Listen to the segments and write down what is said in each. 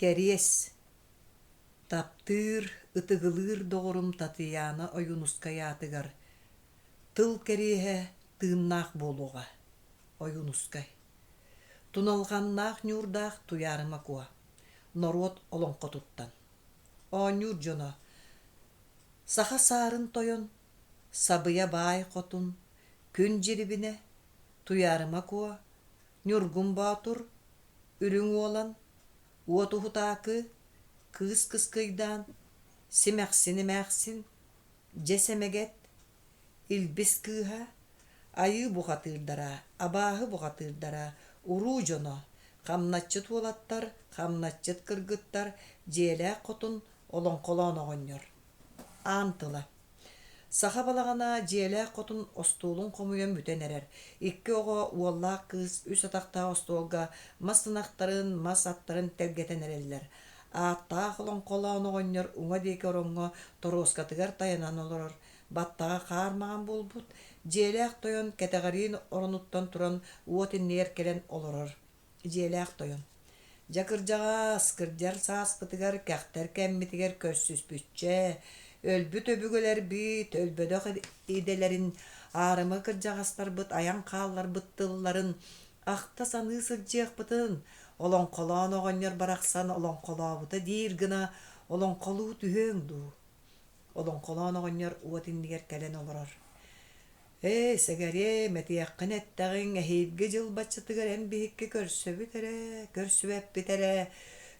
Keries таптыыр ытыгылыыр доҕорум Татьяна Ойунускайаатыгар тыл кериэһэ тыыннаах буолуоҕа Ойунускай. Туналҕаннаах ньуурдаах туйаарыма куа. Норуот олоҥхотуттан. Оонньуур дьоно. Саха саарын тойон, сабыйа баай хотун, күн дьирибине, туйаарыма куа, ньургун баатур, үрүҥ уолан, уотуһутаакы, кыыс кыскыйдаан, симэхсин, дьэсэмэгет, илбис кыыһа, айыы бухатыырдара, абааһы бухатыырдара, уруу дьоно, хамначчыт уолаттар, хамначчыт кыргыттар, дьиэлээх хотун олоҥхолоон оҕонньор. Аантыла. Саха балаҕана дьиэлээх хотун остуулун хомуйан бүтэн эрэр. Икки оҕо уоллаах кыыс үс атахтаа остуолга мас сынахтарын, мас аттарын телгэтэн эрэллэр. Ааттаах олоҥхолоон оҕонньор уҥа диэки ороҥҥо торуоскатыгар таянан олорор. Баттаҕа хаармаҕан буолбут, дьиэлээх тойон кэтэҕэриин оронуттан туран уот иннигэр кэлэн олорор. Дьиэлээх тойон. Дьа кырдьаҕаас, кырдьар сааспытыгар кэхтэр кэммитигэр көрсүспүтчэ, өлбүт өбүгөлэрбит, өлбөдөх иделэрин аарымы кырдьаҕастарбыт, аян хаалларбыт тылларын ахта саныы сылдьыахпытын, олоҥхолоон оҕонньор барахсан олоҥхолообута диир гына олоҥхолуу түһүөҥ дуу. Олоҥхолоон оҕонньор уот иннигэр кэлэн олорор. Сэгэрие мэтиэххин эttäҕиҥ эһииргэ дьылбаччытыгар эн биһикки көрсөбүт эрэ, көрсүбэппит эрэ,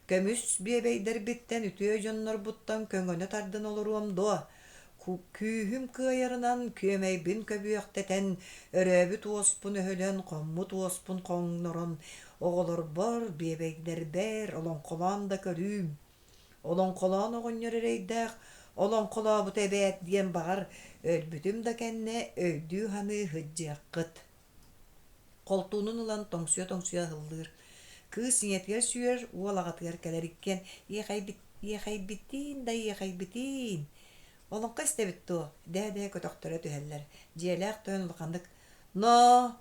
көмүс биэбэйдэрбиттэн үтүө дьоннорбуттан көҥөнө тардын олоруом дуо. Күүһүм кыайарынан күөмэйбин көбүөхтэтэн өрөөбүт уоспун өһөлөн, хоммут уоспун хоҥнорон, оҕолорбор биэбэйдэрбэр олоҥхолоон да көрүүм. Олоҥхолоон оҕонньор эрэйдээх олоҥхолообут эбээт диэн баҕар өлбүтүм да кэннэ өйдүү ханы хыдьыаххыт. Холтуунун ылан тоҥсуо аһыллыыр. Кыыс иҥэтигэр сүүэр уолаҕатыгар кэлэриккен иэхэйбитиин. Олоҥко истэбит туо, дээ көтөхтөрө түһэллэр. Дьиэлээх тойон улаханнык. Но,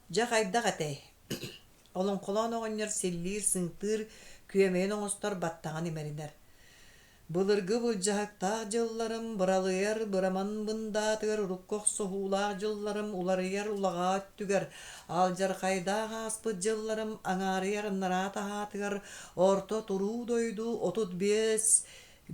дьа хайдах этэй. Олоҥхолоон оҕонньор силлиир сыҥтыыр күөмэйин оҥостор баттаҕан имэринэр. Былыргы былдьаһыктаах дьылларым, быралыйар быраман бындаатыгар уруккох соһуулаах дьылларым, уларыйар улагаа өттүгэр, алдьархайдаах ааспыт дьылларым, аҥаарыйар нараатаһаатыгар, орто туруу дойду отут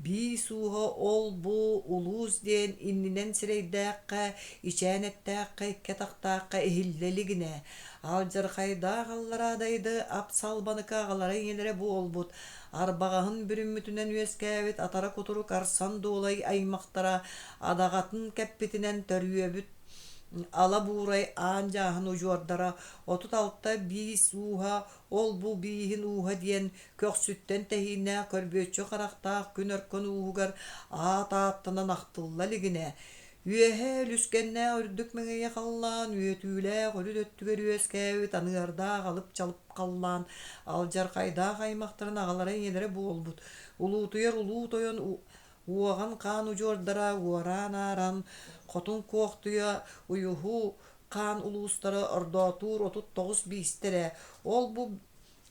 биис уһа ол бу улуус диэн иннинэн сирэйдээххэ, ичээнэттээххэ, икке тахтаахха иһиллэлигинэ, алдьархайдаах аллараадайды ап салбаныка аҕалара иҥэлэрэ бу олбут, арбаҕаһын бүрүммүтүнэн үөскээбит атара кутурук арсан дуолай аймахтара адаҕатын кэппитинэн төрүөбүт ала буурай аан дьааһын ужуордара отут алта биис уһа ол бу бииһин уһа диэн көхсүттэн тэһиинээх көрбүөччү харахтаах күн өркөн уһугар аатааттанан ахтылла лигинэ. Үөһэ үлүскэннээх үрдүк мэҥэйэ халлаан, үөтүүлээх өрүт өттүгэр үөскээбит аныардаах алып чалып халлаан, алдьархайдаах аймахтарын аҕалара иҥэлэрэ буолбут. Улуутуйар улуу тойон уоҕан хаан ужуордара уораан ааран, хотун куохтуйа уйуһу хаан улуустара ордоотуур отут тоҕус биистэрэ, ол бу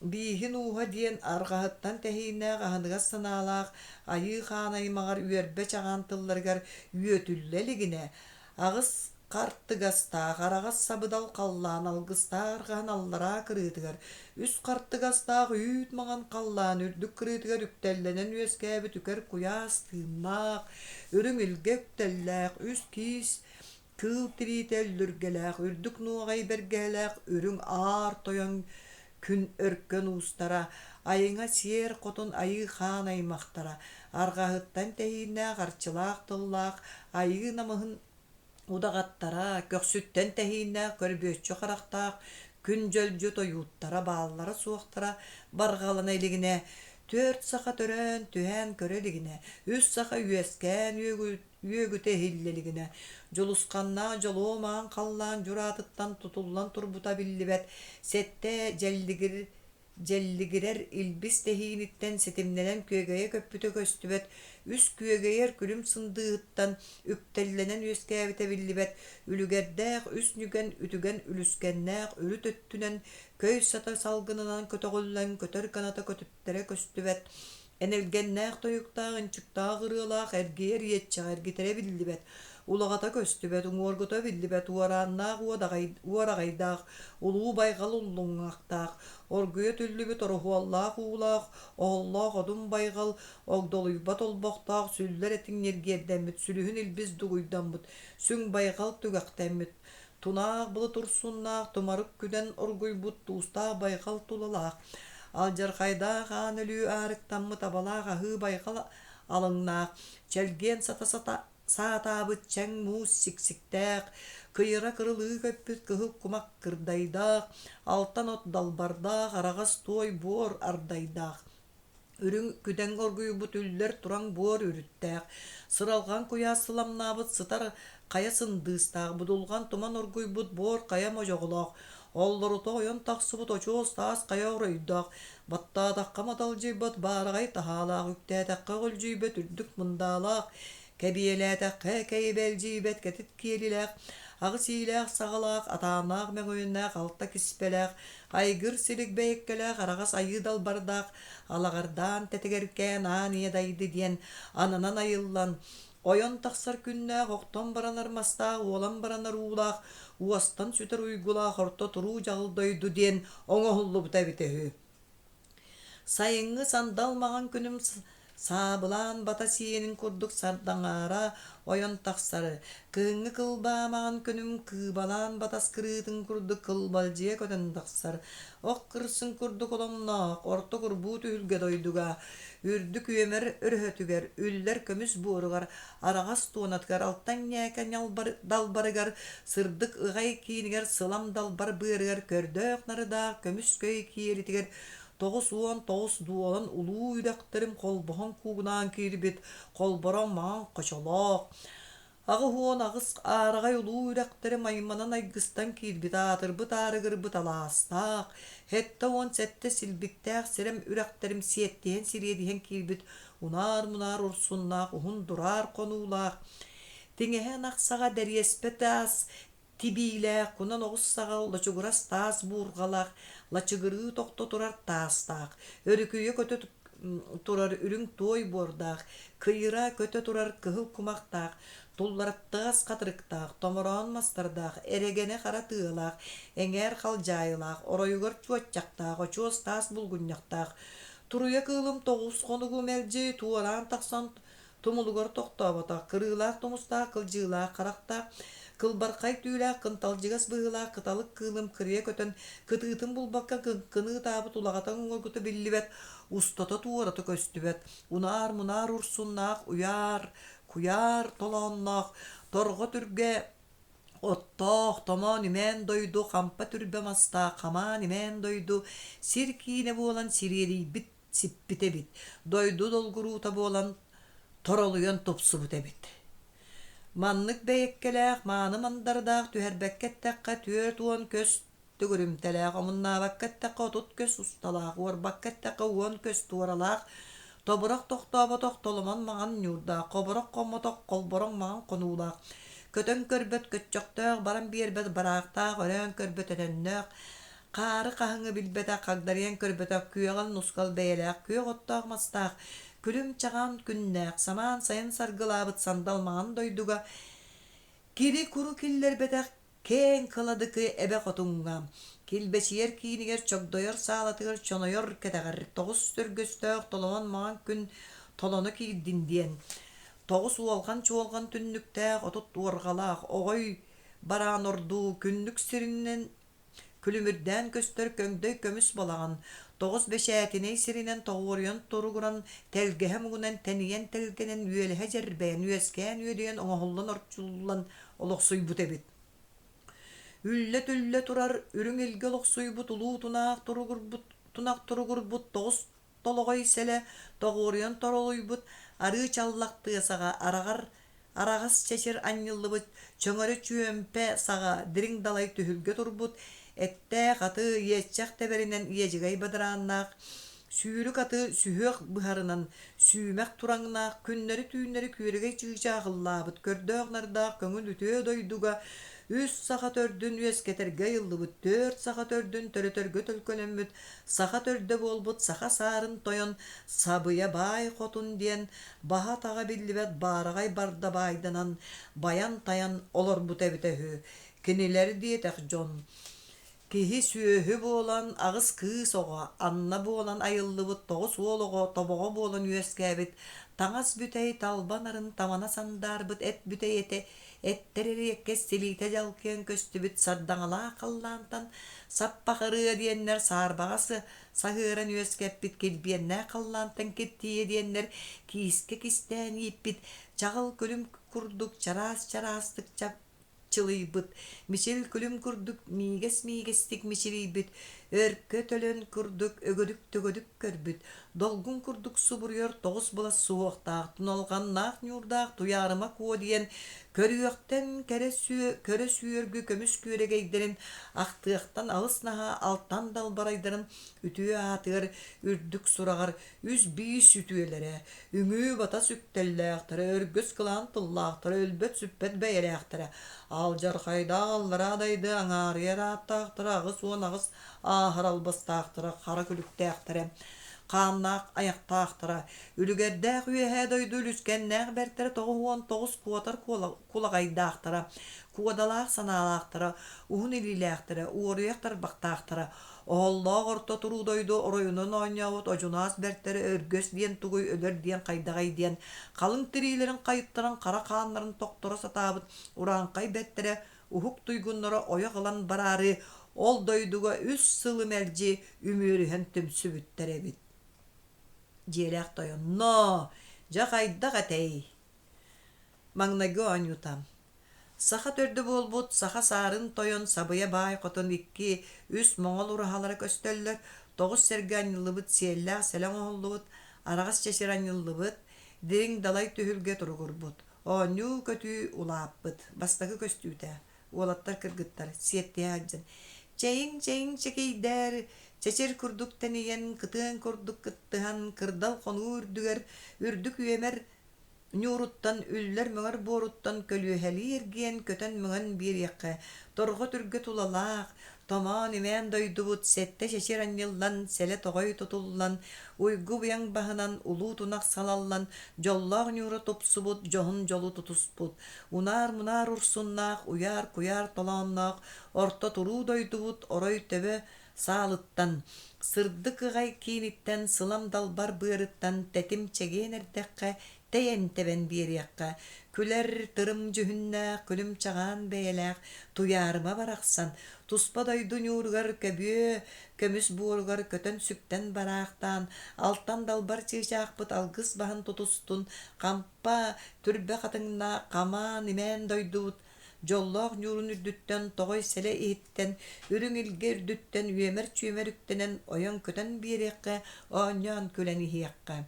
бииһин уһа диэн арҕаһыттан тэһиинээх аһыныгас санаалаах айыы хаанаймаҕар үөрбэ чаҕаан тылларыгар үөтүллэ лигинэ. Аҕыс хартыгастаах араҕас сабыдал халлаан, алгыстаах арҕаһын аллараа кырыытыгар, үс хартыгастаах үүт маҕан халлаан, үрдүк кырыытыгар үктэллэнэн үөскээбит үкэр куяас тыымнаах, үрүҥ илгэ үктэллээх, үс киис кыыл тириитэ өллүргэлээх, үрдүк нуоҕай бэргэһэлээх, үрүҥ аар тойон күн өркөн уустара, айыҥа сиэр хотун айыы хаан аймахтара, арҕаһыттан тэһиинээх арчылаах тыллаах, айыы намыһын удаҕаттара, көхсүттэн тэһиинээх көрбүөччү харахтаах, күн дьөлдьү тойууттара, бааллара суохтара барҕалана илигинэ, түөрт саха төрөн түһэн көрө илигинэ, үс саха үөскээн үөгүтэ иһиллэлигинэ, дьулусканнаах дьолуомаан халлаан дьураатыттан тутуллан турбута биллибэт, сэтте дьэллигирэр илбис тэһииниттэн ситимнэнэн күөгэйэ көппүтө көстүбэт, үс күөгэйэр күлүм сындыыттан үктэллэнэн үөскээбитэ биллибэт, үлүгэрдээх үс нүгэн үтүгэн үлүскэннээх өрүт өттүнэн көй сата салгынынан көтөҕүллэн көтөр каната көтүттэрэ көстүбэт, Enelgenneq toyuktağın çıktağ kırılaq erger yetçaq ergitere billibet. Ulagata köstübet, uğurguta billibet, uğarannaq uğaragaydaq, ulu baygal ullungaqtaq, orguya tüllübet orhuallaq uğlaq, oğullaq odun baygal, ogdoluybat olboqtaq, süller etin yergerdemmit, sülühün ilbiz duguydanmut, süng baygal tügaqtemmit, tunaq bılı tursunnaq, tumarık küden orguybut, tuğustaq baygal tulalaq, Aljarkayda kan ölü ağrıktanmı tabalağa hı baygal alınnak. Çelgen sata sata satabıt çeng mus siksiktek. Kıyıra kırılı köpüt kıhıp kumak kırdaydak. Altan ot dalbardak. Arağas toy bor ardaydak. Үрүң күдән оргуй бу түллер туран буор үрүттәк. Сыралган куя сыламнабыт сытар кая сындыстак. Будулган туман оргуй бут бор кая можоголок. Оллору тоойон таксыбыт очоос таас кая оройдак. Батта такка маталжыйбыт баарагай тахалаак үктәтәккә гөлжыйбет үрдүк мындалаак. Кәбиеләтәккә кәйбәлжыйбет кәтит киелиләк. Агысыйлаак сагалаак атаанаак мөңөйнәк алта киспеләк. Айгыр силик бәйеккеләк арагас айыдал бардак. Алагардан тетегеркен ания дайды диен анынан айыллан. Ойон тақсар күннә оқтон баранар мастақ, олан баранар уулақ, уастан сүтер уйгулақ, орто туру жағылдойду диен оңохуллу бұта бітехі. Сайыңы сандалмаған күнім сабылан бата сиенин курдук сардаңара ойон тақсары. Кыңы кылбамаған күнім кыбалан батас кырытын курдук кылбалжия көтен тақсар. Оқ кырсын курдук оломнақ, орто курбу түйілге дойдуга. Үрдүк үйемер өрһөтүгер, үллер көмүс буоругар, арагас туонатгар, алттан нәкән далбарыгар, сырдык ыгай киинигер, сылам далбар быырыгар, көрдөк нарыда, көмүс көй киеритигер, тоғыз уон, тоғыз дуолан, улуу үйрәктерим қолбоған кугунан кирбит, қолборон маған қочолоқ. Ағы хуон ағыс арағай улуу үйрәктерим айманан айгыстан кирбит, атырбыт арыгырбыт аластақ. Хетта он сәтте силбиктәк сирем үрәктерим сиеттен сиредиһен кирбит, унар-мунар урсуннақ, ухун дурар қонулақ. Теңеһен ақсаға дәрьеспет ас, тибиләк, кунан оғыз сағал лачыгырас тас бурғалақ, лачыгыры тоқто турар тастақ, өрікүйе көтө турар үрің той бордақ, кыйыра көтө турар кыһыл кумақтақ, туллараттығас қатырықтақ, томырон мастардақ, эрегене қара тыылақ, эңер қалжайылақ, оройығыр чуатчақтақ, очуыз тас бұлғыняқтақ, туруя кылым тоғыз қонугу мәржі, туаран тақсан тумулугар тоқтабатақ, кырылақ тумустақ, кылжылақ, қарақтақ, кылбарқай түйләк, кынталжығас бұғылақ, кыталық кылым кырия көтін, кытыытын бұлбаққа кыны табы тулағатан оңыргыты білібет, устата туараты көстібет, унар-мунар урсуннақ, уяр, куяр толоннақ, торғы түрге оттоқ, томон имен дойду, қампа түрбе маста, қаман имен дойду, сиркине болан сирери бит сиппите бит, дойду долгурута болан торолуян топсу бұте бит. Маннык бәйеккеләк, маны мандардақ, түһәрбәккеттәккә түер туон көс түгірімтеләк, омынна бәккеттәккә отут көс усталақ, уарбаккеттәккә уон көс туаралақ, тобырақ тоқтабы тоқтолыман маған нюрдақ, қобырақ қомытақ, қолборың маған қонулақ, көтін көрбет көтчоқтақ, баран бербет барақтақ, өрен көрбет әнәннәқ, қары қағыңы білбетәк, қағдариян көрбетәк, күйеғал нұскал бәйеләк, күйеғ оттақ мастақ, күлім чаған күннәк, саман сайын саргылабыт сандалмаған дойдуға, кири куру киллер бетәк, кен кыладыкы эбе қотуңға, килбесиер киинигер чокдойор саалатыгар чонойор кетәгәр, тоғыз түргөстөк толоман маған күн толоны киирдиндиен, тоғыз уолған чуолған түннүктәк, отут туорғалақ, оғой баран орду, күннүк сиринен күлүмүрдән көстөр көңдөй көмүс балаған, тоғыз бешәтиней сиринен тоғуорыон туругуран тәлгеһем угунан тәниен тәлгенен үөлеһе жербәен үескән үөлеен оңоһуллан орчуллан олохсуйбут эбит. Үлле-түлле турар үрүң илге олохсуйбут улуу тунақ туругурбут тоғыз толоғой селе тоғуорыон торолуйбут ары чаллақтыа саға арағас чечер анныллыбыт чөңөрө чүөмпе саға дириң далай түһүлге турбут Этте каты иеччак теберинен иежигай бадырааннаак, сүүрү каты сүйөк быһарынан сүүмәк тураңнаак, күннери түйүннери күөрегей чыычаагыллаабыт, көрдөөх нардаак көңүл үтөө дойдуга, 3 saat ördün üesketerge yıllıbıt, 4 saat ördün törötörgö tölkölönmüt, saat örde bolbut, sağa sarın toyon, sabıya bay kotun diyen, baha tağa billibet baragay barda baydanan, bayan tayan olor bu tebitehü. Kinileri diyetek John. Kihi süöhü bolan ağız kıыс oğa, anna bolan ayıllıbıt, toğus oğluğa, toboğa bolan üeskebit, taŋas bütey talbanarın tamana sandarbıt, et bütey ete, ettereri ekkes silite jalkien köstübüt, saddaŋala kallantan, sappakırıya diyenler sarbağası, sahıran üeskepbit, kilbiyenне kallantan kettiye diyenler, kiiske kistän yippit, çağıl kölüm kurduk, çaras çarastık çılıyбыт, мичил күлүм курдук, миигес-миигестик мичилийбит, өркө төлөн курдук, өгөдүк төгөдүк көрбүт, долгун курдук субуруйор тоҕус булас суоқтаах, туналганнаах ньуурдаах туйаарыма куо диэн, көрүөхтэн көрө сүүөргү көмүс күөрэгейдерин, ахтыахтан алыс наһаа алтан далбарайдарын үтүө аатыар, үрдүк сурагар, үс биис үтүөлэрэ, үҥүү бата сүктэллээхтэрэ, өргөс кылаан тыллаахтара, өлбөт сүппэт бэйэлээхтэрэ, алжар хайдааллара дайды аҥаарыйар ааттаахтара, агыс уон агыс ааһаралбастаахтара, хара күлүктээхтэрэ, хааннаах аяктаахтара, үлүгэрдээх үөһээ дойду үлүскэннээх бэртэрэ тоҕуһуон тоҕус куотар кулагайдаахтара, куодалаах санаалаахтара, уһун илиилээхтэрэ, уоруйахтар бактаахтара, оһоллоох орто туруу дойду оройунун оонньообут одьунаас бэртэрэ өргөс диэн тугуй өлөр диэн хайдагай диэн, халыҥ тириилэрин хайыттаран хара хааннарын тохторо сатаабыт, ураанхай бэртэрэ уһук туйгуннара ойох ылан бараары, ол дойдуга үс сылым элжи үмүөрүһэн түмсүбүттэрэ дьиэлээх тойон, но, дьа хайдах этэй, маҥнайгы ооньуутам. Саха төрдө буолбут, саха саарын тойон сабыя баай хотон икки үс моҥол ураһалара көстөллөр, тоҕус сэргэ аньыллыбыт сиэллээх сэлэҥ оһоллубут, арағас чэчир аньыллыбыт, дириҥ далай түһүлгэ туругурбут, оонньуу көтүү улааппыт, бастакы көстүүтэ, уолаттар кыргыттар, сиэттиэ аадьын, чэйиҥ чэкийдээр, чэчир курдук тэнийэн, кытыан курдук кыттыһан, кырдал хонуу үрдүк үөмэр ньууруттан, үллэр möҥөр буоруттан көлүөһэлии эргиэн көтөн möҥөн биэриэххэ, торҕо түргэ тулалаах, томоон имээн дойдубут, сэтте чэчир анньыллан, сэлэ тоҕой тутуллан, уйгу буяҥ баһынан, улуу тунах салаллан, дьоллоох ньуура тупсубут, дьоһун дьолу тутуспут, унаар-мунаар урсуннаах, уяар-куяар толоонноох, орто туруу дойдубут, орой төбө саалыттан, сырдык ыгай кииниттэн, сылам далбар быарыттан, тэтим чэгээн эрдэххэ, тэйэн тэбэн биэриэххэ, күлэр тырым жүһүннээх, күлүм чаҕаан бэйэлээх, туйаарыма барахсан, туспа дойду ньууругар көбүө, көмүс буоругар көтөн сүктэн бараахтаан, алтан далбар чыычаахпыт алгыс баһын тутустун, хампа түрбэ хатыҥна хамаан имээн дойдубут, дьоллоох ньуурун үрдүттэн, тоҕой сэлэ иһиттэн, үрүҥ илгэ үрдүттэн, үөмэр-чүөмэр үктэнэн, ойон көтөн биэриэххэ, оонньоон күлэн иһиэххэ.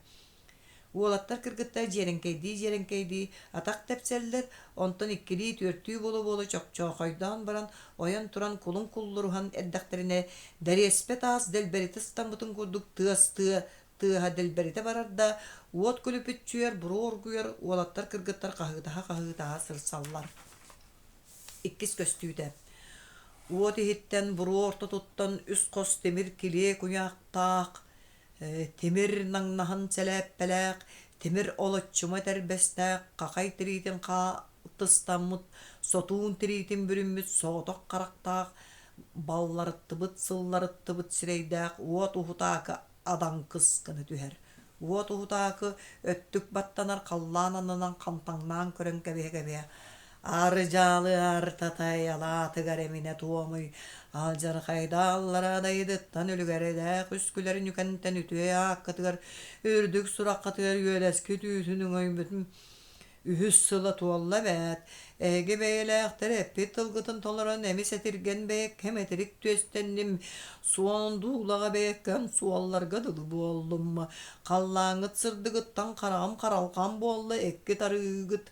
Уолаттар кыргыттар дьиэрэҥкэйдии, атах тэпсэллэр, онтон иккилии түөртүү болу чохчоохойдоон баран, ойон туран кулуҥ куллуруһан эрдэхтэринэ, дэриэспэ таас дэлбэрите ыстаммытын курдук тыаһа дэлбэрите барарда, уот күлүпүччүөр, буруу оргуйар, уолаттар кыргыттар хаһыытаһа сырсаллар. Иккис көстүүтэ. Уот иһиттэн буруу орто туттан үс хос темир килие куяахтаах, темир наҥнаһын сэлээппэлээх, темир олоччума тэрбэстээх, хахай тириитин тыстаммыт, сотуун тириитин бүрүммүт, соотох харахтаах, балларыттыбыт, сылларыттыбыт сирэйдээх, уот уһутаакы адаң кыскыны түһэр. Уот уһутаакы өттүк баттанар халлаан аннынан хантаҥнаан көрөн кэбиэ. Ары жалы артатай алаатыгар эмине туомуй, алжар хайдааллара дайдыттан үлүгэрэдээх үскүлэрин үкэнтэн үтүэ ааккатыгар, үрдүк сураккатыгар үөлэски түүсүнүң оймутун үһүс сыла туолла бэät, эги бэйэлээхтэр эппит тылгытын толорон эми сэтирген бэйэк хеметирик түөстэнним, суондуулаға бэйэккэн суолларга дылы буоллумма, халлааҥыт сырдыгыттан карагам каралган буолла экки тарыыгыт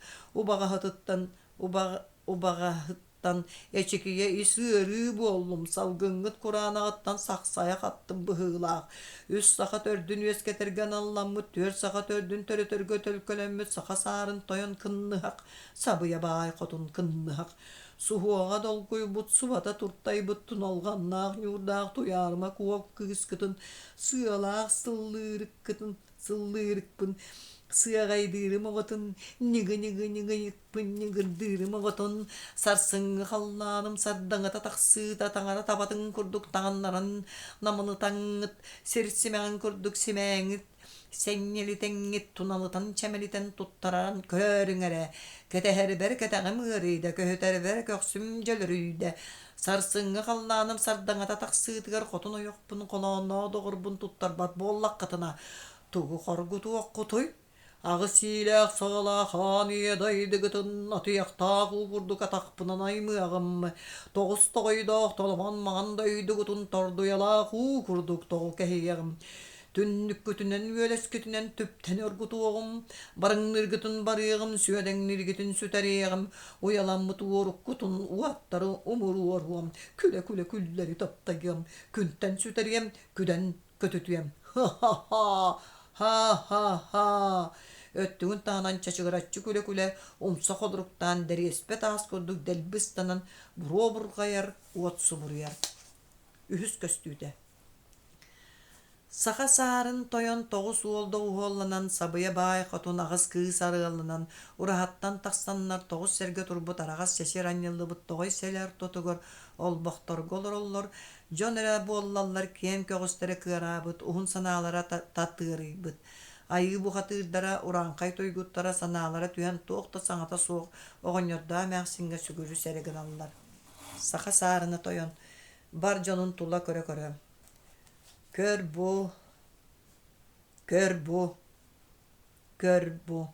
убаҕаһыттан эчикие исыарыы буоллум, салгыҥҥыт кураанаҕыттан сахсайа хаттым быһыылаах, үс саха төрдүн үөскэтэргэн алламмыт, түөр саха төрдүн төрөтөргө төлкөлөммүт, саха саарын тойон кынныһак, сабыя баай хотун кынныһак, Suhuağa dolguybut, subata turttaybut, tunalgannaaq ñuurdaaq tuyarma kuop kıskıtın, sığalaaq sıllırıkpın, sığagaydırım oğatın, nigı yıkpın, nigırdırım oğatın, sarsıngı hallanım, sardaňa taqsı, tataňa tabatın kurduk, taňanlaran namını taňıt, sersimeğin kurduk, simeğin Seňňeliten tunalytan çemeliten tuttararan körüňere, keteher ber ketegim ýörüýde, köhüter ber köksüm jölürüýde. Sarsyňy hallanym sardaňa taqsytygar hotun ýokpun, kolonna dogurbun tuttarbat bollak katyna. Tugu horgutu okkutuy. Ağısıyla sağla haniye daydı gıtın atıyakta kurduk atakpınan aymığım. Toğuz toğuyda tolaman mağan daydı gıtın tordu yala kurduk toğu kehiyem. Tünnük kütünen öles kütünen tüpten örgütuğum. Barın nirgütün barıyığım, süöden nirgütün süteriyğim. Uyalan mıtı oruk kutun uattarı umuru oruğum. Küle küle külleri taptayım. Künten süteriyem, küden kötütüyem. Ha ha ha. Ha ha ha. Öttüğün tağınan çaçıgıratçı küle küle umsa koduruktan deri espet ağız kurduk delbistanan buru burgayar, uatsu buruyar. Ühüs köstüyde. Sağa sarın toyon toğus uolda uhollanan sabıya bay xotun ağız kığı sarıgallanan urahattan taqsanlar toğus serge turbut arağas şeşer anyıldı bu toğuy seler totugor olbaqtor golor ollor jon era bollallar kem kögüstere kıarabıt uhun sanalara tatırıybıt. Ayı bu hatırdara urankay toyguttara sanalara tüyen toğta saňata soğuk oğonyorda mäxsinge sügürü sereginallar. Sağa sarını toyon bar jonun tulla köre köre. Kör bu.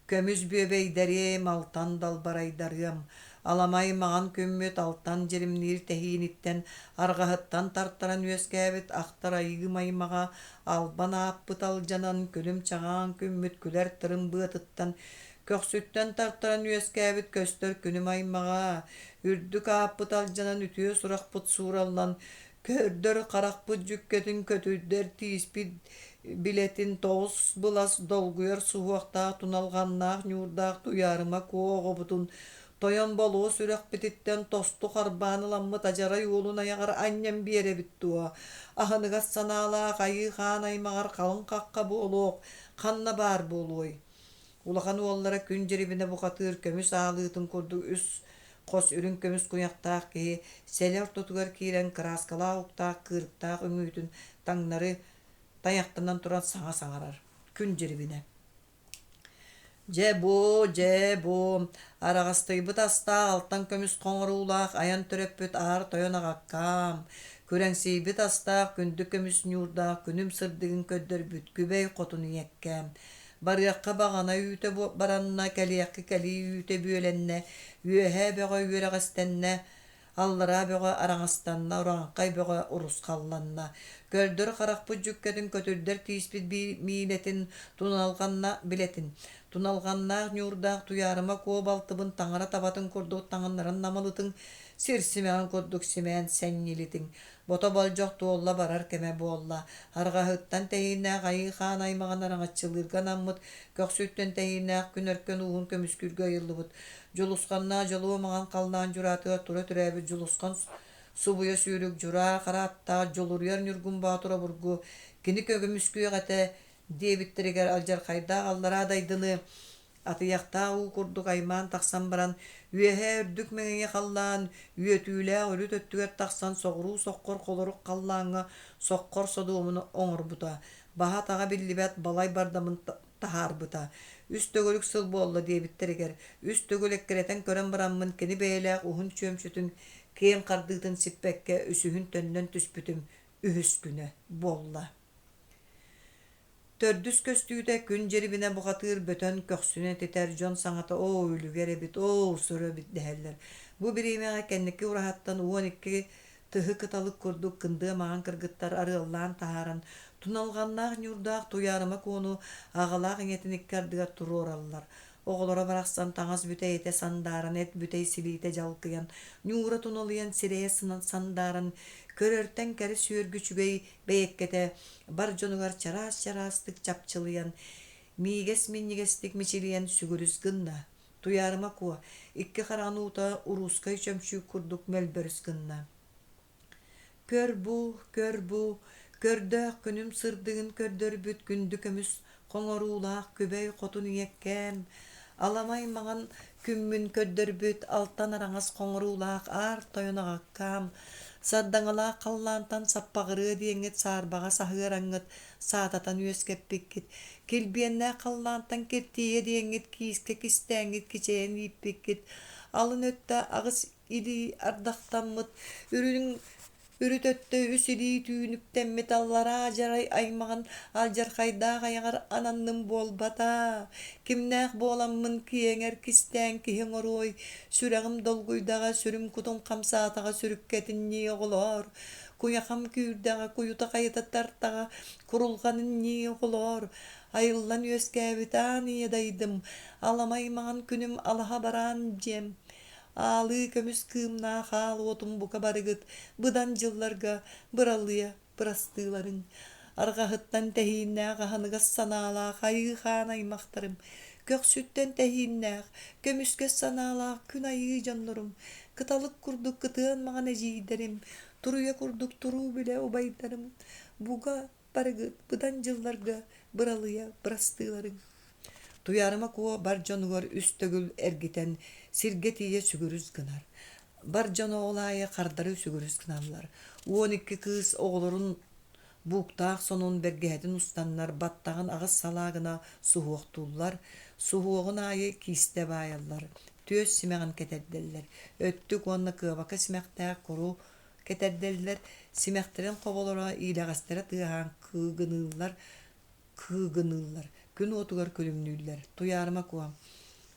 Kömüz böbeyderim, altan dalbaraydarım. Alamay mağan kömmöt altan jerimnir tehinitten, argahattan tartaran üeskäbet aktara yığmaymağa, alban appıt aljanan, kölüm çağan kömmöt küler tırın bıtıttan, köksütten tartaran üeskäbet köstör künüm aymağa, ürdük appıt aljanan ütüö surakpıt surallan, kördör karakpıt jükketin kötüder tiispit biletin toğuz bulas dolguyor suhuaqta tunalgannaaq ñuurdaaq tuyarıma koğobutun toyon boluğu sürek bititten tostu qarbaanılammy tajara yoluna yagar annem bere bittua. Ahыныgas sanala qayı xan aymağar qalın qaqqa boluq, qanna bar boluy. Ulakan ollara gün jeribine bu qatır kömüs ağlıtın kurdu üs Kos ürün kömüs kuyaktaq ki seler tutugar kiren kraskala uktaq kırıktaq üngütün taňnary tayaktandan turan sağa saňarar gün jeribine. Je bu aragastybyt asta altan kömüs qoňurulaq ayan töröpbüt ar toyona gakkam. Küreňsibit asta kündü kömüs ñurda günüm sırdygyň köddörbüt gübey qotunu yekkem. Barıaqqa bagana üte bu baranna kaliaqqa kali üte büölenne üehe beğe üeregestenne allara beğe araňastanna uranqay beğe urus kallanna gördür qaraq bu jükkedin kötürder tiispit bir miletin tunalganna biletin tunalganna ñurdaq tuyarıma kobaltыбын taňara tabatın kurduk taňanlaran namalytın sirsimeğin kurduk simeğin seňňilitin bota boljok tuolla barar keme bolla hargahyttan tehinä qayı xan aymağan araňatçylyrgan ammyt köksütten tehinä günörken uğun kömüskürge ýyldybyt Juluskanna jolumagan kaldan juratyga tura türäbi juluskan subuya sürük jura qaratta jolurýar nürgün batura burgu kini kögümüsküye gate debitteriger aljar qayda allara daydyny atyaqta u kurduk ayman taqsan baran üehe ürdük meňe kallan üetüle ölü töttüger taqsan soğuru soqqor koloruk kallaňa soqqor sodumuny oňurbuta baha taga billibet balay bardamın taharbuta üstögülük sıl bollu debitteriger üstögülek kereten kören baramın kini beýle uhun çömçütün keň qardytyn sippekke üsühün tönnen tüspütüm ühüs güne bolla. Tördüs köstüýde gün jeribine bu gatyr bötön köksüne teter jon saňata o ülügere bit o sürö bit deheller. Bu birime kenniki urahattan 12 tıhı kıtalık kurduk kındığı mağan kırgıttar arıallan taharan tunalgannaaq ñurdaq tuyarıma konu ağalaq ňetinik kardyga turorallar. Oğlara baraqsan taňas büte ete sandaran et büte silite jalkıyan ñura tunalyan sireye sandaran körörten keri sürgüçbey beyekkete bar jonugar çaras çarastık çapçılıyan miges minnigestik miçiliyen sügürüz gınna Tuyarıma kuwa. İkki karanuta uruskay çömşü kurduk melbörüs gınna. Kör bu, kördök günüm sırdığın kördör büt gündükömüs, koңоруулаах kübey kotun yekkem. Alamay mağan kümmün kördör büt alttan arаңас koңоруулаах ar toyonaгаkkam. Сардаҥала қаллаантан саппағырыы диэҥит саарбаҕа саһыараҥҥыт саататан үөскэппиккит. Килбиэннээ қаллаантан киртиийэ диэҥит кииске кистээҥит кичэйэн ииппиккит. Алын өттө агыс илии ардахтаммыт үрүнүң үрүтөттө үсилии түүнүктэммит аллара ажарай аймаган алжархайдаах аяҥар ананным буолбата. Кимнээх буоламмын киэҥэр кистээн киһиҥ оруой сүрэҕим долгуйдаҕа сүрүм кутум хамсаатаҕа сүрүккэтиннии оҕолоор. Куяхам күүрдэҕэ куйута хайытаттартаҕа курулҕаныннии оҕолоор. Айыллан үөскээбит ааниэ дайдым. Аламай маҕан күнүм алаһа бараан дьиэм. Аалы көмүс кыымнаа хаал отум бука барыгыт, быдан жылларга быралыя бырастыыларың. Аргаһыттан тэһииннээх аһаныгас санаалаах айыы хаан аймахтарым. Көхсүттен тэһииннээх көмүскөс санаалаах күн айыы дьоннорум. Кыталык курдук кытыан маҕан эдьиидэрим. Туруйа курдук туруу билэ убайдарым. Буга барыгыт, быдан жылларга быралыя бырастыыларың. Tuyarıma kuwa barjonugor üstөгүл эргитен сирге тие сүгүрүс гынар. Баржону олайы кардары сүгүрүс гыналлар. 12 кыз оголорун буктаах сонун бергеһетин устаннар баттагын агыс салаагына суһуохтууллар. Суһуогун айы кисте баайаллар. Төс симеган кетерделлер. Өттүк онна кыбака симектää куру кетерделлер. Симектерин коголора ийлегастера тыахан кыгыныллар. Күн отугар көлүмнүүллер. Туярыма куам.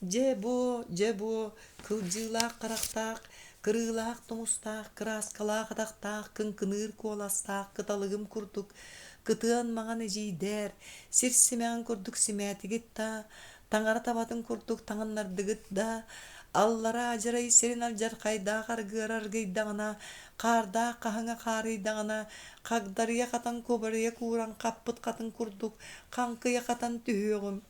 Же бу, кылжыылаах карактаах, кырыылаах тумустаах, краскалаах атактаах, кынкыныр куоластаах, кыталыгым курдук, кытыан маҕан эжийдер, сирсимээн курдук симээтигит та, таңара табатын курдук таҥаннардыгыт да, аллара ажарай сирин алжархайдаах аргыар-аргыйдаҕына, каардаах хаһыҥа хаарыйдаҕына, хагдарыйа хатан кубарыйа кууран хаппыт хатын курдук, хаҥкыйа хатан түһүөҕүм.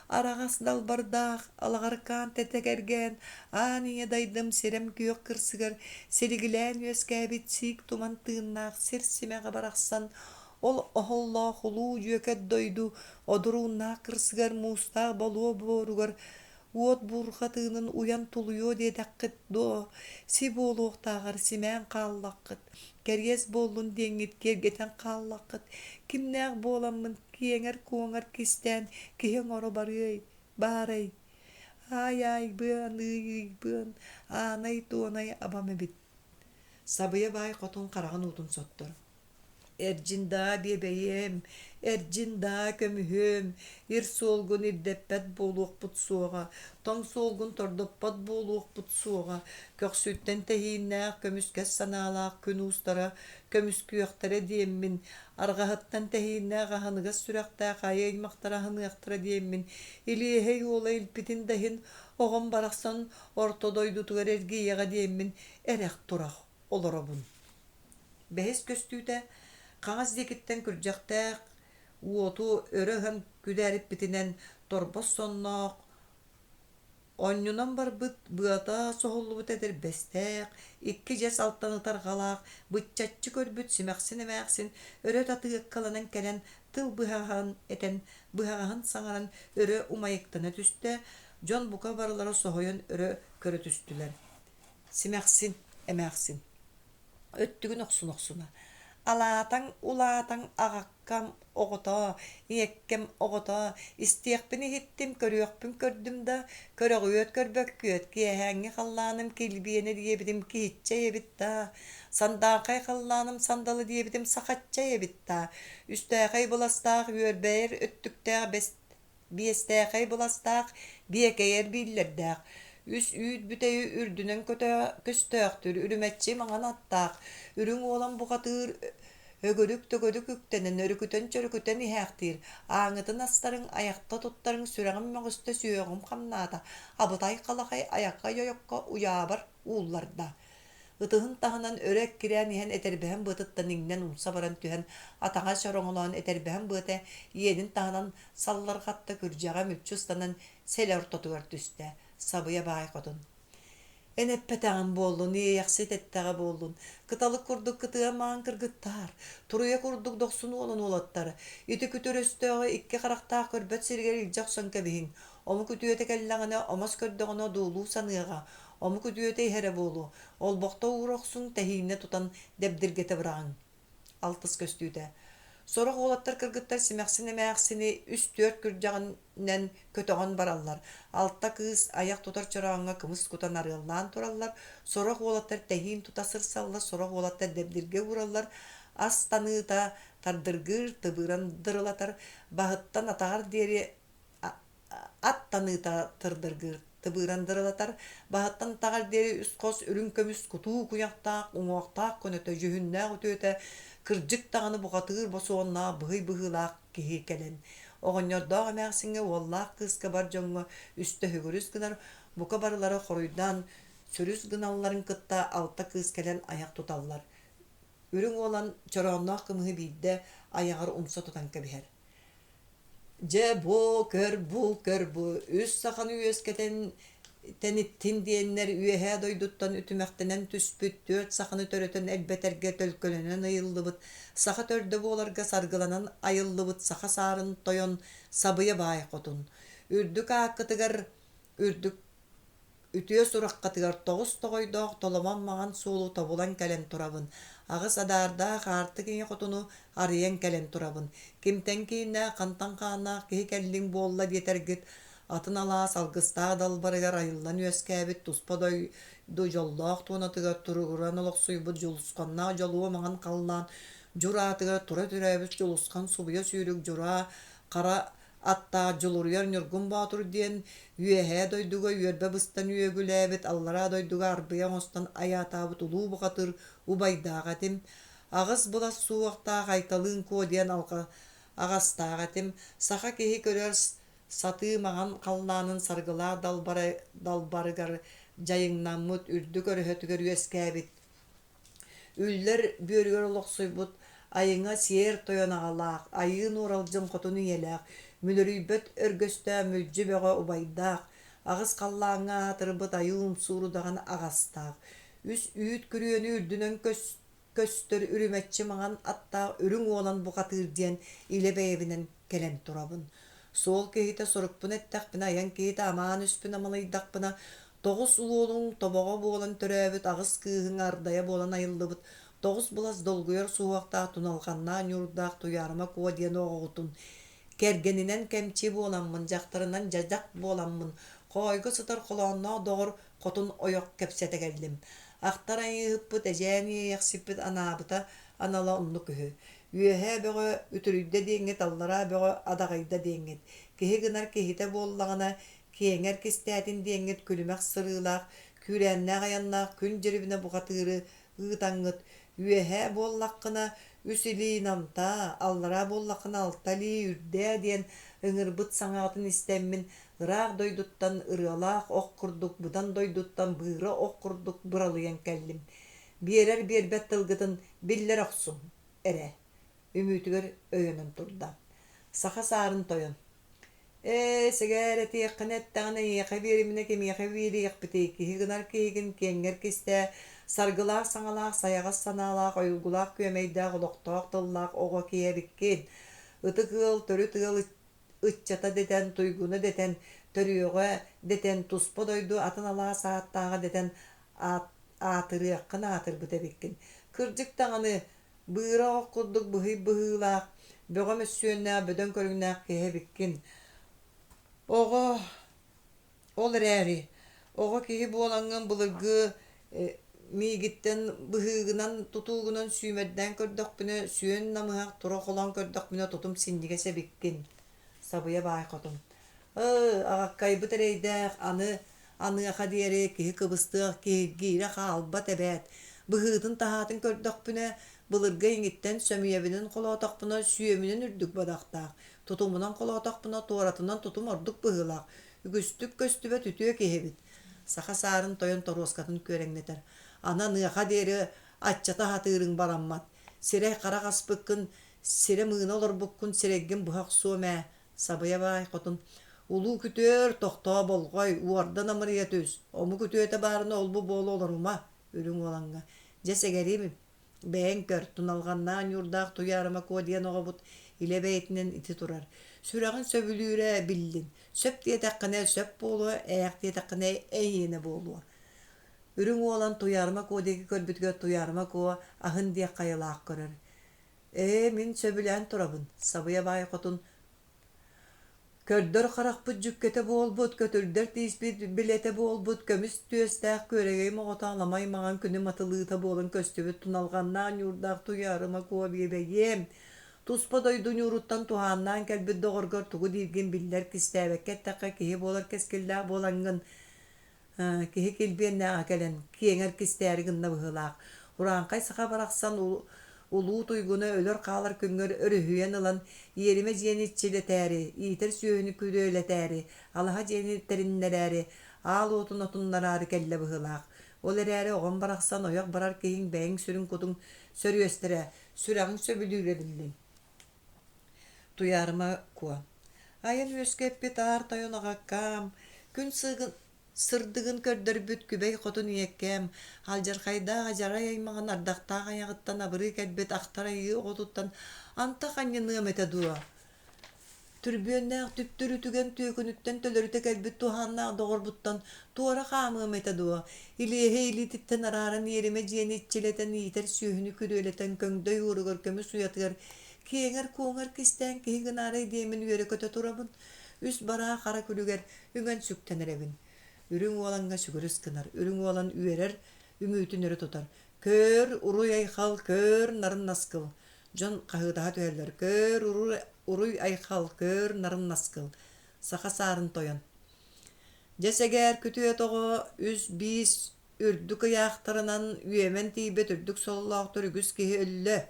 Арағас далбардаах, алағаркаан тетегерген, аания дайдым сирем күйөк кырсыгар, сиригилээн үөскээбит сиик туман тыыннаах сирсимэҕэ барахсан, ол оһоллоох улуу дьүөкэт дойду, одурууннаах кырсыгар муустаах болуо буоругар, уот буурхатыынын уян тулуйуо диэтэххит дуо, си буолуохтааҕар симээн хааллаххыт, кэргээс буоллун диэҥит киэргэтэн хааллаххыт, кимнээх буоламмын киэҥэр куоҥар кистээн киһиҥ оро баарай. Ай, быан, аанай туонай абам эбит. Сабыя баай хотун караҕын уутун соттор. Эрдьинdaa биэбэйэм, эрдьинdaa көмүһүөм, ир суолгун ирдэппэт буолуохпут суоҕа, тоҥ суолгун тордоппот буолуохпут суоҕа, көхсүттэн тэһииннээх көмүскэс санаалаах күн уустара көмүскүөхтэрэ диэммин, аргаһыттан тэһииннээх аһыныгас сүрэхтээх айаймахтара аһыныахтара диэммин, илиэһэй уола илпитин дахин оҕон барахсан ортодойдутугар эргийэҕэ диэммин, эрэх турах олоробун. Бэһис көстүүтэ хаҥас диэкиттэн күрдьэхтээх уоту өрөһөн күдээриппитинэн торбос сонноох онньунан барбыт быата соһуллубут эдэрбэстээх, икки дьэс алтанытар галаах, быччаччы көрбүт симэхсин эмээхсин өрө татыаккаланан кэлэн тыл быһаҕаһан этэн быһаҕаһын саҥаран өрө умайыктана түстэ, дьон бука барылара соһуйан өрө көрө түстүлэр. Симэхсин эмээхсин өттүгүн охсуна. Алаатаң улаатаң агаккам оҕото, иэккэм оҕото, истиэхпини хиттим көрүөхпүн көрдүм да, көрөҕүөт көрбөккүөт, киэһээҥҥи халлааным килбиэни диэбитим киһитчэ эбит да, сандаакай халлааным сандалы диэбитим сахачча эбит да, үстээхэй буластаах үөрбэйэр өттүктээх биэстээхэй буластаах биэкэйэр бииллэрдээх, үс üüт бүтэйи үрдүнэн көстөөхтүр, үрүмэччи маҥан аттаах, үрүҥ уолан бухатыыр өгөрүк үктэнэн, өрүкүтэн иһээхтиир, ааҥытын астарыҥ аякта туттарыҥ сүрэҕим möҕүстэ сүөҕүм хамнаата, абытай халахай аякка йойокко уяабар уулларда. Ытыһын таһынан өрөк кирээн иһэн этэрбэһэн быатыттан иҥнэн умса баран түһэн атаҕа сороҥолоон этэрбэһэн быата иэнин таһынан салларҕатта күрдьэҕэ мүччү ыстанан сэлэ ортотугар түстэ. Sabıya baay kotun. Eneppetäň boldun, ýaxşy tettäge boldun. Kytalyk kurduk kytyga maň kyrgyttar. Turuya kurduk 90 bolan olattar. Ýeti kütürüstegi iki qarakta körbet sirgeri jaksan kebihin. Omu kütüýete kelläňine omas kördegine dolu sanyga. Omu kütüýete here bolu. Ol bokta uroksun tehine tutan debdirgete bıraň. Altys köstüýde. Sorak oğlattar kırgıttar simeksini meksini üst dört kürjağından kötöğün barallar. Altta kız ayak tutar çorağına kımız kutan arıyallan turallar. Sorak oğlattar tehin tutasır sallar. Sorak oğlattar debdirge vurallar. As tanığı da tardırgır tıbıran dırılatar. Bahıttan atar deri at tanığı da tırdırgır tıbıran dırılatar. Bahıttan tagar deri üst kos ürün kömüs kutu kuyakta uňakta könöte jühünne ötöte. Kırjık dağını buğatır bosuğunna bıhı-bıhılaq kehi kelen. Oğonyor dağı məxsinge wallaq kız kabar joňa üste hügürüz gınar. Bu kabarları horuydan sürüz gınalların kıtta altta kız kelen ayak tutallar. Ürün olan çorağınaq kımıhı bidde ayağır umsa tutan kebiher. Je bu kör bu üst saxanı üyesketen tenittin diyenler üyehe doyduttan ütümektenen tüspüt dört saxını töröten elbeterge tölkölenen ayıllıbıt. Saxa törde bu olarga sargılanan ayıllıbıt saxa sarın toyon sabıya baay kotun. Ürdük ağakıtıgar, ürdük ütüye suraqqatıgar toğuz toğoydoğ tolaman mağan soğulu tabulan kelen turabın. Ağız adarda qartı kine kotunu arayan kelen turabın. Kimten kine kantan kana kihi kellin bolla dietergit. Atın ala salgısta dalbarıgar ayıllan üeskabit tuspadoy do jolloq tunatıga turuguran oloq suybut joluskanna joluwa mağan kallan juratıga tura türäbis joluskan subuya süyrük jura qara atta joluruyar nurgun batur diyen üyehe doyduga üerbe bıstan üegüläbit allara doyduga arbuya ostan ayatabıt ulu buqatır ubaydağatim ağız bulas suwaqta qaytalın ko diyen alqa ağastağatim saxa kehi körər satı mağan kallanın sargıla dalbarıgar jayınnamut ürdük örhötügör üeskabit. Üller börgör oloqsuybut ayıňa sier toyanağalaq, ayın oraljın qotunu yelaq, mülürüyböt örgöstö mülcü beğe ubaydaq, ağız kallaňa atırbyt ayım surudağan ağastaq. Üs üýt kürüýeni ürdünen köstör ürümetçi mağan atta ürün olan buqatyr diyen ile beyebinen kelen turabın. Sol kehite sorukpun ettakpina, ayan kehite aman üspün amalıydakpina, toğuz uolun toboğa boğulan töröbüt, ağız kıhın ardaya boğulan ayıldıbıt, toğuz bulas dolguyor suwaqta tunalğanna nyurdaq tuyarıma kuva diyen oğutun. Kergeninen kemçi boğulanmın, jaktarından jajak boğulanmın, koygu sıtar kulağına doğur kotun oyok kepsete geldim. Aktar ayı hıppıt, ejeni yaksipit anabıta, anala unlu kühü. Üyehe beğe ütürüyde deňet allara beğe adagayda deňet. Kehi gınar kehite bollagana keňer kestäätin deňet külümek sırılaq, küränne gayanlaq, kün jeribine bugatyrı ıtaňyt. Üyehe bollaqkına üsili namta, allara bollaqkına altali ürde diyen ıngırbıt saňatyn istemmin. Iraq doyduttan ıralaq ok kurduk, budan doyduttan bıra ok kurduk buralıyan kellim. Birer berbet tılgıtın biller oksun, ere. Ümütügör öýünün turda. Saxa sarın toyon. Sigareti qınettağına yeqe birimine kim yeqe biri yeqbiteki. Higınar kegin kenger kiste sargılaq saŋalaq sayağa sanalaq oýulgulaq kömeýdä goloqtoq tıllaq ogo kiye bikkin. Itıgıl törü tığıl ıççata deten tuygunu deten törüyoga deten tuspa doydu atın ala saattağa deten atırı yaqqın atır bıta bikkin. Kırjık taňany bıra okurduk bıhılaq, böğe mössüönne bödön körüňnä kehe bikkin. Ogo, ol räri, ogo kehi bolaňyn bılırgı migitten bıhıgınan tutuğunan süýmedden kördökpüne süýen namyaq tura qolan kördökpüne tutum sindigese bikkin. Sabıya baay kotum. Agakkay bu tereýdäk anı hadiyere kehi kıbıstıq kehi gire halbat ebet. Bıhıdın tahatın kördökpüne bılırga ýigitten sömüýebinin qolotaqpına süýeminin ürdük badaqtaq. Tutumunan qolotaqpına toratından tutum orduk bıhılaq. Ügüstük köstübe tütüye kehebit. Saxa sarın toyon toroskatın köreňneter. Ana nyha deri atçata hatyrın barammat. Sire qara gaspıkkın, sire mığına olur bukkun sireggin buhaq suome. Sabıya baay qotun. Ulu kütür tohta bolgoy uardan amariyatüs. Omu kütüete barına olbu bol oluruma. Ürün olanga. Cesegerimi. Beğen kör tunalgandan yurdaq tuyarıma kodiyan oğabut ile beytinen iti turar. Sürağın söbülüre bildin. Söp diye takkine söp bolu, ayak diye takkine eyine bolu. Ürün olan tuyarma kodeki körbütgö tuyarma ko ahın diye kayalaq görür. Min söbülen turabın. Sabıya baykotun kördör qarakpıt cükkete bolbut, kötüldür tispit bilete bolbut, kömüs tüöstәк körегей moğotalamay mağan күнüm atılığıta bolun köstübüt tunalgannan yurdaq tuyarıma kuva bebeyem. Tuspa doydun yuruttan tuhannan kelbit doğurgör tuğu dirgin biller kistäbekket takka kihi bolar keskillah bolangın. Kihi kilbienne akelen kienger kistäriginna bıhılaq. Urankay sağa baraksan ulu tuygunu ölür kalır küngör örühüyen alan yerime jenitçileteri, iter süyünü küdöyleteri, alaha jenitterinneleri, al otun otunları kelle bıhılaq. Olereri oğun baraksan oyak barar kihin beğen sürün kudun sörüestere, sürağın söbülüyle bildin. Duyarıma kuwa. Ayın öskeppi tar tayonaga kam. Gün sığın sırdığın kördür büt kübey kotun yekkem. Haljar kayda hajara yaymağın ardaqta ayağıttan abırı kelbet aktara yığı otuttan anta kanyını mete dua. Türbüyönnaaq tüptürütügen tüykünütten tölörüte kelbet tuhannaaq doğurbuttan tuara kamı mete dua. İlihe ilititten araran yerime jenitçileten yiter sühünü küdöyleten köngdöy uğru kömü suyatır. Kienger kuğungar kisten kihin aray diyemin yöre köte turabın. Üst bara kara külüger üngön süktener evin. Ürün olanga sügürüs kınar. Ürün olan üyerer ümütünleri tutar. Kör uruy ayxal kör narın naskıl. Jon kahıdaha tüherler. Kör uruy ayxal kör narın naskıl. Sağa sarın toyan. Ceseger kütüye toğu üs bis ürdük ayaqtarınan üyemen tibet ürdük sollağıtır ügüs kihi öllü.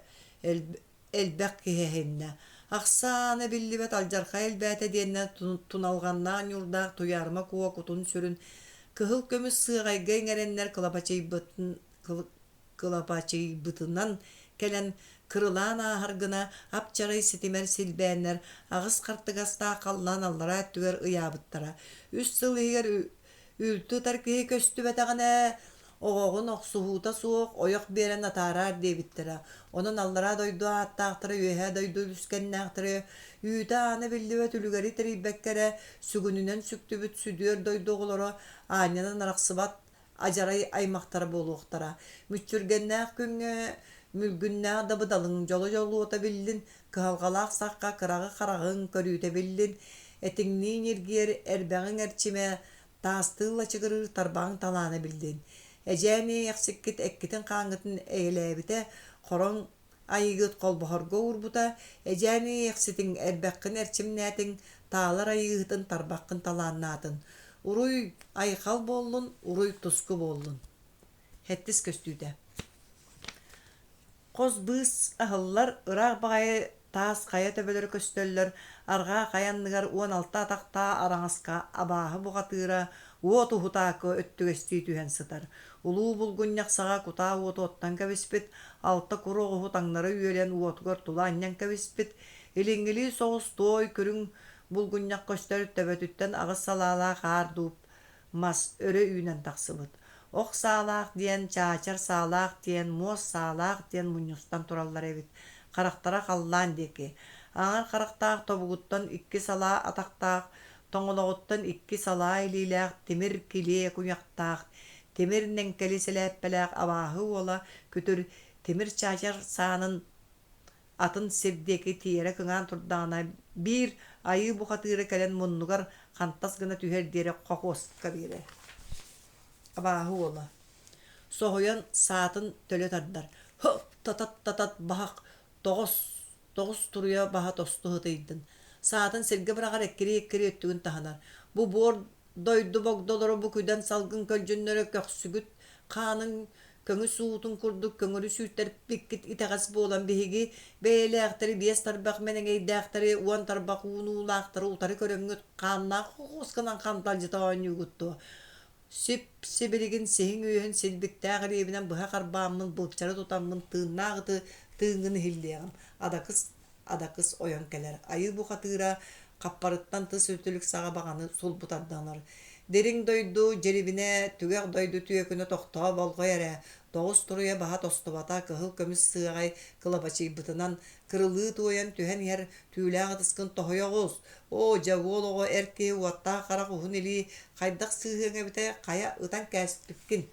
Elbek kihe henne. Aksana billibet aljarka elbete diyenne tunalgannan yurda tuyarma kuva kutun sürün. Kıhıl kömüs sığayga erenler kılapaçıybıtından kelen kırılan ahargına apçarayı sitimer silbeyenler ağız kartıgasta kallan allara ettüger ıyabıttara. Üst sılıhiger ültü tarkihi köstü betagane oğoğun oqsuhuta soğuk oyak beren atarar debittira. Onun allara doydu attaqtırı üyehe doydu üskennaqtırı. Yüte anı bildi ve tülügeri tribekkere sügününen süktübüt südüyor doydu oğulları anyadan araqsıbat ajaray aymaqtara boluqtara. Müçürgennaq küngü mülgünnaq da bıdalın jolu jolu ota bildin. Kıhalgalaq saqqa kırağı karağın körüte bildin. Etinni nirgiyer erbeğin erçime tastığla çıgırır tarbağın talana bildin. Ejeni yaksikit ekkitin kangıtın eylebite koron ayıgıt kolbohorga urbuta ejeni yaksitin erbekkin erçimnetin tağlar ayıgıtın tarbakkın talanatın. Uruy ayıkal bollun, uruy tusku bollun. Hettis köstüde. Koz bız ahıllar ıraq bağayı taas kaya töbeleri köstöller arga kayanныгар 16 ataqta araŋaska abahı buğatıra uotu hutaakı öttügesti tühen sıtar. Ulu bulgunyak sağa kuta uotu ottan kavispit altta kuruğu hutaŋları üyelen uotugor tula anyan kavispit ilingili soğus toy körün bulgunyak köstör töbötütten ağız salala kar duup mas öre üynen taksılıt. Ok sağlaq diyen, çaçar sağlaq diyen, mos sağlaq diyen munyustan turallar evit. Karaktara kallan deki. Ağır karaktaq tobuguttan 2 sala ataqtaq, toŋoloğuttan 2 sala ililaq, temir kili kunyaqtaq, temir nenkeli seläppelaq abahı ola kütür temir çaçar sağının atın sirdeki tiyere kıŋan turdağına bir ayı buqatırı kelen munnugar kantas gına tüher dere qoqoska bire. Abahı ola. Soğuyan saatın töle tardar. Hop tatat tatat bahaq toğuz turuya baha tostu hıtıydın. Saatın sirge bırakar ekkiri öttügün tahanar. Bu bor doydu bogdoları bu küden salgın kölcünlere köksügüt kanın köngü suutun kurduk köngürü sütler pikkit iteğas bolan bihigi beyle aktari biyes tarbaq menen eyde aktari uan tarbaq unu laqtari utari köröngüt kanna qoskanan kantalcı tağın yuguttu. Sibirigin sehin üyehen silbiktä garibinen bıha karbağımın bılçarı tutamın tığnağıtı tığını hilliyağım. Adakız oyan keler. Ayı bu katıra Каппарыттан тыс өтүлүк саға бағаны сол бутарданар. Дерин дойду жерибине түгәк дойду түйөкүнө тохтоо болгой эре. Тоғыз туруя баха тостубата кыһыл көмүс сыагай кылабачый бытынан кырылыы туоян түһэн ер түүлээх тыскын тохойоҕус. О, жагуолого эрки уаттаа харак ухун или хайдах сыыһыҥа бите кая ытан кээспиккин.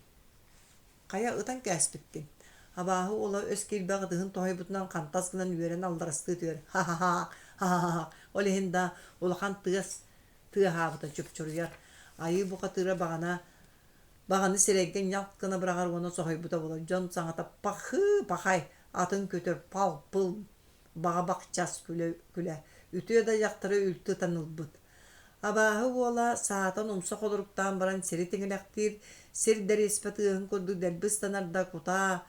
Кая ытан кээспиккин. Абааһы ола өс киирбэҕи тыһын тохойбутунан хантас гынан үөрэн алдарастыы түөр. Ха-ха-ха. Ха-ха-ха. Олеһинда улахан тыаһаабыта чупчуруяр. Айы бука тыра бағаны сирэгген ялккына бырагар уону сохойбута болар. Дьон саҥата пахай атын көтөр пал пыл баға бакчас күлэ. Үтүө да яктары үлтү танылбыт. Абааһы уола саатан умса холоруктаан баран сири тиңилэхтиир сир дäриспэтыыһын курдук дэлбыстанарда кутаа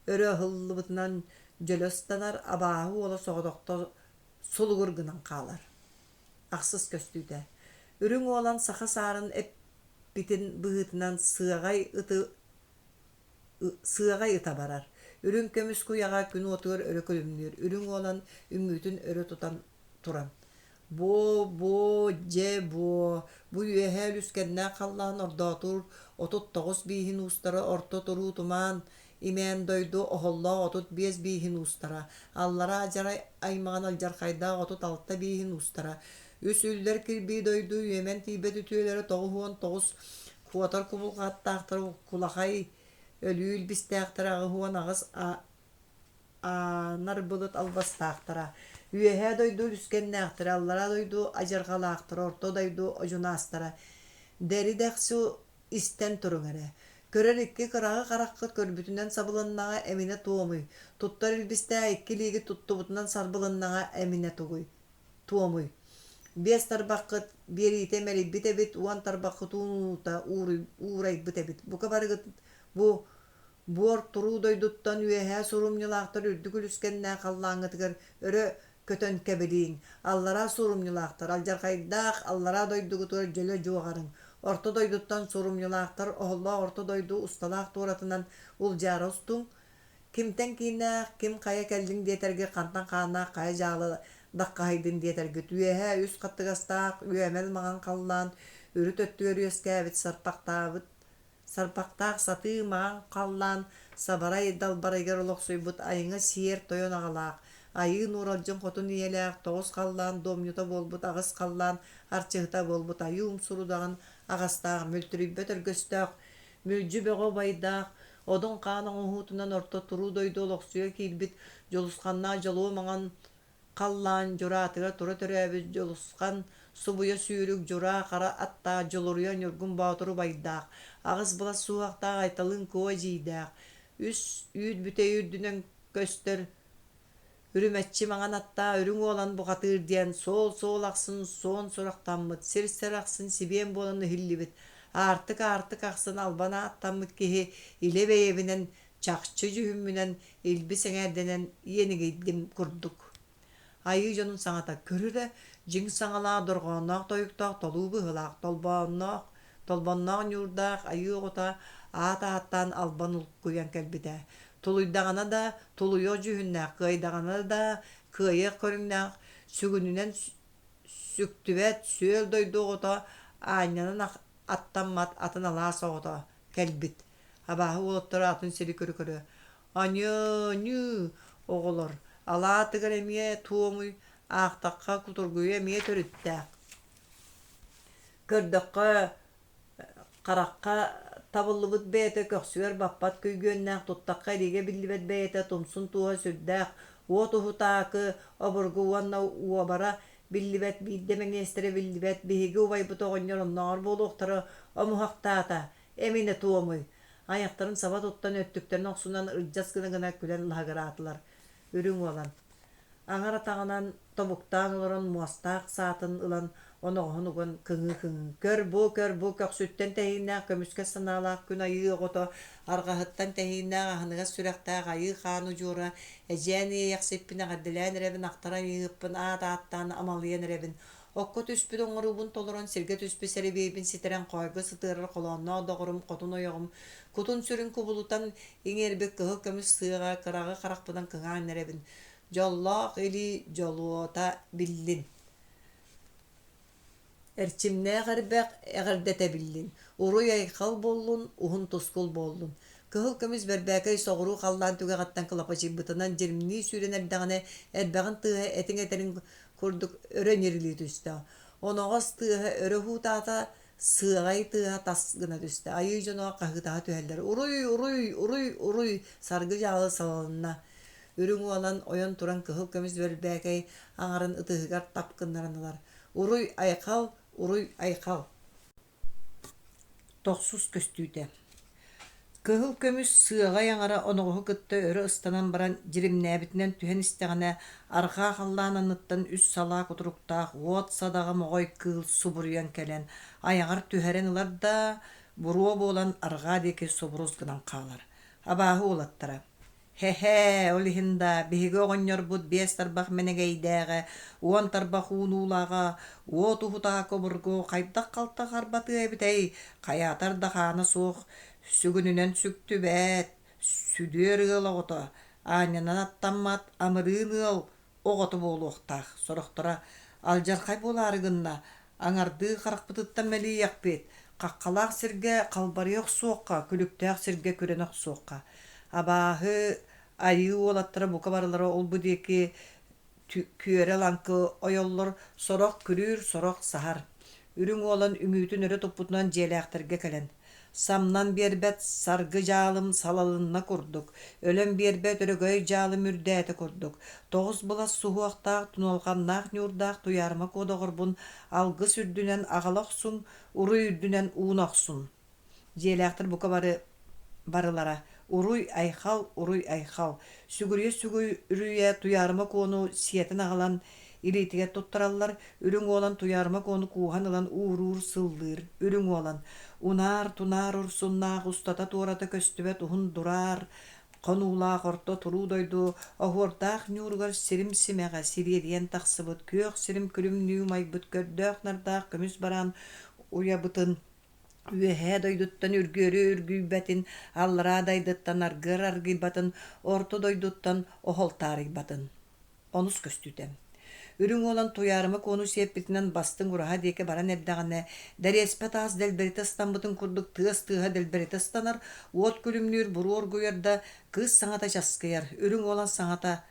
өрө хыллыбытынан дьөлөстанар. Абааһы уола соҕодохто сулугур гынан хаалар. Ахсыс көстүүтэ. Үрүң уолан саха саарын эппитин быһытынан сыагай ыта барар. Үрүң көмүс куяга күн отугар өрө көлүмнүр. Үрүң уолан үммүтүн өрө тутан туран. Бо же бу үөһэ үлүскэннээ халлаан ордоотур отут тоҕус бииһин устара орто туруу тумаан имээн дойду оһоллоо отут биэс бииһин устара. Аллара ажара аймаҕан алдьархайдаах отут алта бииһин устара. Үс үллэр кирbii дойду үөмэн тиибэт үтүөлэрэ тоҕуһуон тоҕус куотар кубулҕааттаахтар кулахай өлүүл бистээхтэр аҕыһуон аҕыс анар былыт албастаахтара. Үөһэ дойду үлүскэннээхтэр аллара дойду ажарҕалаахтар орто дойду ожунаастара. Дэри дäхсү истэн туруң эрэ. Көрөр икки кыраҕы хараххыт көрбүтүнэн сабылыннаҕа эмине туомуй. Туттар илбистээ икки лиigi туттубутунан сарбылыннаҕа эмине туомуй. Биэс тарбаххыт биэриитэ мэлийбит эбит, уан тарбаххыт уунуута уурайбыт эбит. Бука барыгыт буор туруу дойдуттан үөһэ сурумньулаахтар үрдүк үлүскэннээ халлааҥҥытыгар өрө көтөн кэбилииҥ. Аллара сурумньулаахтар алдьархайдаах аллара дойдугутугар дьөлө дьуоҕарыҥ. Орто дойдуттан сурумньулаахтар оһоллоо орто дойду усталаах туоратынан улдьаара устуҥ. Кимтэн киинээх, ким хая кэллиҥ диэтерге хантан хааннаах хая дьаалы даккаһайдын диэтэргэ үөһэ үс хаттыгастаах үөмэл маҕан халлаан үрү төттүгөр үөскээбит сарпактаах сатыы маҕан халлаан сабарай далбарайгар олохсуйбут айыҥа сиэр тойон аҕалаах. Айыы нууралдьын хотун иэлээх тоҕус халлаан домньута буолбут аҕыс халлаан арчыһыта буолбут айыы умсурудаҕын аҕастаах мөлтүрүйбөт өргөстөөх мүлдьү бөҕө байдаах одун хаан оҥуһуутунан орто туруу дойду олохсуйа киирбит дьолусханнаах дьолуо маҕан халлаан дьураатыгар тура төрөөбүт дьолусхан субуйа сүүрүк дьураа хара аттаа дьолоруйа ньургун баатуру байдаах. Аҕыс былас сууахтаах айталыын куо дьиидээх. Үс үүт бүтэй үрдүнэн көстөр үрүмэччи маҕан аттаа өрүҥ уолан бухатыыр диэн соол ахсын суон сурахтаммыт, сир ахсын сибиэн буолан ыһиллибит. Аартык ахсын албана аттаммыт киһи илэ бэйэбинэн чахчы дьүһүммүнэн илби сэҥээдэнэн иенигийдим курдук. Айыы дьонун саҥата көрүрэ дьиҥ саҥалаа дорҕоонноох тойуктоох толуу быһылаах толбонноох ньуурдаах айыы оҕута аата-ааттаан албан улкуйан кэлбитэ. Тулуйдаҕана да тулуйуо дьүһүннээх, кыайдаҕана да кыайыах көрүҥнээх, сүгүнүнэн сүктүбэт сүөл дойду оҕото аанньанан аттаммат атын алаас оҕото кэлбит. Абааһы уолаттар атын сири көрө аньыы оҕолор алаатыгар эмиэ туомуй аахтахха кутургуйу эмиэ төрүттээх. Көрдөккө карахха табыллыбыт бэйэтэ көхсүөр баппат күйгүөннээх туттахха эриге биллибэт бэйэтэ тумсун туоһа сүрдээх уо туһутаакы обургу уонна уобара биллибэт бииддэмэҥиэстэри биллибэт биһиги убайбыт оҕонньор оннооҕор буолуохтара омуһактаата эмине туомуй. Аяқтарын саба туттан өттүктерин охсунан ырдьас гына күлэн лаһагараатылар. Үрүҥ уолан аҥара таҕынан тобуктаан олорон муастаах саатын ылан оноҕоһун уган кыҥыы көр бу көхсүттэн тэһииннээх көмүскэ санаалаах күн айыы оҕото арҕаһыттан тэһииннээх аһыныгас сүрэхтээх айыы хаану дьуура эдьиэн ийэхсиппин аҕардылээн эрэбин ахтара иыыппын аата-ааттаан амалыйан эрэбин окко түспүт оҥоруубун толорон сиргэ түспү сэрибиэбин ситэрэн хойго сытыарар холоонноо доҕорум хотун ойоҕум кутун сүрүн кубулутан иҥиэрбик кыһы көмүс сыаҕа кыраҕы харахпытан кыҥаан эрэбин дьоллоох или дьолуота биллин. Эрчимнээ гарбак эгердете биллин. Уруй айхал боллун, ухун тускул боллун. Кыһыл көмүс бербәкәй соғыру халлан түгә гаттан кылапачы бытынан жермни сүрен эрдәгәне эрбәгән тыһа этиң этерин курдук өрөн ирили түстә. Оногос тыһа өрө хутата сыгай тыһа тас гына түстә. Айы жона кахыта түһәлләр. Уруй саргы жалы салалына. Үрүң уалан ойон туран кыһыл көмүс бербәкәй аңарын ытыһыгар тапкыннарынылар. Уруй айхал. Тохсус көстүүтэ. Кыһыл көмүс сыаға яңара оноғу кытты өрі ыстанан баран жиримнәбитинен түһен истэҕинэ арха халлаананыттан үс салаа кутуруктаах уот садаға моҕой кыыл субуруйан кэлэн аяҕар түһэрэн ылар да буруо буолан арҕаа диэки собурус гынан хаалар. Абааһы уолаттара. Хе-хе, олиһинда, биһиги оҕонньорбут биэс тарбах мэнэгэйдээҕэ, уон тарбах уунуулааҕа, уо туһутаа кобургу, хайдах халтах арбатыабытай, хайаатар дахаана суох, сүгүнүнэн сүктүбэät, сүдүөр ыал оҕото, аанньанан аттаммат, амырыын ыал оҕото буолуохтаах, сорохтора, алдьархай буолаарыгынна, аҥардыы харахпытыттан мэлийэхпит, хаххалаах сиргэ халбарыох суохха, күлүктээх сиргэ күрэнэх суохха. Абааһы айыы уолаттара бука барылара ол бу диэки күөрэ ланкы ойоллор сорох күрүүр сорох сахар. Үрүң уолан үҥүүтүн өрө туппутунан дьиэлээхтэргэ кэлэн. Самнан биэрбэт саргы жаалым салалынна курдук. Өлөн биэрбэт өрөгөй жаалым үрдээти курдук. Тоҕус былас суһуахтаах тунулханнаах ньуурдаах туйаарма куодоҕорбун алгы сүрдүнэн аҕалохсуң, уруй үрдүнэн уунохсуң. Дьиэлээхтэр бука барылара. Уруй айхал. Сүгүрүйэ туйаарма куону сиэтин аҕалан илиитигэ туттараллар, үрүң уолан туйаарма куону кууһан ылан уурур сыллыыр. Үрүң уолан унаар тунаар урсуннаах устата туората көстүбэт уһун дураар, хонуулаах орто туруу дойду, оһуордаах ньууругар сирим симэҕэ сириэриэн тахсыбыт, күөх сирим күлүм нүүм айбыт көрдөөх нардаах көмүс бараан уйабытын үөһээ дойдуттан үргүйбэтин, аллара дайдыттан аргыр аргыйбатын, орто дойдуттан оһолтаарыйбатын. Онус көстүүтэм. Үрүң уолан туйаарыма куону сиэппитинэн бастың ураһа диэки баран эрдэҕинэ, дэриэспэ таас дэлбэритэ станбытын курдук тыас тыыһа дэлбэритэ станар, уот күлүмнүүр буруу оргуйарда кыыс саҥата часкыйар. Үрүң уолан саҥата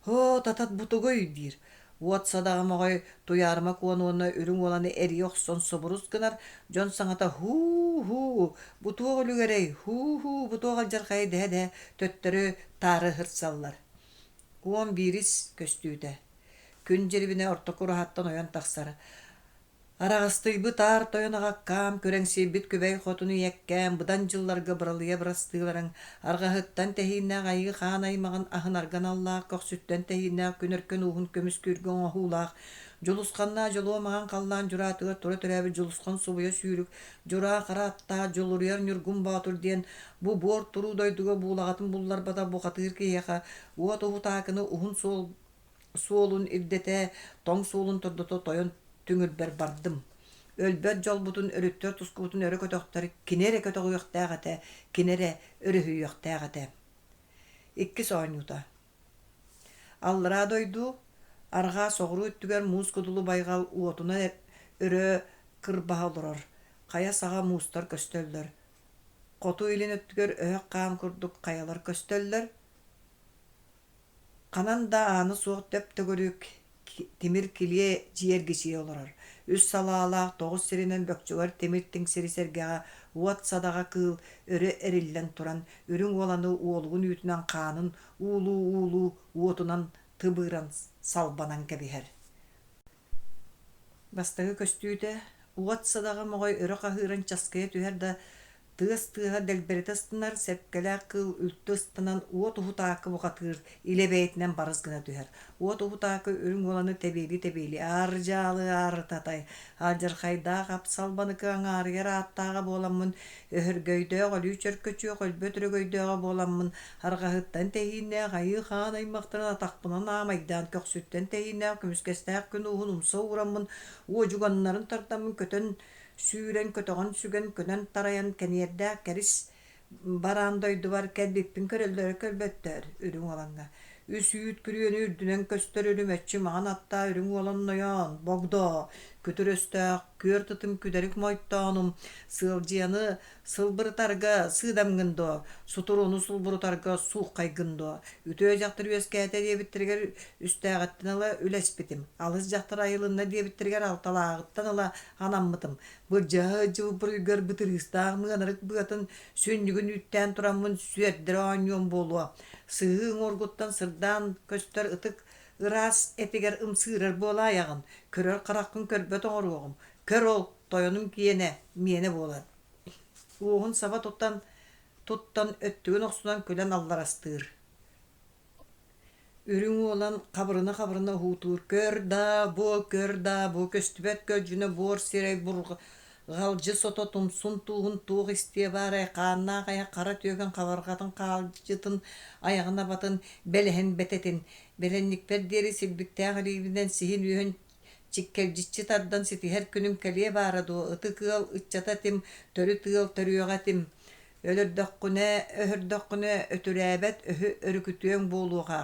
«Хо, татат бутугой» диир. Уот садаҕа моҕой туйаарыма куонуона үрүң уоланы эри охсон собурус гынар, дьон саҥата «Хуу, бутуох үлүгэрэй, бутуох алдьархайы дэһэ төттөрү таары хырсаллар». Уон биирис көстүүтэ. Күн жерибине ортоку ураһаттан ойон тахсара. Арағастыйбыт аар тойон аҕаккаам, көрөҥсиибит күбэй хотуну иэккээн, быдан дьылларга быралыйа бырастыыларың, арҕаһыттан тэһииннээх айыы хаан аймаҕын аһынарган аллаах, кохсүттэн тэһииннээх күнөркөн уһун көмүс күүргүн оһуулаах, дьулусканнаа дьолуомаҕан халлаан дьураатыгар тура төрөөбүт дьулускан субуйа сүүрүк, дьураа харааттаа дьолуруйар ньургун баатур диэн бу буор туруу дойдуга буулаҕатын булларбата бухатыыр киһиэхэ, уот уһутаакыны уһун суолун ирдэтэ, тоҥ суолун турдото тойон түҥүрбэр бардым. Өлбөт жолбутун өрүттөр тускубутун өрө көтөхтөр кинере көтөгүөхтээҕэтэ, кинере өрүһүйөхтээҕэтэ. Икки сооньута. Аллара дойду, арҕаа соҕуруу үттүгэр муус кудулу байҕал уотуна өрө кырбаһа олорор. Хая саҕа муустар көстөллөр. Хоту илин өттүгэр өһөк хаан курдук хаялар көстөллөр. Канан да ааны суох төп төгөрүк тимир килие жиэргичии олорор. Үс салаалаах тоҕус сиринэн бөкчүгөр тимиртиң сири сэргэҕэ уот садаҕа кыыл өрө эриллэн туран, үрүң уоланы уолугун үүтүнэн хаанын уулуу уотунан тыбыыран салбанан кэбиһэр. Бастагы көстүүтэ, уот садаҕа моҕой өрө хаһыыран часкайа түһэр да тыас тыаһа дэлбэритэ ыстынар сэпкэлээх кыыл үлтү ыстынан уот уһутаакы бухатыыр илэбэйитинэн барыс гына түһэр. Уот уһутаакы үрүң уоланы тэбиэли аар жаалы аар татай. Алдьархайдаах апсалбаныкы аҥаарыйар ааттааҕа буоламмын, өһөргөйдөөх олүү чөркөчүөх өлбөт өрөгөйдөөгө буоламмын, арҕаһыттан тэһииннээх айыы хаан аймахтаран атахпынан аамайдаан көхсүттэн тэһииннээх күмүскэстэээх күн уһун умса уураммын, уожуганнарын тартаммын көтөн сүүрэн көтөҕөн сүгэн көнөн тарайан кэниэрдээх кэрис бараан дойдубар кэлбиппин көрөллөрө көлбөттөр үрүң уоланга. Үс үүт күрүөнү үрдүнэн көстөр үрүмөччү маҕан аттаа үрүң уолан ноён, богдо, көтөрөстөк, көр тытым күдәрик мойтоонум, сылжыяны сылбыртарга сыдамгындо, сутуруну сулбуртарга сух кайгындо. Үтөө жактыр үескәтә диебиттергер үстәгәттен ала үләспетим. Алыс жактыр айылында диебиттергер алталагыттан ала анаммытым. Бу жаһы бүргер битиристаг мыганарык бытын сүннүгүн үттән тураммын сүәддер аньон болуа. Сыгын оргуттан сырдан көстөр ытык ырас этигер ымсырыр бола ягын. Көрөр караккын көрбөт оңоругум. Көр ол тойонум киене, миене болар. Уғын саба туттан өттігін оқсудан көлен алларастыр. Үрің olan қабырына хутур. Көр да, бу көстүбет көджүнө бор сирей ғалжы сото тумсун туғын туғы істе барай қанна қая қара түйген қабарғатын қалжытын аяғына батын бәліхін бәтетін. Бәленниктер дері сілбікті ағылейбінен сихин үйін чиккелжичи тардан сити her күнүм келе бараду ыты кыл ытчата тим төрү тыл төрүга тим өлөрдөккүнө өтүрәбет өһү өрүкүтүөн болууга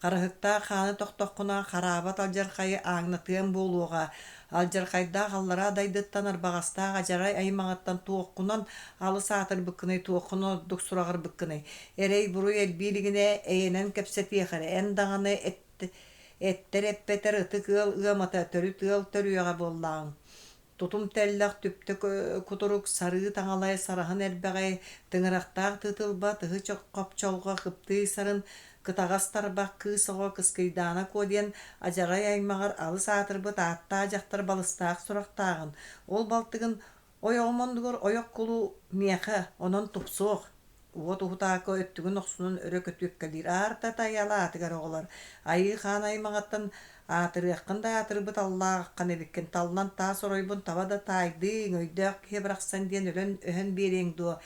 карахыкта ханы токтоккуна харабат алжаркайы аңнытыан болууга алжаркайда халлара дайдыттан арбагаста ажарай аймагаттан туоккунан алыс атыр быккыны туоккуну дуксурагыр быккыны эрей буру элбилигине эйенен кепсетиехаре эн даганы Эттереппетер ытыкыл ыамата төрү тыл төрүяга боллаң. Тутум теллах түптө кутурук сары таңалай сарахан эрбегай тыңырактаак тытылба тыһы копчолго кыпты сарын кытагастарбак кыысого кыскыйдаана кодиен ажарай аймагар алыс атырбыт аатта жактар балыстаак сурактаагын. Ол балтыгын ойогомондугор ойок кулу мияха онон тупсуох. Вот ухутака өттүгүн оксунун өрө көтүккәлир арта таяла атыгар оголар. Айы хан аймагаттан атырыаккында атырбыт Аллах канебиккен талнан та соройбун табада тайды өйдөк хебраксан диен өлөн өһөн береңдо.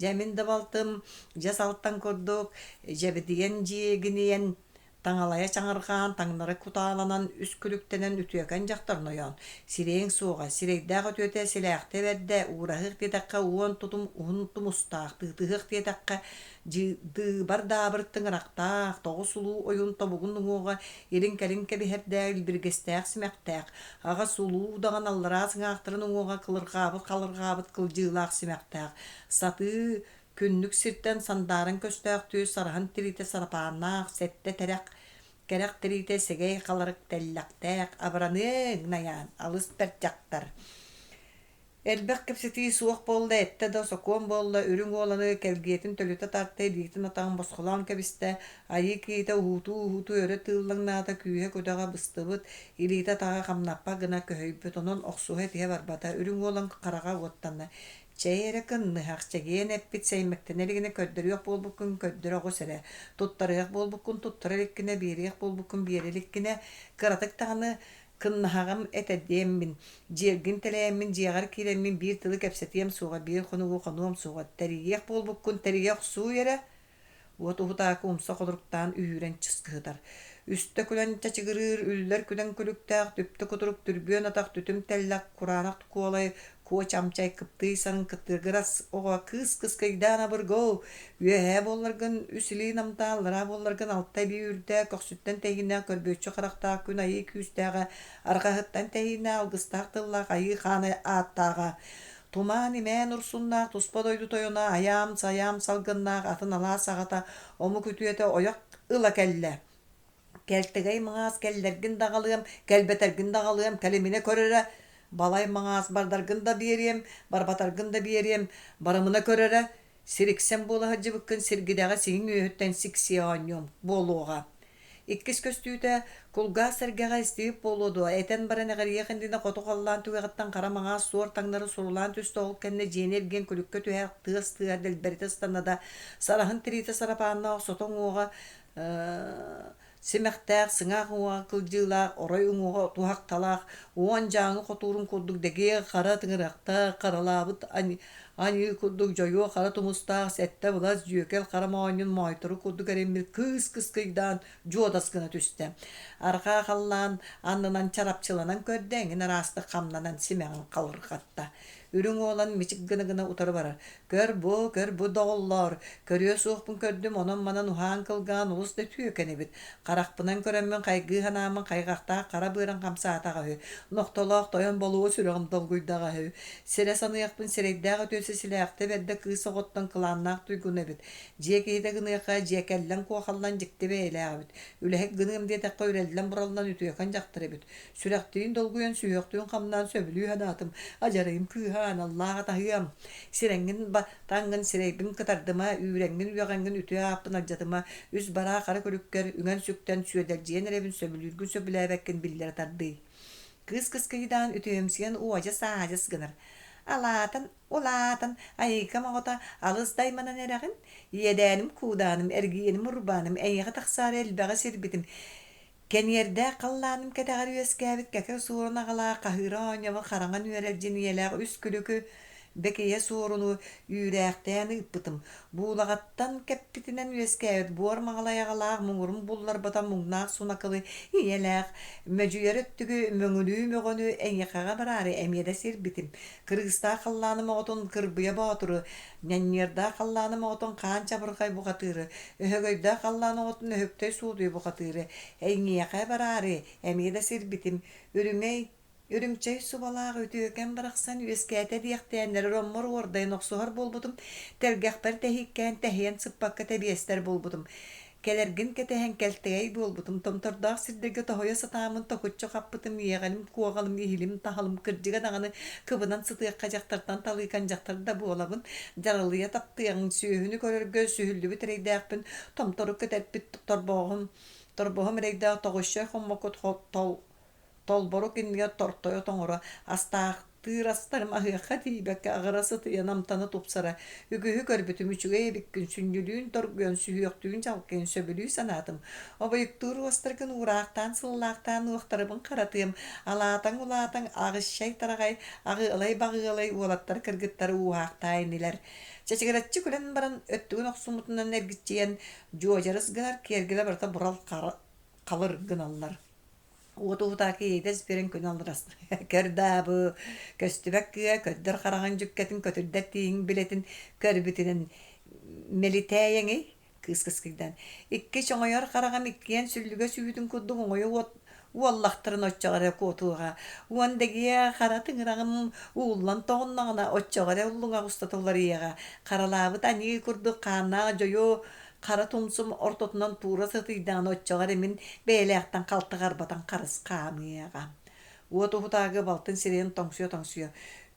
Жамин да балтым жасалттан көрдүк. Жебедиен жиегинен таңалая чаңырған, таңнары куталанан үскүлүктенен үтүөкөн жактар ноян. Сирең суға, сирейдағы төте силәқті бәдді, урағық детаққа уон тутум ұнтым ұстақ, тыhtыгық детаққа дыбар дабырттың рақтақ, тоғы сулу ойын тобуғын ұңуға, ерін кәлін кәбіхердәгіл біргестәк сімәқтәк, аға сулу даған алларасың ақтырын ұңуға қалырғабыт қылжылақ сімәқтәк, саты күннүк сирттен сандарын көстөктүү сархан тирите сарапааннаах сетте терек керек тирите сегей қаларык теллактак абранык наян алыс перчактар. Элбек кепсети суох болду этте да сокуон болду үрүң оланы келгиетин төлүтө тарты диитин атаан босхолан кебисте айы киите ухуту өрө тыыллаңнаата күйе көдөга быстыбыт илиите тага камнаппа гына көһөйбүт онон оксуhe тие барбата үрүң олан карага уоттанна Чейрекін ныхақчаген әппет сәймәктенелігіне көддіріяқ болбуккын көддіріғу сәрі. Туттарыяқ болбуккын туттарыліккіне, беріяқ болбуккын беріліккіне кыратык тағыны кыннахағым әтәдеммін. Жергін тәләйеммін, жиғар кейлеммін, бір тылы кәпсетем суға, бір қонуғы қонуым суға. Тәріяқ болбуккын, тәріяқ су ері. Вот ухутаакы умса қолырықтан үйірен чысқығыдар. Үсті күлін чачығырыр, үллер күлін күліктәқ, түпті құтырық түрбен атақ, түтім тәлләқ, құранақ тұқуалай, Коч амчай кыпты санын кыттыргырас ога кыс кайдана бырго. Үе болларгын үсили намталлара болларгын алттай бүйүрдә көксүттен тегине көрбөчү каракта күн айы күстәгә аргахыттан тегине алгыстак тылла айы ханы аттага. Тумани мен урсунна туспадойду тойона аям саям салгынна атын ала сагата ому күтүете ояк ыла келле. Келтегей маңас келлергин дагалыгым, келбетергин дагалыгым, келемине көрөрө Балай маңас бардаргын да берем, барбатаргын да берем, барымына көрөрі, сириксен бола хаджыбыккын сиргидәға сигин өйөттен сиксионьем болуға. Иккис көстүйті кулга сәргеға істейіп болуду, әтен баран әғарияқындина қоту қаллан түгіғаттан қара маңас суар таңнары сурулан түсті оғыл кәнне жейнерген күлікке түйәқ тығыз дәлбәрті станада сарахын тірейті сарапанна сотон оға Симэхтәк сыңақ уға кылжылақ, орай уңуға туһақ талақ, уан жаңы қотурын көрдік деге қара тыңырақта қаралабыт Ani kurduk joyo kara tumustaq sette bulas jükel karamağının mayturu kurduk eremir kıs kıydan jodaskına tüste. Arka kallan anlanan çarapçılanan köddengin arasında kamlanan simeğin kalır katta. Ürün olan miçik gına utarı barar. Gör bu dağıllar. Körüyor soğukpun kördüm onan manan uhan kılgan ulus da tüyöken ebit. Karakpınan köremmen kaygı hanamın kaygakta kara bıran kamsa atağa hü. Noktolaq doyan boluğu sürüğüm dolguydağa hü. Sere sanıyakpın sereydağı ötöse silahta bedde kısa gottan kılannak duygun ebit. Jekeyde gınıyaka jekellen kuakallan jikte beyle abit. Ülehek gınıyım diye takka ürelden burallan ütüyekan jaktır ebit. Sürektiğin dolguyan süyöktüğün kamdan söbülüyü hanatım. Acarayım kıhan Allah'a tahıyam. Sirengin tangın sireybin kıtardıma, üyrengin üyagangın ütüye aptın alcatıma, üz bara kara körükker, üngän sükten süöderciyen erebin söbülürgün söbülebekken biller tardı. Kız kıyıdan ütüyemsiyen uaca sağaca sıgınır. Alatan, ulatan, ayıkama ota, alız daymanan erağın, yedenim, kudanım, ergiyenim, urbanım, en yağı taksar elbağa sirbitim. Ken yerde kallanım keteğer üyeskevit keke soruna kala kahıra oynama karangan üyelercin yelek üst külükü bekeye sorunu yürekten ıppıtım. Buğlagattan keppitinen üyeskevit buar mağalaya kala muğurum bullar batan muğnak sunakılı yelek mecüyer öttügü möngülü mögönü en yakağa barari emyede sirbitim. Kırgızda kallanım otun kırbıya batırı Nanyerda kallanım otun kança bırkay bu katırı. Öhögöyde kallanım otun öhökte suuduyu bu katırı. Eňiýe barary, emide sirbitim, ürümçey subalağı ötüyöken bıraksan üskete diýekdenleri rommor ordaýyn oksuhar bolbudum. Tergahbar tehikken tehiyen sıppakka tebiester bolbudum. Kelergin ketehen keltegey bolbudum. Tomtordaq sirdege tohoya satamın tokutçu kappıtım yeğenim kuagalım yihilim tahalım kırcıga dağını kıbınan sıtıyak kajaktardan talıйkan jaktar da bolabın. Jaralıya taptıyan süýhünü görür göz sühüldü bitireydäkpin. Tomtoruk keterpit torbohum reigda togoşşa hommokot tolboruk inniga tortoyo toňora astaqtyrastarym ahyaka tiýbekkä agarasy ýanam tana tupsara ügühü görbütüm üçüge ebikkin sünnülüğün torgön süýöktüğün çalkyn söbülüy sanatym obaýyktyr wastargyn uraqtan sylaqtan uqtarybyn karatym alatan ulatan agyşşay taragay agylay bagylay ulatlar kırgıttar uaqtaýnylar çeçegeretçi kulen baran öttügün oksumutundan ergitçiyen jojarys gınar kergile barta bural kalır gınallar. Otuğutaki yedes birin künalras. Kerdabı, köstübekkiye, köddür karagan cükketin, kötürdettiğin biletin, körbütinin meliteyeğini, kıs kıydan. İkki çoğayar karagan ikkiyen süllüge süydün kuddu oyu Wallahtırın oççağara kotuğa. Uandegiye karatın rağım uullan toğunnağına oççağara ulluğa ustatılar iyağa. Karalabı da niye kurdu kana joyo kara tumsum ortotundan tuğra sıtıydan oççağara emin beyleğten kaltıgar batan karıs kamiyağa. Uatuhutagı baltın sireyin toңsuyo.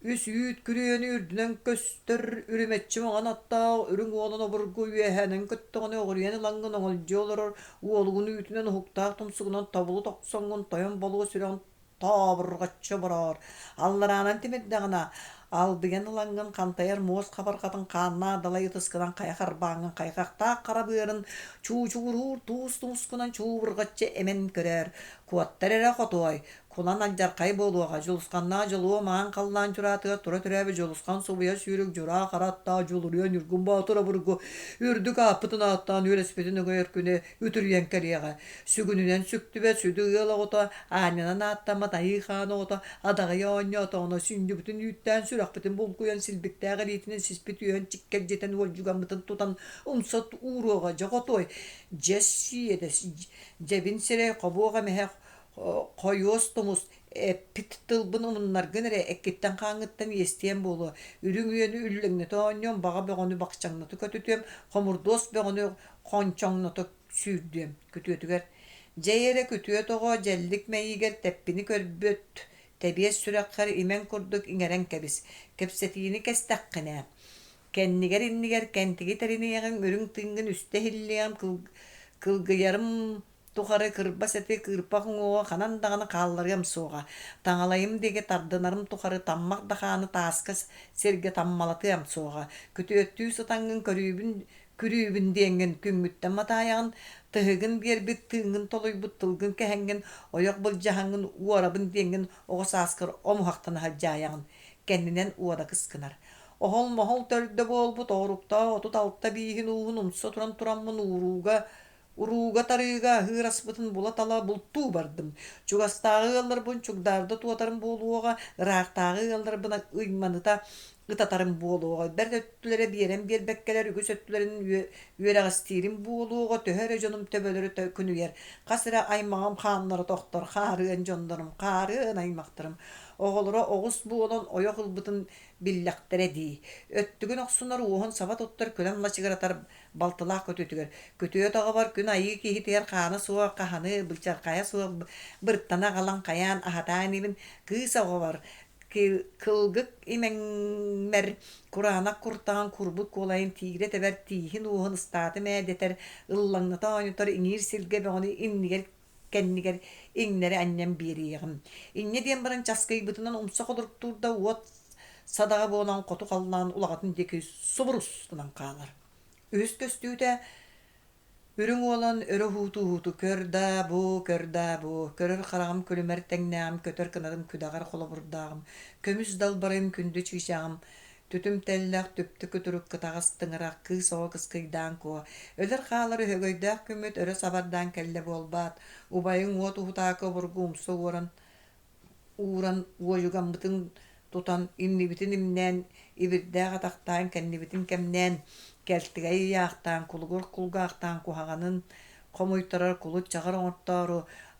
Üs yüt kürüyeni ürdünen köstür ürümetçi moğan atta ürün oğlana burgu üyehenen köttüğüne oğruyeni langın oğulcu olur oğluğunu ütünen huktağ tumsuğundan tabulu toqsangun toyan balığı süren tabırgatça barar. Allaranan timeddeğina aldıgen langın kantayar moz kabar katın kanna dalay ıtıskıdan kayakar bağın kayakakta karabığırın çuğurur tuğuskunan çuğurgatça emen körer. Kuattar ere kotoy. Kulan aljarkay boluğa juluskanna juluğa mağan kallan çuratıga tura türebi juluskan subuya sürük jura karatta juluruya nürgün batıra burgu ürdük apıtın attan yölespetini göyerküne ütüryen keriyaga sügününen süktü ve südü yıla ota anyanan attama dayıqanı ota adağı yağanya atağına sündü bütün yütten sürak bütün bulkuyan silbiktäğe ritine sispit yön çikkel jeten oljugan bütün tutan umsat uğruğa jagotoy jessi edes jebin sere qabuğa mehe koyostumuz pittılbın onunlar gönere ekkitten kaŋıttan yestiyen bolu ürün üyeni üllüğünü toğunyon bağa beğonu bakçaŋnatı kötütüyem homurdos beğonu konçaŋnatı sürdüyem kötütüger jeyere kötüye toğa jellik meyiger teppini körböt tebiyes sürekkar imen kurduk iŋeren kebis kepsetiğini kestakkine kenniger inniger kentigi terini yağın ürün tıngın üste hilliyem kılgıyarım Тухары кырбас эти кырпахын оға ханан дағаны қалларым соға. Таңалайым деге тардынарым тухары таммақ дақаны тааска серге таммалатыям соға. Күті өттүү сытаңын күрүүбін денген күңмүттен матаяғын тыһыгын бербит тыыңын толойбут тылгын кэһэнген ойоқ бұл жахаңын уарабын денген оға сааскыр омухақтаны хаджаяғын. Кеннинен уада кыскынар. Ohol mohol törde bol bu torukta otut altta bihin uğun umsa turan uruga tarıga hıras butun bulat ala bultu bardım. Çugastağı yıllar bun çugdarda tuatarım boluğa raqtağı yıllar buna ıymanıta ıtatarım boluğa. Bertöttülere biyerem bir bekkeler ügüs öttülerin üyereğiz tirim boluğa töhere canım töbeleri tökünü yer. Kasıra aymağım xanları doktor xarıın jondarım xarıın aymaqtırım. Oğulura oğuz bu olan oyak ılbıtın billaktere di. Öttügün oksunar uğun sabat ottar kölen la çıgaratar baltılaq kötütüger. Kötüye dağı var gün ayı ki hitiyer xanı suğa qahanı bılçar kaya suğa bırttana qalan kayan ahatan ibin kısa o var. Kılgık imenmer Kur'anak kurtan kurbuk olayın tigre teber tihin uğun ıstatı medeter ıllangıta oynutar inir silge be onu inniger kenniger inleri annem biriyim. İnne diyen baran çaskayı bıtından umsak olup turda uot sadağa boğulan kotu kallan ulağatın deki soburustundan kalar. Üst köstüğü ürün olan örü hutu körda bu körür qarağım kölümer tengnäm kötөр kınadım küdäger kola burdağım kömüs dalbarım kündü çişağım tütüm tellak tüptü kötürük kıtağız tıngırak kız o kız kıydan ko öler xaları högöydäk kümmüt örü sabardan kelle bolbat ubayın otu hutaka burgum soğuran uğran uojugan bıtın tutan innibitin imnen ibirdäge taqtaýyn kennibitin kemnen keltigäi ýaaqtan kulgur kulgaaqtan kuhaganın komoytarar kulut çagar oňortoru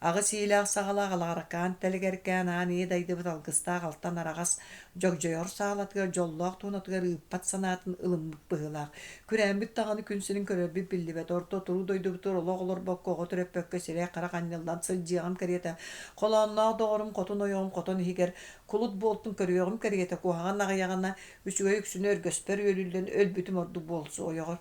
agy silaaq sagalaq alarakan telegerken ani daýdy bir algısta galtan aragas jogjoyor sağlatgar jolloq tunatgar ıppat sanatın ılımlık bıhılaq kürämbit tağını künsünün körerbi billi ve torto turu doydu bitor oloğulor bokko törep pökkö sire qarakanyldan sıljiğam keriyete qolanna doğrum qotun oyum qotun higer kulut boltun körüyorum keriyete kuhagan nağıyağına üçüge yüksünü örgösper ölülden ölbütüm ordu bolsu oyoğur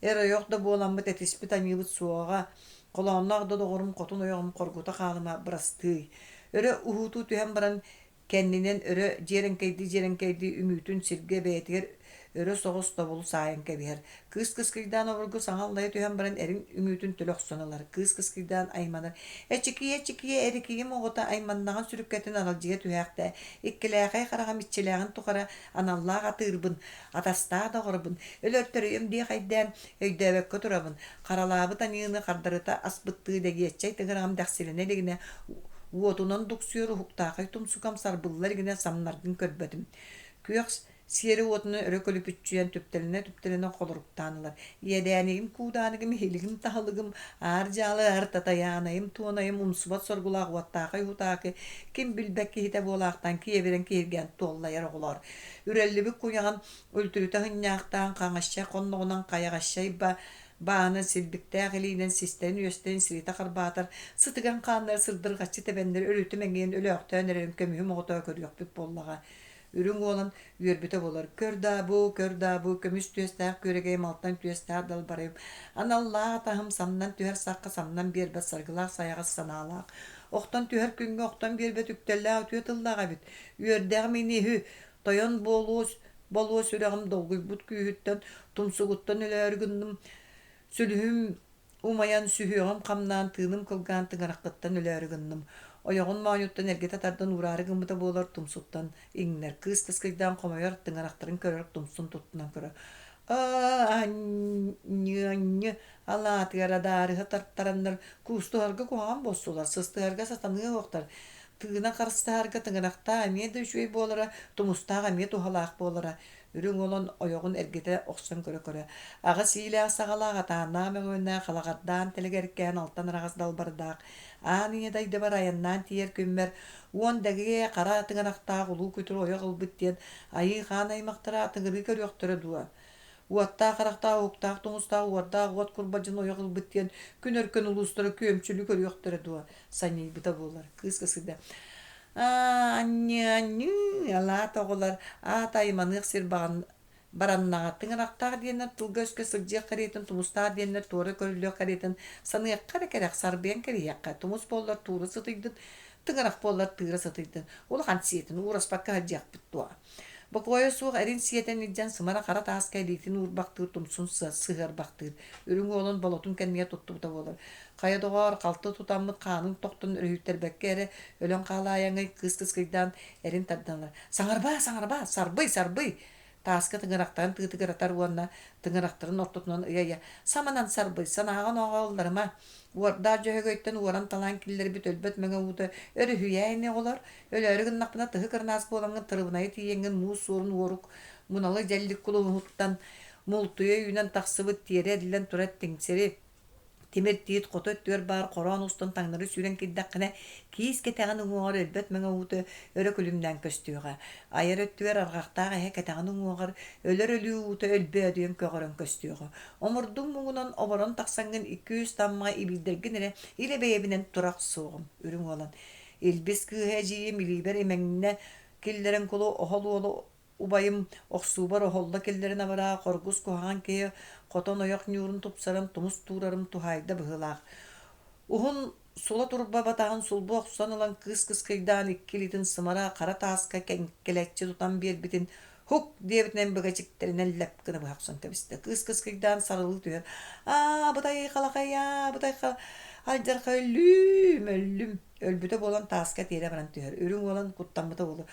Ere yok da bu olan bit etispit anýybyt suaga Kolanlar da doğrum kotun oyağım korguta kalıma brastı. Öre uhutu tühem baran kendinen öre jerenkeydi ümütün sirge beytiger öre soğus da bulu sayan kebiher. Kız kıydan orgu saŋallaya tühem baran erin ümütün tülök sonalar. Kız kıydan aymanar. Çikiye erikiyim oğuta aymannagan sürükketin analjiye tühekte. İkkilägäy qaragam itçilägin tuqara anallaga tırbın. Atasta da gorbun. Ölörtörüyüm diye haydan öydebekke turabın. Qaralabı tanýyny qardarıta asbıttığı da geçecek tıgıram däksiline ligine Uotunan duksiyuru huktaqay tumsukam sarbıllar gine samnardın körbedim. Kuyaks siyeri uotunu örökölüp ütçüyen tüpteline koluruktanılar. Yedeneyim kudanıgım heligim tahalıgım arcalı artatayanayım tuğanayım umsubat sorgulaq uottaqay hutaqı kim bilbekki hite bolaqtan kiyeveren kiyergen tollayar oğlar. Ürellibik kuyagan öltürüte hınyaqtan qaŋaşça konnoğunan qayagaşça Bağını silbikte gilinden sisteni üyesten sirita qarbatar sıtıgan kanlar sırdırgaççı tebenleri ölütü mengen ölüöktön erelim kömühüm oğuta körüyok büp bollaga. Ürün olan üyerbite bolar. Körda bu kömüs tüyestağ köregeyim alttan tüyestağ dal barayım. Anallağa tahım samdan tüher saqqa samdan bir bet sargılaq sayağa sanalaq. Oqtan tüher küngü oqtan bir bet üktellağ tüye tıllağa bit. Üyerdağ mini hü. Toyan bolu süreğim dolguy but küyütten tumsuguttan ölergündim. Sülhüm umayan sühüğüm kamdan tığınım kılgan tıngaraqqıttan ölergündim. Oyağın maňutdan erge tatardan urary gymyda bolar tumsuttan iňler kız kıydan komaýar tıngaraktарын körerek tumsun tuttunan köre. Anny Allah tiyaradary hatartaranlar kustuharga kuhan bossular systyharga satanygy wagtar. Tığına karşıtarga tıngırakta amiyede şüy bolara tumustaga amiyet uhalaq bolara. Ürün olan oyağın ergete oqsan köre. Ağa siyle sağalağa taana mögünä xalaqatdan telegerken altan ragas dalbardaq. Ani daydı bar ayandan tiyer kümmер. Uondagi qara tıngırakta ulu kötür oyaq bitdiyen ayı xan aymaqtara tıngırı körüqtörü duwa. Uatta qaraqta uqta tumusta uatta uat kurbajın oyaq bitdiyen künörkön ulustara kömçülük körüqtörü duwa. Sany bita bolar. Kız da. Anny ala toğular ataymanıq sir barannağa tıngıraqtağı diyenler tulgöske sılcıya qareten tumustağı diyenler tuğra körülüyor qareten sanıya qara sarbiyan keriyaqqa tumus bollar tuğra satıydın tıngıraq bollar tığra satıydın ulu qansiyetin uğraspakka hajjaq bittuğa Bakoya suq erin siyeten idjan sımara qara taskay litin urbaqtır tumsun sığır baqtır ürün olan balotun kenniye tuttu da bolar Kaya doğar qaltı tutanmıt qanın toqtun ürüyütter bekkere ölen qalayaňy kız kıydan erin tardanlar. Saňarba, sarbıy. таска тыңырактан тыгыратар уонна тыңырактарын ортотунан ыя саманан сарбый санаган оголларыма уорда жөһөгөйттен уоран талан киллер бит өлбөт мәңе ута өрү хүяйне олар өлөрүгүн напына тыгы кырнаас болангын тырыбынай тиеңген муус суурун уорук муналы жэллик кулуһуттан мултуя үйнен тахсыбыт тиере дилен турат теңсери Тимер тиит қото өттүөр бар қорон устун таңнары сүйрен киддаққына киис кетеген уңуғар өлбөт мәңе уты өрө күлүмден көстүөға. Айыр өттүөр арғақтағы хе кетеген уңуғар өлөр өлүү уты өлбө өдүйен көгөрөн көстүөға. Омурдуң муңунан оборон тақсангын 200 тамма ибилдерген эре иле бейебинен турак соғым үрүң olan. Илбис кыһа жии милибер эмеңне киллерен кулу охолу убайым оксубар охолла келлерин абара коргус куһаан кее котон ояк нюрун тупсарам тумус туурарым тухайда быһылаах. Ухун сула турба батаган сулбу оксан алан кыс кыйдаан иккилитин сымара кара тааска кенкелеччи тутан биэрбитин хук диэбитинен быгачиктеринен лепкыны быхаксан кебисте. Кыс кыйдаан сарылы түер. Бутай халакая, бутай алжар өллүм өлбүтө болан тааска тире баран түер. Үрүң болан куттаммыта болу.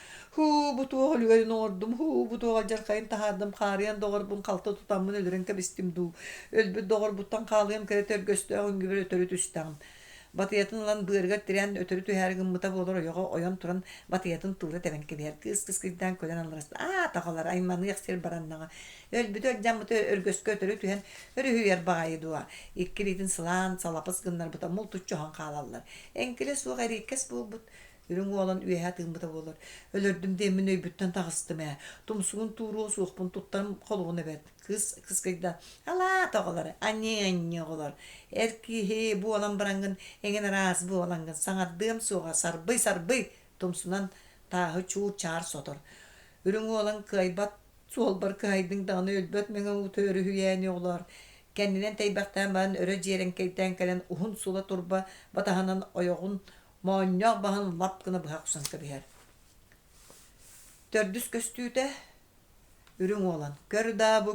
Буту өлүгөрүн ордум, буту алжар кайын тахардым, карыян догорбун калты тутаммын өлүрен кебистим ду. Өлбүт догорбуттан калыян керетер göstөөгүн гибер өтөрү түстәм. Батыятын лан быырга тирен өтөрү түһәргин мыта болор ойого ойон туран батыятын туулы тәбәнке бер кыс кыйдан көлән алырас. Тахалар айманы яхсыр бараннага. Өлбүтө жаммыты өргөскө өтөрү түһән өрүһүер багай дуа. Иккилитин сылан салапыс гыннар бута мултуччохан калаллар. Энкеле суу гариккес булбут. Үрүң olan üyeha tığımıda olur. Ölürdüm demin öybütten tağыстım ya. Tumsuğun tuğruğu soğukpun tuttarım koluğuna verdi. Kız kıyda. Ala tağaları. Anne olar. Erki he bu olan barangın. Egen araz bu olangın. Sanardığım soğuğa sarbıy. Tumsunan tağı çuğu çağır sotur. Үрүң olan kaybat. Sol bar kaydın dağını ölböt mene utörü hüyeni olar. Kendinen teybaktan ben öre jeren keyten kelen uhun sula turba batahanan oyoğun Moññaq bahan lapkını bıhaqsan kabihar. Tördüs köstüyde ürün olan. Körda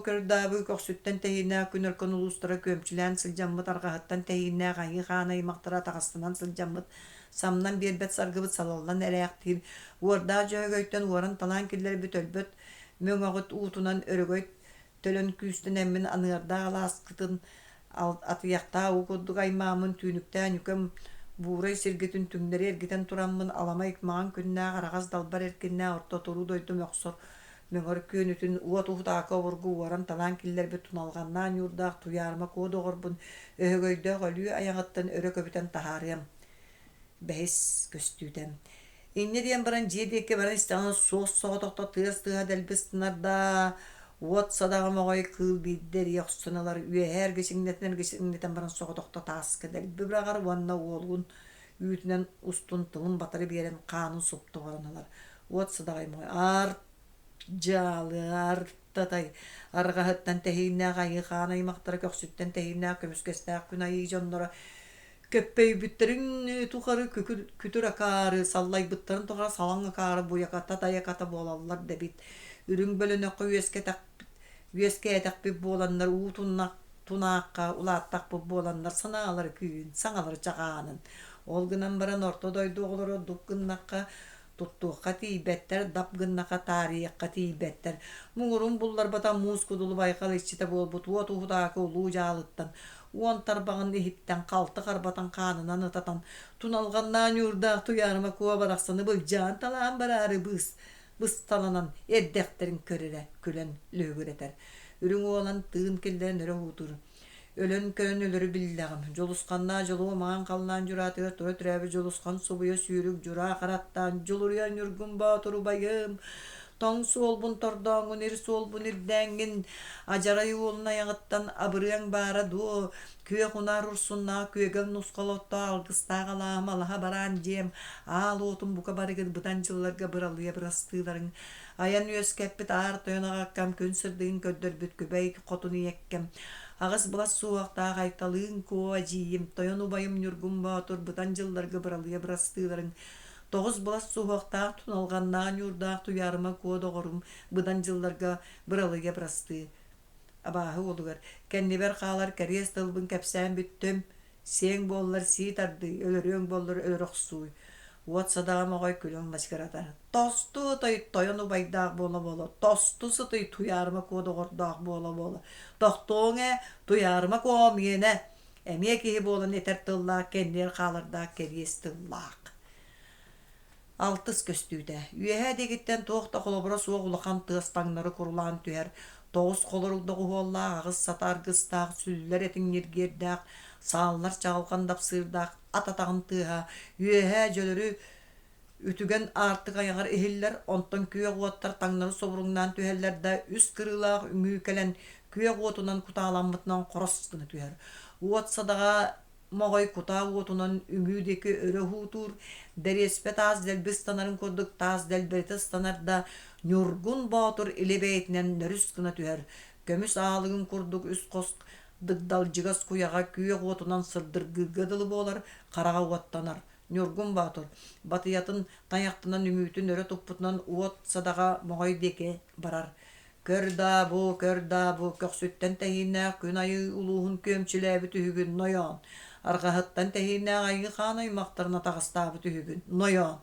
bu koksütten tehine künür konulustura kömçülen sılcanmıt argahattan tehine gayı xanayı maqtara tağıstınan sılcanmıt samnan bir bet sargıbıt salallan ereyaktir. Uarda jögöytten uarın talan killeri bütölböt möngağıt uğutunan örgöyt tölön küstün emmin anırda alaskıtın atıyaqta uğuddu gaymamın tüynükten yükem Buğray sirgetin tümleri ergiten turamın alama ikmağın künnä aragaz dalbar erkinnä orta toru doydum yoksor. Möngör könütün uat uhtaka vurgu varan talan killer betun algannan yurdaq tuyarma kodu gorbun öhögöyde gölü ayağıttan örö köbüten tahariyam. Behis köstüdem. İnne diyen baran jedeke baran istana sos soğutakta tığız delbistinarda Uat sadağıma koy kıl bidder yoksanalar üye her geçinleten baran soğutakta taskı delbi bırakar vanna olgun üyütünen ustun tılın batarı beren kanun soptu varanalar. Uat sadağıma koy tatay argahattan tehinna gayı xanayı maqtara köksütten tehinna kömüskestaq günayı jondora köppey bitterin tukarı kütür akarı sallay bitterin tukarı salan akarı bu yakata da yakata bolallar debit ürün bölüne üyeske edak bir bolanlar utunnak tunaqqa ulattak bu bolanlar sanaları küyün sanaları çağanın olgunan baran ortodoydu olur dukkunnakka tuttuqqa tibetter dapgınnaka tarihqa tibetter muğurun bullar bata muz kudulu baykal içite bolbut uatuhdaki ulu jalıttan uan tarbağın ehipten kaltı karbatan kanınan ıtatan tunalgandan yurdaq tuyarıma kuva baraqsını bılcan talan bararı bız talanan eddekterin körere külen lögüreter ürün olan tığın kellerin öre hudur Ölön körön ölürü billağım. Joluskanna joluğu mağan kalınan juratır. Tura türebi joluskan subuya sürük jura karattan. Joluryan yurgun baturu bayım. Tong sol bun tordağın ir sol bun irdengin. Acara yoluna yağıttan abırıyan bara du. Küye kunar ursunna küyegel nuskalotta algısta kalam alaha baran jem. Al otum buka barıgın bıtancılarga bıralıya bırastığların. Ayan yüzkeppit ağır toyuna kakkam könsürdüğün köddür büt kübey kotunu yekkem. Ağız bulas soğukta qaytalığın koa jiyim, toyon ubayım nürgün batur, butan jıllarga bıralıya bırastığların. Toğuz bulas soğukta tunalgandan yurdaq tuyarıma koa doğurum, butan jıllarga bıralıya bırastı. Abahı olugar, kendiber qalar keres tılbın kepsen büttüm, sen bollar sitardı, ölürün bollar ölürük suy. Уотсадаға моғай күлім маскарата. Тосту той тойону байдаақ бола. Тостусы той туярыма коды гордаақ бола. Тохтоңе туярыма комиене. Әме кеһи болан етер тыллаақ, кендер қалырдаақ, керес тыллаақ. Алтыс көстүйді. Үйәһә дегіттен тоқта қолыбыра суық ұлақан тығыстаңнары құрылан түйер. Тоғыз қолырылдағы оллаақ, ағыз сатарғыстақ, сүлілер етің ергердақ, сағылар чағылқандап сырдақ, ататағын тыға. Үйәһә жөлірі үтіген артық аяғар ehiller, онтан күйе қуаттар таңнары собырыңнан түйәллерді үс кырылақ үңі кәлен күйе қуатынан куталамытынан қорасқыны түйер. Уатсадаға моғай кута уотунан үңүдеки өрө хутур дәреспе таз дәлбис станарын көрдік таз дәлбеті станарда нюргун батыр илебейтінен нөріс кына түһәр. Көміс ağalыгын көрдік үс қос дыгдал жигас куяға күйе уотунан сырдыр гыгадылы болар қараға уаттанар. Нюргун батыр батыятын таяқтынан үмүтін өрө туппутынан уот садаға моғай деке барар. Көрда бу көксүттен тәһиннә күн айы улуһун көмчиләбі түһүгүн ноян. Арғахыттан тәһиннә айы ханай мақтарына тағыстабы түһүгүн ноян.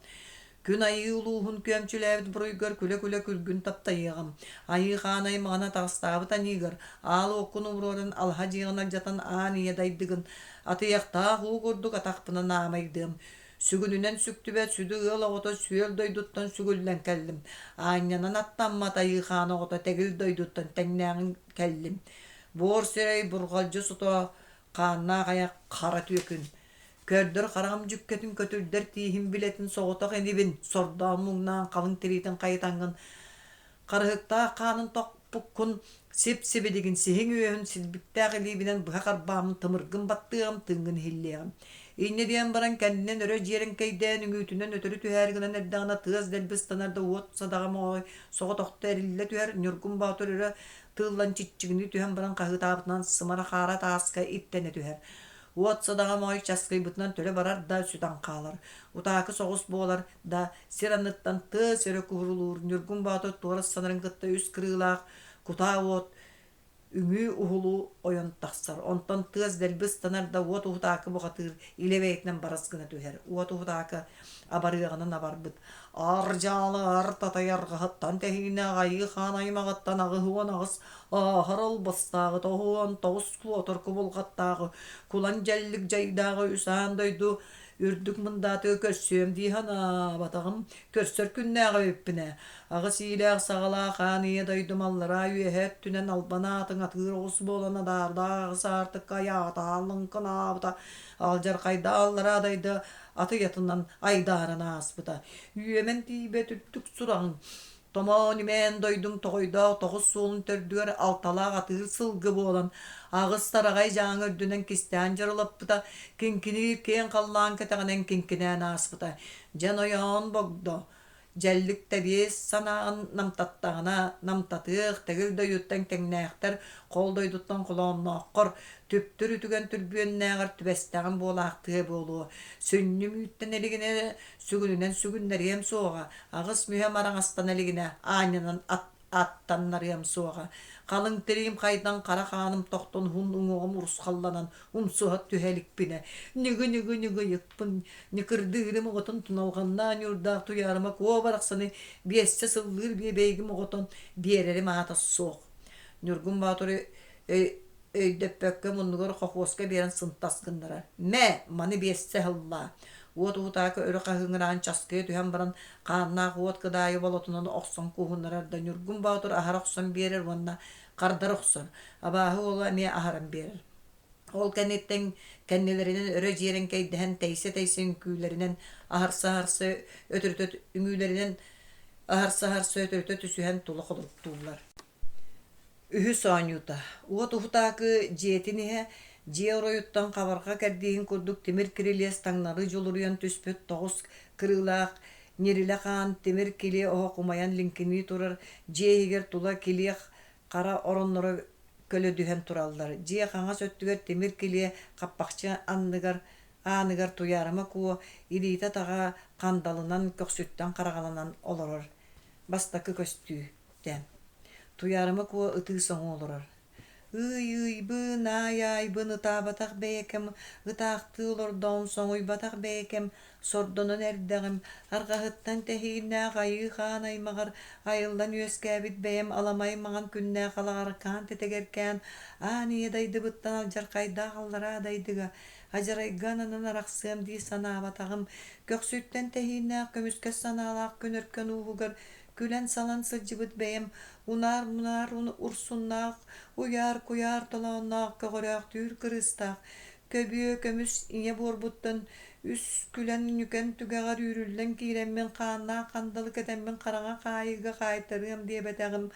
Күн айы улуһун көмчиләбі бұрыйгар күле күлгүн таптайығым. Айы ханай мағана тағыстабы танигар. Ал оқын умрорын алха жиғана жатан ания дайдығын. Атыяқта ху көрдік атақпына намайдым. Сүгүнүнен сүктүбет сүдү ыла ото сүйел дойдуттан сүгүллен келдим. Анянан аттаммата йыхана ото тегил дойдуттан теңнәңин келдим. Бор сирей бургалжы сото қанна қая қара түйекін. Көрдір қарағым жүккетін көтүрдер тиихин билетін соғытақ енибин. Сордан мұңнан қалың теритін қайтаңын. Қарығықта қанын тоқпұккун сеп-себе деген сехин өйін сілбіктәғі лейбінен бұхақар бамын тымыргын баттығым тыңгын хиллеғым. Инне диэн баран кәндинен өрө жерин кейден үңүтүнен өтөрү түһәргинен эрдагына тыас делбистанарда уот садага мой сого тохта эрилле түһәр нюргун батыр өрө тыллан чиччигини түһән баран кагытабытынан сымара хара тааска иттене түһәр. Уот садага мой часкайбытынан төлө барар да сүтан калар. Утаакы согус болар да сиранныттан тыас өрө курулур нюргун батыр туарас санарын кытта үс кырылаак кута уот үңү ухулу ойон тахсар. Онтон тыас делбис танарда уот ухутаакы бугатыр илебейтнен барасгына түһәр. Уот ухутаакы абарыгынан абарбыт. Аржалы артатайаргахаттан тәһине гайы ханаймагаттан агыһуан агыс ахарал бастагы тоһуан тоғыз клотор кубулгаттагы кулан жәллик жайдагы үсән дойду үрдүк мындаты көссөм дихана батагым көссөр күннәгы өппине. Агыс иләк сагала хания дойдумаллара үһәт түнен албанатын атыр ос болана дарда сартык каята алынкына бута алжар кайда аллара дайды аты ятынан айдарына аспыта. Үйемен тибе түттүк сурагын Томони мен дойдум тойда тоғыз суылын төрдүгер алталақ атыр сылгы болан. Ағыз тарағай жаңыр дүнен кистен жарылаппыта, кинкини кен қаллан кетағанен кинкинен аспыта. Жан оян богдо. Жәллік тәбес санағын намтаттағына намтатық тәгіл дөйіттен тәңнәқтер қол дойдуттан құлауына оққыр түптір үтіген түрбүйен нәғір түбәстәғын болақтығы болуы. Сөнні мүйттен әлігіне сүгінінен сүгіннер ем соға. Ағыс мүйем араңастан әлігіне анынан аттаннар ем соға. Қалың терейім қайдан қара қаным тоқтын хун ұңығым ұрыс қалланан ұмсуғат түхәлік біне. Нүгі екпін, некірдігілім ұғытын тұналғаннан үрдақ тұярыма көу барақсаны бесте сылғыр бейгім ұғытын берерім атас соқ. Нүргін батыры өйдеппөкке мұнығыр қоқуысқа берін сынтасқындыра. Мә, маны бесте хылла. Уот утаакы өрө кахыңыран часкы түһән баран қаннақ уот кыдайы болотунан оқсон кухуннарарда нүргүн баатыр ахар оқсон берер ванна қардар оқсон. Абаһы ола ме ахаран берер. Ол кәнеттен кәннелеринен өрө жерен кейдәһән тәйсе күйлеринен ахарса-харсы өтөртөт үңүлеринен ахарса-харсы өтөртөт үсүһән тулы холуп туулар. Үһү соонюта. Уот утаакы жетиниһе Жеороюттан қабарға кәрдейін көрдік темір кірелес таңнары жолырыян түспөт тоғыз кырылақ, нерілі қан темір келе оға құмаян линкіні тұрар, жейгер тула келе қара оронлары көлі дүхен тұралдар. Жей қаңа сөттігер темір келе қаппақчы анығар туярыма куы илейті таға қандалынан көксүттен қарағаланан олырыр. Бастақы көстүү дәм. Туярыма куы ұты соң олырыр. Бын ай бын ытаабатах бэйэкэм ытаахтыылордоон соҥуйбатах бэйэкэм сордонон эрдэҕим арҕаһыттан тэһииннээх айыы хаан аймаҕар айыллан үөскээбит бэйэм аламай маҕан күннээх алаҕарыкаан тэтэгэркээн ааниэ дайдыбыттан алдьархайдаах аллараа дайдыга адьарайгаан анан арахсыам дии санаабатаҕым көхсүүттэн тэһииннээх көмүскэс санаалаах күнөркөн ууһугар күлэн салан сылдьыбыт бэйэм унаар урсуннаах уяар куяар толооннаах көҕөрөөх түүр кырыыстаах көбүө көмүс иñe буорбуттан үс күлэн нүкэн түгэҕэр үүрүллэн киирэммин хааннаах хандалык этэммин хараҥа хаайыыга хаайтарыам диэбэтэҕим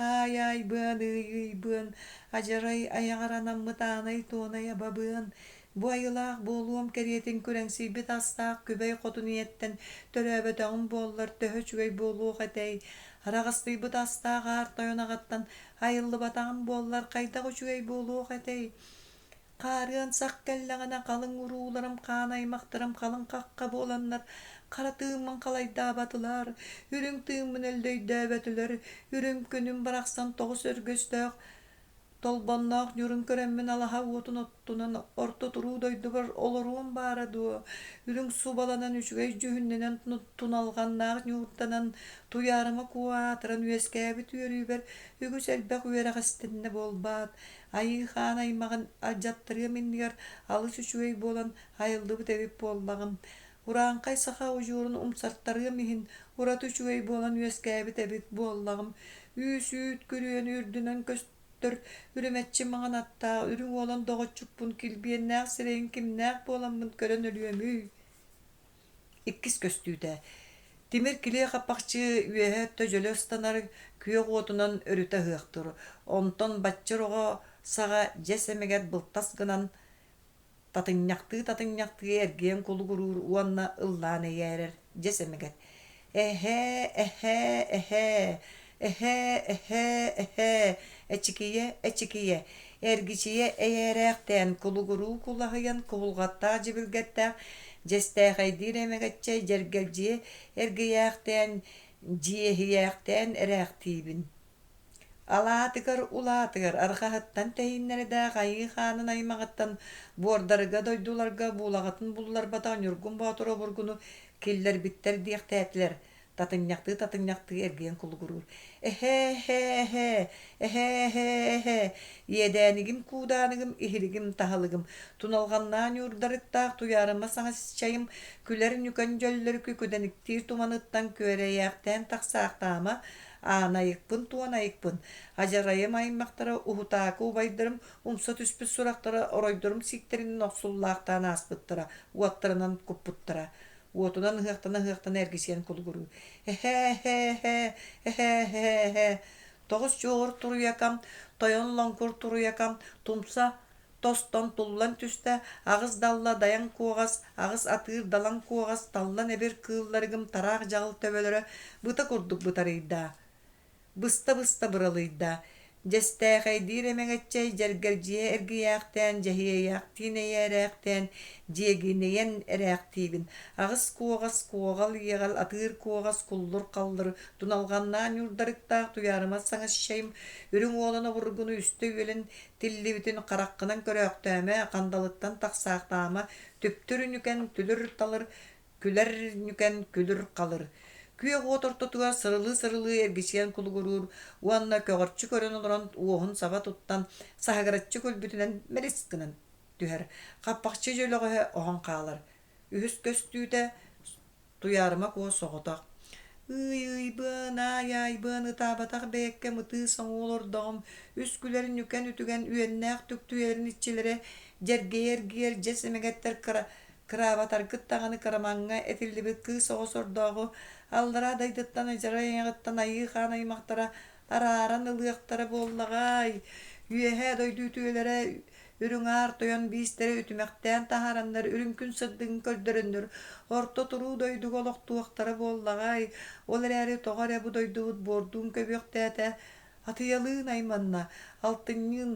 аай быан быан адьарай айаҕаранаммыт аанай туонай абабыан бу айылаах буолуом кэриэтин күрэҥсийбит астаах күбэй хотун иэттэн төрөөбөтөҕүм буоллар төһө үчүгэй буолуох этэй араҕастыйбыт астаах аар тойонаҕаттан айыллыбатаҕым буоллар хайдах үчүгэй буолуох этэй хаарыан сах кэллэҕинэ халыҥ урууларым хаан аймахтарым халыҥ хахха буоланнар хара тыыммын халайдаабатылар үрүҥ тыыммын өллөйдөөбөтүлэр үрүҥ күнүм барахсан тоҕус өргөстөөх толбонноох дьурун көрөммүн алаһа уотун оттунан орто туруу дойдубар олоруон баара дуо үрүҥ субаланан үчүгэй жүһүннэнэн туналҕаннаах ньууртанан туйаарыма куаатыран үөскээбит үөрүүбэр үгүс элбэх үөрэҕэстиннэ буолбаат айыы хаан аймаҕын алдьаттарыам иннигэр алыс үчүгэй буолан айыллыбыт эбит буоллаҕым ураанхай саха ужуурун умсартарыам иһин урат үчүгэй буолан үөскээбит эбит буоллаҕым үүс үүт күрүөн үрдүнэн көстөр үрүмэччи маҕан аттаа үрүҥ уолан доҕоччуппун килбиэннээх сирэйин кимнээх буоламмын көрөн өлүөмүй иккис көстүүтэ тимир килиэ хаппахчы үөһэ төдьөлө ыстанар күөҕ уотунан өрүтэ ыахтыр онтон баччы роҕо саҕа дьэс эмэгэр былтас гынан татыññахтыы эргиэн кулугуруур уонна ыллаан эйээрэр дьэс эмэгэр эчикийэ эргичийэ эйээрээхтээн кулугуруу кулаһыйан куһулҕаттаах дьибилгэттээх дьэстээхэйдиир эмэгиччэй дьэргэлдьиэ эргийээхтээн дьиэһийээхтээн эрээхтиибин алаатыгар улаатыгар арҕаһыттан тэһииннэрэдээх айыы хаанын аймаҕыттан буордарыга дойдуларга буулаҕатын булларбата оньургун боотуро бургуну киллэрбиттэр диэхтээтлэр татыññахтыы эргиэн кулугуруур иэдээнигим куудааныгым иһиригим таһылыгым туналҕаннаан юурдарыттаах туйаарыма саҥаччайым күлэр нүкэн дьөллөр күкүдэниктиир туманыттан күөрэйээхтээн тахсаахтаама аанайыкпын туонайыкпын адьарайым аймахтара уһутаакка убайдарым умса түспүт сурахтара оройдорум сииктеринин охсуллаахтаан ааспыттара уоттарынан куппуттара уотунан ыһыахтана эргисиэн кулугуруу тоҕус чуоҕур туруйакам тойон лоҥкур туруйакам тумса тостон туллан түстэ аҕыс далла дайан куоҕас аҕыс атыыр далан куоҕас таллан эбир кыылларыгым тараах дьаҕыл төбөлөрө быта курдук бытарыйдаа быста быралыйдаа дьэстээхэйдиир эмэҥэччэй дьэргэлдьиэ эргийээхтээн дьэһиэйээхтиин эйээрээхтээн диэгинэйэн эрээхтиибин аҕыс куоҕас куоҕал иэҕэл атыыр куоҕас куллур халлыр туналҕаннаан юурдарыктаах туйаарыма саҥаччайым үрүҥ уолана бургуну үстө үөлэн тиллибитин хараххынан көрөөхтөөмэ хандалыттан тахсаахтаама түптүр нүкэн түлүр талыр күлэр нүкэн күлүр халыр күөҕ уотортотугар сырылыы эргичиэн кулугуруур уонна көҕөрчү көрөн олорон уоһун саба туттан саһагараччы көлбүтүнэн мэрис гынан түһэр хаппахчы дьөлөҕөһө оһон хаалар үһүс көстүүтэ туйаарыма куо соҕотох быан ай быан ытаабатах бэйэккэ мытыы соҥуулордоҕум үс күлэр нүкэн үтүгэн үөннээх түктүөлэрин иччилэрэ дьэргиэр дьэс эмэгэттэр кыраабатаргыт таҕаны карамаҥҥа этиллибит кыы соҕосордоҕу аллара дайдыттан адьарай эҥэҕыттан айыы хаан аймахтара арааран ылыахтара буоллаҕай үөһэ дойдуутүөлэрэ үрүҥаар тойон биистерэ үтүмэхтээн таһаараннар үрүҥкүн сырдыгын көрдөрөннөр орто туруу дойдуга олохтуахтара буоллаҕай ол эрээри тоҕо эрэ бу дойдубут буордуун көбүөхтээтэ атыйалыын айманна алтынньыын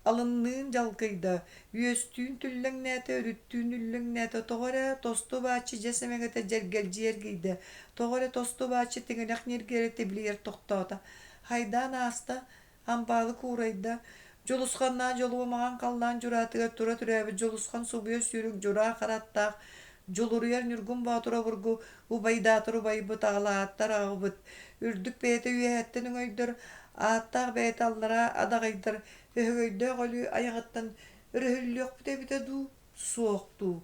алынныын жалкыйда үөстүүн түллэҥнээтэ өрүттүүн үллэҥнээтэ тоҕо эрэ тосту бааччы дьэс эмэҥэтэ дьэргэлдьиэр кийдэ тоҕо эрэ тосту бааччы тиҥэлэх ньиргиэрэ тиблиэр тохтоота хайдаан ааста ампаалы куурайда Жолусқанна жолуамаған қаллан журатыгар тура түрәбі жолусқан субуя сүйрік жура қараттақ. Жолуруяр нүргүн батура бургу убайдатыр убайбы тағалааттар ағыбыт. Үрдік бәйті үйәттің өйдір аттақ бәйті аллара адағайдыр. Өйді ғолу аяғыттан үріхілліқ біте ду суоқту.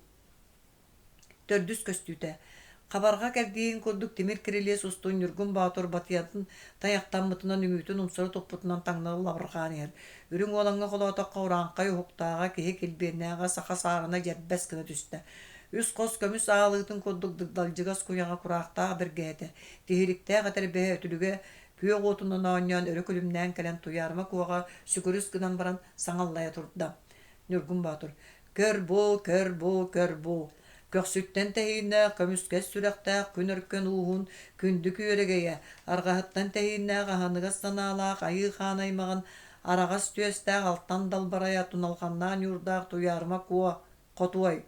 Төрдүс көстүтә. Қабарға кәрдейін көрдік темір кірелес ұстуын үргін батыр батиятын таяқтан мұтынан үмітін ұмсыры топпытынан таңнағы лабырған ер. Үрің олаңға қолатаққа ұранқай ұқтаға кеге келбеннәға сақа сағына жербәс кіні түсті. Үс қос көміс ағылығытын көрдік дығдалжығас көяға құрақтаға бір гәді. Тегелікті қатар бәе өтіліге күйе ғотынан ауыниян өрі күлімнен кәлен туярма көға сүкіріс кінан баран саңаллая тұрды. Үргін батыр. Көр бұл. Көксүттен тәйінне көміскәс сүрәқтәк күніркен уғын күнді күйерегея. Арғахыттан тәйінне ғаханығас саналақ айы қанаймағын арағас түйестәк алттан далбарая тұналғаннан юрдақ туярма куа қотуай.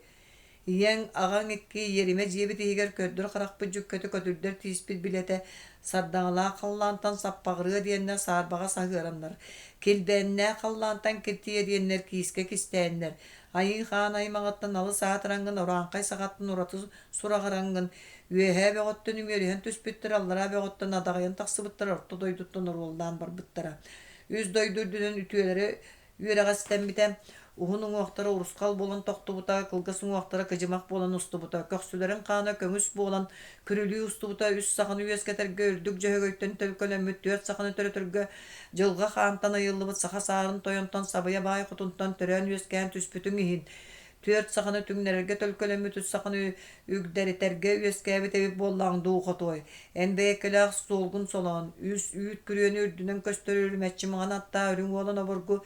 Иен ағаң екке ериме жебі тегер көрдір қарақпы жүккеті көтірдер тиіспіт білеті сардаңыла қаллантан саппағыры дейінне сарбаға сағырамдар. Келбәнне қаллантан кетті дейіннер киіске кістәйіннер. Айы хан аймағаттан алы саатыраңын оранқай сағаттын ұратыз сұрағыраңын үйе бәғоттын үмеріген түспіттір аллара бәғоттын адағайын тақсыбыттыр орты дойдуттын ұролдан бар бұттыра. Үз дойдурдының ütüелері үйерағастен бітем. Уһунун уақтары урускал болан тоқты бұта, кылғасын уақтары кыжымақ болан ұсты бұта, көксілерін қаны көңіс болан күрілі ұсты бұта, үс сақыны үйескетерге үрдік жөйгөйттен төлкөлемі төрт сақыны төрөтірге жылға қантан айылы бұт сақа сарын тойонтан сабая бай құтынтан түрен үйескен түспітің ехін. Төрт сақыны түңнерге төлкөлемі түс сақыны үгдәрітерге үйескәбі тәбіп боллаңды ұқытой. Әнбәйекілі солғын солан, үс үйт күрені үрдінен көстөрілі мәтчі маған атта үрін олан обыргу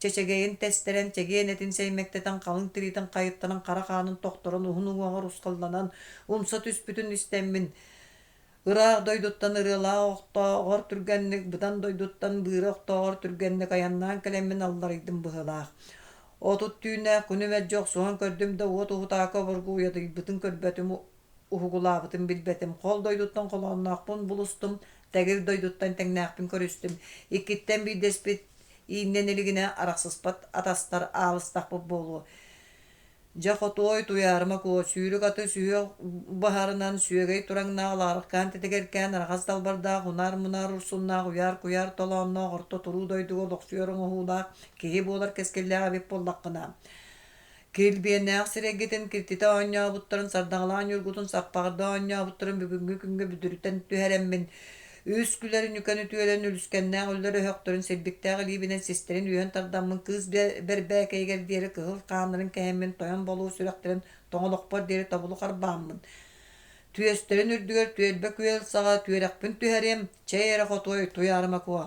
Чечегейін тестерен, чегейін әтін сәймектетен қалың тіритін қайыттанын қара қанын тоқтырын ұғының оғыр ұсқалданан ұмса түспітін істемін. Ырақ дойдуттан ырыла оқта оғыр түргенлік, бұдан дойдуттан бұйры оқта оғыр түргенлік аяннан кәлемін алларайдың бұғылақ. Отут түйіне күнімет жоқ соған көрдімді от ұғытақы бұрғы ұяды бұтын көрбәтім ұғылабытын білбәтім. Қол дойдуттан қоланнақпын бұлыстым, тәгір дойдуттан тәңнәқпін көрістім. Иккеттен бейдеспет Ииннен элигине арақсыспат атастар алыстақ болу. Жақотой туярма ко сүйрік аты сүйек бахарынан сүйегей тураңна аларық кәнті тегеркен арғаз далбарда ғунар мұнар ұрсынна ұяр күйар толанна ғырты тұру дойдуғы лоқсүйерің ұғудақ кейі болар кескелі абеп болдаққына. Келбиенне ақсырегетін кіртеті аня бұттырын сардағылан үргутын саппағырда аня бұттырын бүгінгі күнгі бүдіріттен түхәрәммін. Үскүләрін үкәні түйелен үліскәннәң өлдері хөқтөрін селбіктәғі лейбінен сестерін үйен тардамын кыз бәрбәк әйгер дері кығыл қанырын кәйіммен тоян болу сүрәқтерін тоңылықпар дері табылу қарбамын. Түйестерін үрдігер түйелбәк үйел саға түйерәқпін түйәрем чәйері қотой туярыма куа.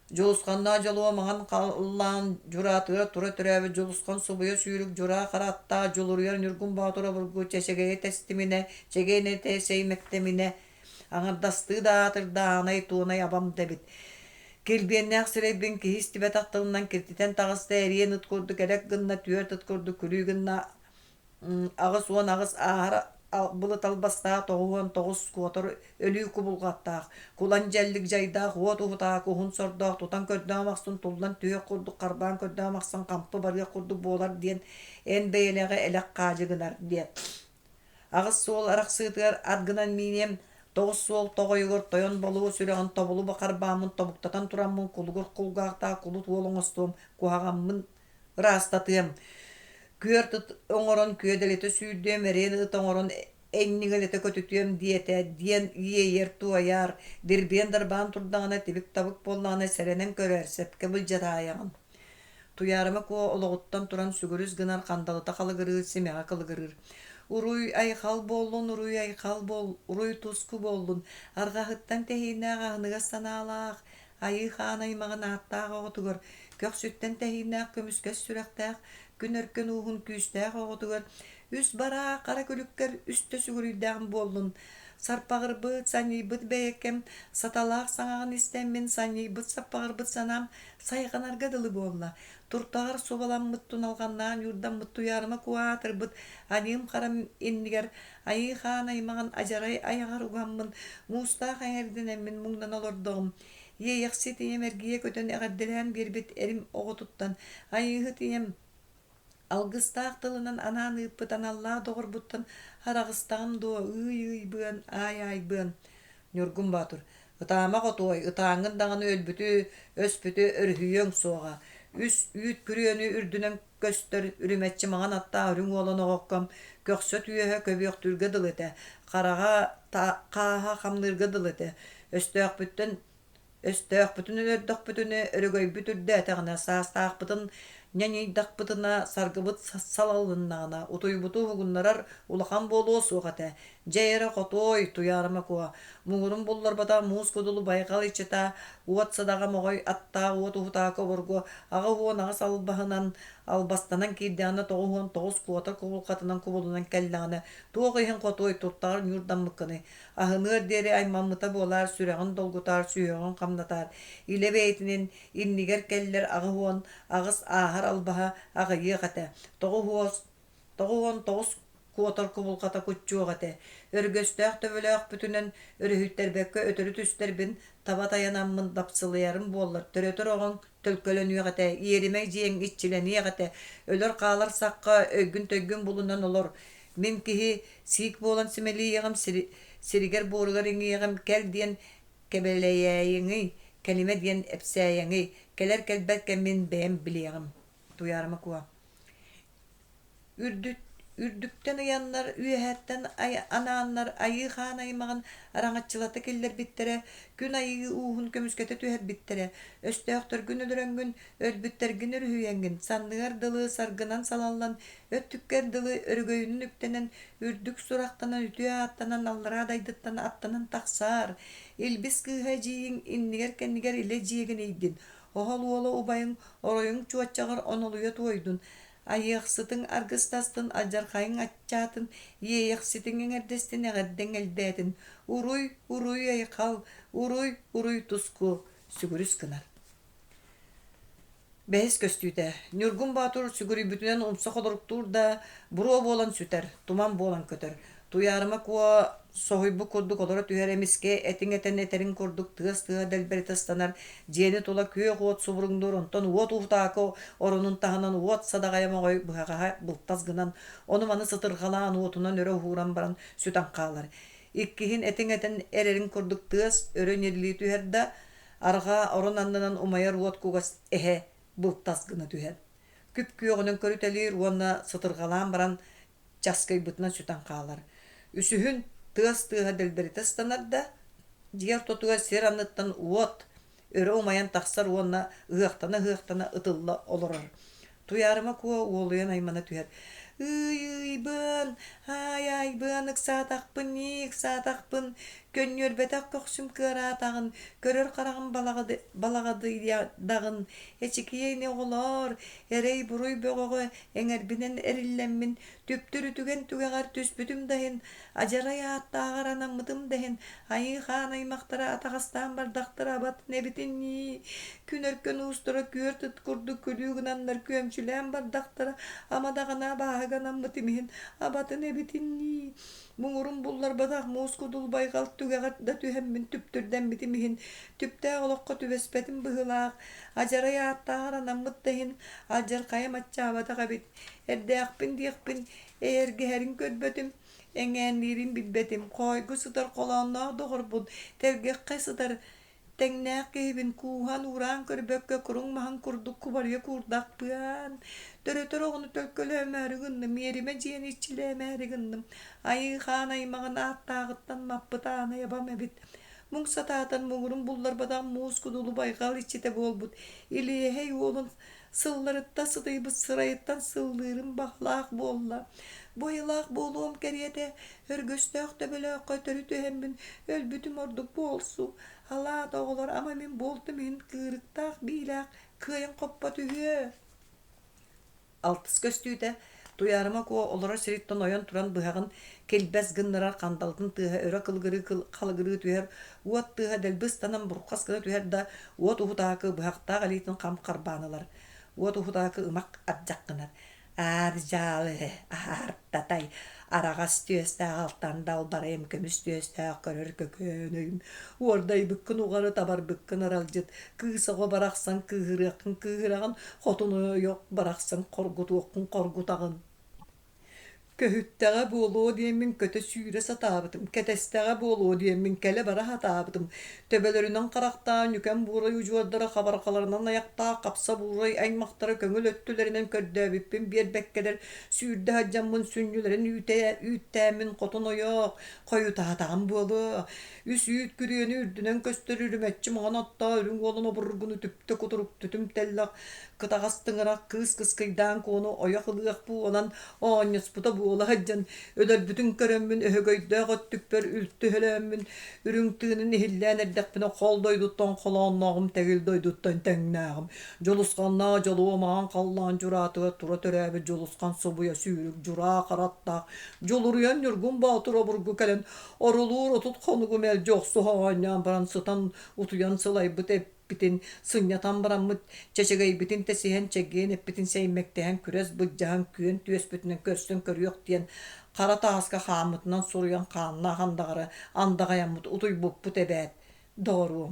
Жолысқанна жолуа маған қаллан жүратыра тұра түрәбі жолысқан сұбыя сүйрік жүра қаратта жолуруяр нүргін батыра бұргу чәшегейе тәстіміне чәгейне тәсеймектеміне Аңардасты да атырда анай туынай абам дәбит. Келбиеннәк сірейбін кейіс тібет ақтығынан кертетен тағысты әриен ұткорды кәрек гынна түйерт ұткорды күлі гынна ағыс уан ағыс ағыр бұлы талбастағы тоғуан тоғыз қуатыр өлі күбылғаттақ. Кулан жәлік жайдақ, уат ұғытақ, ұғын сордақ, тұтан көрді амақсын тұлдан түйек құрды, қарбан көрді амақсын қампы барға құрды болар ден ән бәйеліғі әлек қажығынар ден. Ағыс сол арақ сыйтығар адғынан минем Тоғыз сол тоғайығыр тойон болуы сүреген тобылы бақар бамын тобуктатан турамын кулугыр кулгақта кулут олыңыстуым куағамын растатыем. Күйер тұт оңырын күйеделеті сүйдем, әрені ұт оңырын әннігілеті көтүтем диете, диен ие ерту аяр, дербен дарбан турдағына тебік табық болағына сәренен көрер, сәпке бұл жата аяғын. Туярымы ко олығыттан туран сүгіріз гынар қандалыта қалығырыр, семеға қалығырыр. Уруй айқал болун, уруй айқал бол, уруй туску болун. Арғағыттан тәйіне ағаныға саналақ, айы хан аймағын аттағы оғытығыр. Көксүттен тәйіне көміскәс сүрәқтәқ, күн өркен уғын күйістәқ оғытығыр. Үс бара қара көліккер үсті сүгірүйдәғын болун. Сарпағыр бұд, саней бұд бәйекем, саталақ саңағын істеммен, саней бұд саппағыр бұд санам, сайғанарға дылы болла. Туртағыр собалам мұттын алғаннан, юрдан мұтту ярыма куатыр бұд, анем қарам еннігер, айы хан аймағын ажарай аяғар ұғаммын, мұстақ әңерден әмін мұңдан олырдығым. Yeyexsi tiyem ergiye kötön egaddilen birbit erim oğututtан. Ayıhı tiyem algıstaq tılынан ananı ıppıtan Allah doğurbuttан haragıstağım doğa bıan ay bıan. Nurgun Batur. Itama qotoy, ıtağın dağını ölbütü, öspütü örhüyön soğa. Üt pürüyönü ürdünen göstör ürümetçi mağan atta ürün olan oğukkam. Köksöt üyehe köbüyök türge dılıte. Qarağa qaha qamnırgı dılıte. Östök bütün ördök bütün örgöy bütürde tağına sağstaq bütün Neni dakpıtına sargıbıt salalınağına, utuy butu hugunlarar ulakan bolu soğate. Jeyre qotoy tuyarıma kuwa. Muğurun bullar bada muğuz kudulu baykal içeta, uat sadaga mogoy atta uat uhutaka borgo, ağa huon ağa salbahınan albastanan kiddiyana toğu huon toğuz kuvatar kubul katınan kubulunan kellağına. Tuğu ihin qotoy tuttar yurdan mıkkını. Ahını deri aymamıta bolar, süreğin dolgutar, süyeğin kamnatar. İle beytinin inniger keller ağı huon, ağız ahar albaha ağı yığate. Toğu toğuz kuotar kubulkata kutçuğate. Örgöstök tövölök bütünen örühütter bekke ötörü tüsterbin taba dayanamın dapsılayarım bollar. Törötör oğun tölkölönüyögate, yerime jiyen iççileniyögate. Ölөр qalar sakka ögün tögün bulunan olur. Mimkihi sik bolan simeli yığım siriger borugar yığım kel diyen kebeleyeyini, kelime diyen epseyeni, keler kelberke min beğen biliyağım. Duyarıma kuva. Ürdükten uyanlar, üyehetten ananlar, ayı xanaymağın araŋatçılata keller bittere, gün ayı uğun kömüskete tüher bittere, östüöktör gün ölüröngün, ölbütter gün örühüyengin, sandıgar dılı sargınan salallan, öttükker dılı örgöyünün üktenen, ürdük suraqtanan, ütüye attanan, allara daydıttan attanan taqsar, ilbis kıha jiyin, inniger kenniger ile jiyegin eydin, ohol uola ubayın, oroyun çuatçağır onoluya tuoydun, Ayıqsıtın argыстастын ajarqayın atçatın, yeğsitin engerdestin eğerden eldetin. Uruy ayıqal, uruy tusku, sügürüs kınar. Behes köstüyde, Nurgun Batur sügürü bütünen umsa koduruktur da, buru bolan süter, tuman bolan köter. Tuyarıma kuwa sohuy bu kurduk olara tüher emiske, etin eten eterin kurduk, tığız delberi tastanar, jeni tola köy kuot suburundur, onton uot uhtako, orunun tahanan uot sadagayama koy, bıhagaha bultaz gınan, onu manı sıtırgalan uotunan öre huran baran sütan qalar. İkkihin etin eten ererin kurduk tığız, öre nerili tüher da, arga orun andanan umayar uot kugas ehe, bultaz gına tüher. Küp kүйögünün körütelir, uonna sıtırgalan baran, Çaskay bıtına sütan qalar. Üsühün tığız delberi tastanar da, diğer totuğa ser anıttan uot, öre umayan taqsar uonna ığıqtana ıtılla olorar. Tuyarıma kuwa uoluyan aymana tüher. Bın, ay bın, ıksataqpın, könyor betak köksüm kıratağın, körör qarağın balagadı dağın, eçikiyeyne olar, erey buruy böğüğü, eŋerbinen erillenmin, tüptürü tügen tügeğer tüspütüm dahin, ajaraya attağır anamıdım dahin, ayı xan aymaqtara atağastan bardaqtara abat nebitin künörkön uustura kür tutkurdu külüğünanlar kömçülen bardaqtara, amadağına bağıganan mıtimihin, abatı nebitin Muğurun bullar badak muskudul baykal tügeğat da tühemmin tüptürden bitimihin, tüpte olokka tüvespetin bıhılaq, ajaraya attağır anamıt dahin, ajar kayamatça abadağa bit, erde akpin diyakpin, geherin ködbötüm, eŋenlirin bilbetim, koygu sıtar kolağına doğur bud, tergeqe sıtar, Tengnäq kehibin kuhan uran körbökkö kurung mahan kurduk kubarya kurdak pıan. Törötör oğunu tölkölömäri gındım, yerime jiyen içilemäri gındım. Ayı xan aymağın attağıttan mappıtağına yabam ebit. Mung satatan muğurun bullar badan muğuz kudulu baykal içite bol bud. İliye hey oğlun sıllarıtta sıdıyıbı sırayıttan sıllırın bahlaq bolla. Boyalaq boluğum keriyete, örgöstök töbölök kötörü tühembin, ölbütüm orduk bolsu. Hala doğular ama min boltum hin kırıktaq bilaq, kıyın koppa tühü. Altız köstüyde, duyarıma kuwa olara siritton oyan turan bıhağın kelbez gındırar kandaldın tühü, öre kılgırı tüher, uat tühü delbistanan burqas gına tüher da, uat uhudakı bıhaqta galitin kam karbanılar. Uat uhudakı ımak atjak gınar. Аржалы, артатай, арағас түйесті алтан далбарайым, көміс түйесті көрір көкөнөйім. Ордай бүккін уғары табар бүккін аралжыт, кыысығы барақсан кыырақын, хотуну yok барақсан коргутағын. Köhüttägä buoloo diemmin kötö syyre sataabıtım. Ketesteğe buoloo diemmin kele bara hataabıtım. Töbelerinden karaktan yüken buğray ucuadara habarkalarından ayakta kapsa buğray aymaktara köngül öttülerinden kördöbüppün bir bekkeler sürde hacamın sünnülerin üttəmin kotunu yok. Koyu tahtağın buolu. Üs üt gürüyeni ürdünen köstörürüm etçim anatta ürün olunu burgunu tüpte kuturup tütüm tellak. Kıtağastığırak kıs kıydan konu oyakılıyak bu olan Onyas buta buola hajjan öder bütün körömmün öhögöydä gottükper ültü helemmün ürüngtüğünün ihillän erdekpine koldoyduttan kolannağım tegildoyduttan tengnağım joluskanna joluğumağın kallan juratıga tura töräbi joluskan sobuya sürük jura karatta joluruyan yurgun batura burgu kelen orulur otut konugu mel joksu havanyan baransıtan utuyan sılay bıt bitin sınyatan baramıt çeçegay bitin tesihen çeggen bitin seymektehen küres bıccahan küyen tües bütünen körsün körüyok diyen kara tağaska hamıtından soruyan kanına handağırı andağayan utuy bu tebet doğru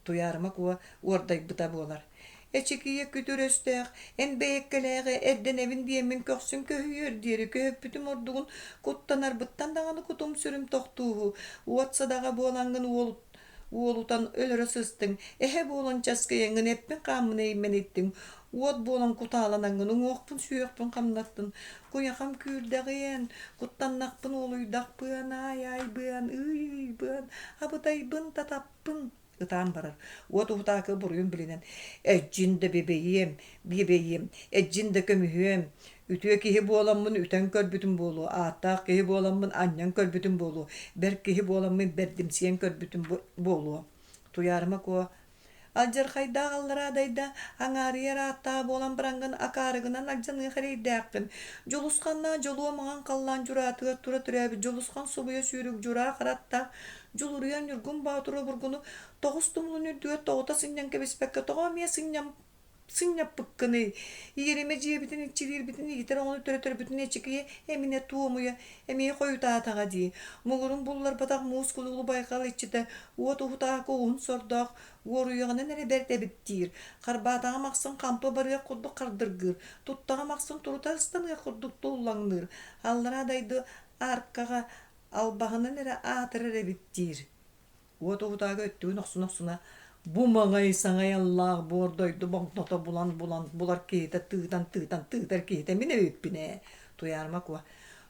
duyarma kuva orday bıta bolar Eçekiye kütüröstəq, en beyekkeleğe edden evin diyemin köksün köhüyer diyeri köhüp bütün orduğun kuttanar bıttan dağını kutum sürüm tohtuğu. Uatsa dağa boğalangın uolutan ölürü sыстың. Ehe boğalan çaskayangın eppin kamını eymen ettin. Uat boğalan kutalanangın uğuqpın suyuqpın kamnattın. Kuyakam kürdağıyen, kuttannaqpın oluydaqpın, ay bıyan, bıyan, abıtaybın tatappın. Itan barar. Uat uhtaqı buruyun bilinen. Ejjinde bebeğim, ejjinde kömühüm. Ütüye kihi boğalanmın üten kör bütün boğulu. Ağattaq kihi boğalanmın anyan kör bütün boğulu. Berk kihi boğalanmın berdimsiyen kör bütün boğulu. Tuyarma ko. Aljar hayda gallara dayda angariyer atta bolan brangın akarıgınan aljanı xereydaqın. Joluskanna joluğamağan kallan juratıga tura türäbi joluskan subuya sürük jura qaratta joluruyan yurgun batura burgunu toğus tumlun ürdüye toğuta sinyan kebespekke toğamiya Sınyap bıkkını, yerime ciyebitin içilir bitin yeter onu töre bütün eçikiye emine tuğumuya emeye koyu tağa diye. Muğurun bullar batak muskululu baykal içide uot uhutağı koğun sordaq uoruyağına nere berde bittir. Karbatağa maqsın kampı barıya kurduk kardırgır. Tuttağa maqsın turutarstanıya kurduk dollanır. Allara daydı arkağa albağına nere atırere bittir. Uot uhutağı öttüğü noksuna bu mangay sangay Allah bordoydu banknota bular kete tığdan kete mine öppine tuyarma kuva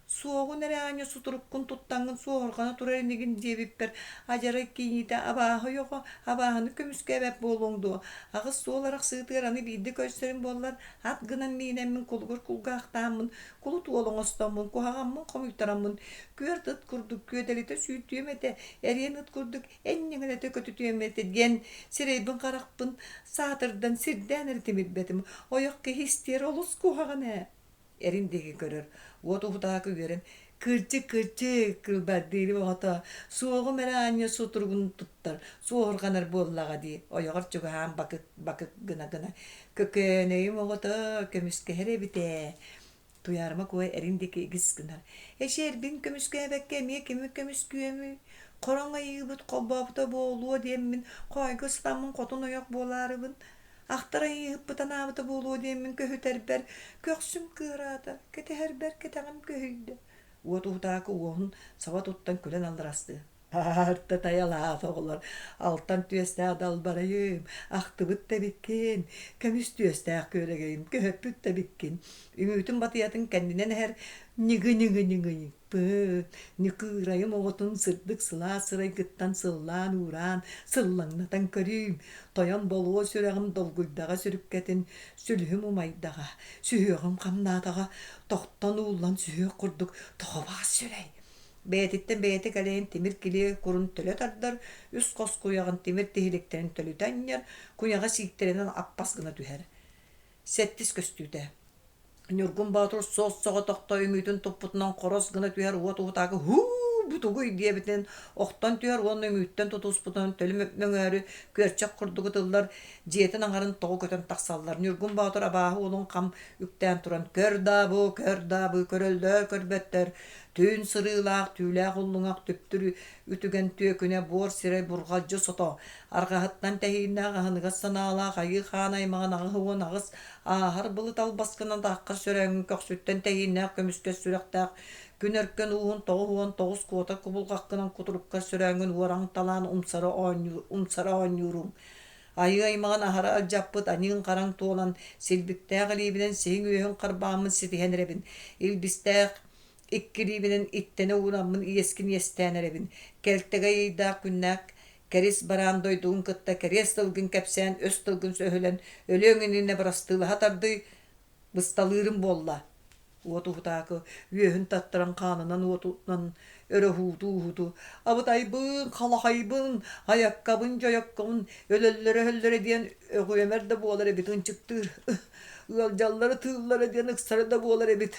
soğun nere anya suturukkun tuttangın soğurgana turarınigin diyebipper acara kiyite abahı yok abahını kömüskebep bolundu ağız su olarak sığdıranı bildi gösterin bollar at gınan minemin kulgur kulgaqtamın kulut olonustamın kuhağamın komüktaramın kör tıt kurduk ködelite sütüyemete eriyen ıt kurduk ennengene kötütüyemete diyen sireybin karakpın satırdan sirden eritimilbetim oyak ki hister olus kuhağına erindegi görür Uotuhutaakı gören kırçı kılbar değil mi hata soğuk meranya soturgun tuttar soğurganar bollaga diye oyağır çoğun bakık gına kökeneyim o hata kömüske here bite tuyarma koy erindeki igis gınar eşer bin kömüske bekkemiye kömüsküyemi korona yığıbıt kobabıta boğuluğa diyemin koygu stamın kotun oyak boğlarıbın Ahtaran yığıp bıtan ağabıta boğuluğa diyemin köhü terber köksüm kıratar kete herber ketağım köhüydü Uotuhtaakı uohun sava tuttan külen alırastı Artta tayala oğullar altan tüyestağ dalbarayım ahtıbıt da bikkin kömüs tüyestağ köregeyim köhöpüt da bikkin Ümütün batıyatın kendine her nigı pıt nikırayım oğutun sırdık sıla sıray gıttan sıllan uğran sıllanatan körüyüm toyan boluğa süreğim dolguydağa sürükketin sülhüm umaydağa sühüğüm kamnadağa tohtan uğulan sühüğü kurduk toğabağa sürey Beyetitten beyete galeyin timir kiliye kurun töle tardar, üst kos kuyağın timir tihiliklerin tölü tanyer, kuyağa sikterinen akpas gına tüher. Settis köstüde. Nurgun Batur sos soğa tokta ümütün topputundan koros gına tüher uvat uvatagı huu butugu diye biten oktan tüyer onun mütten tutusputun tölüm möngörü görçek kurdugu tıllar jetin angarın toğu kötön taksallar Nurgun Batur abahı olun kam ükten turan kör da bu köröldör körbetter tüün sırılaq tüylaq ulluңaq tüptürü ütügen tüöküne bor sire burgacı soto argahattan tehinna gahыныga sanala hayı xanaymağın ağıhıvın ağız ahar bılıt albaskынан taqqa söröngün köksütten tehinna kömüske süreqtaq günörken uğun toğuğun toğuz kuota kubulqaqqınan kuturupka söröngün uğran talan umsara oynurun ayı aymağın ahara aljapпыт anın qaraң tuolan silbiktäq liibinen sehin üöhün qarbamın sitihenrebin ilbistäq ikkiliibinen ittene uğramın ieskin yestäänerebin keltegayda künnäk keris baran doyduğun kıtta keres tılgın kepsen öz tılgın söhülen ölöňinine barastılı hatardı bıstalırım bolla Uotuhtaakı üöhün tattıran kanınan uotutnan öre hudu. Abıtaybın, kalahaybın, ayakkabın, joyakkabın, ölöllere diyen öğümer de boğalar ebit ınçıktır. Iyaljalları tığılları diyen ıksarı da boğalar ebit.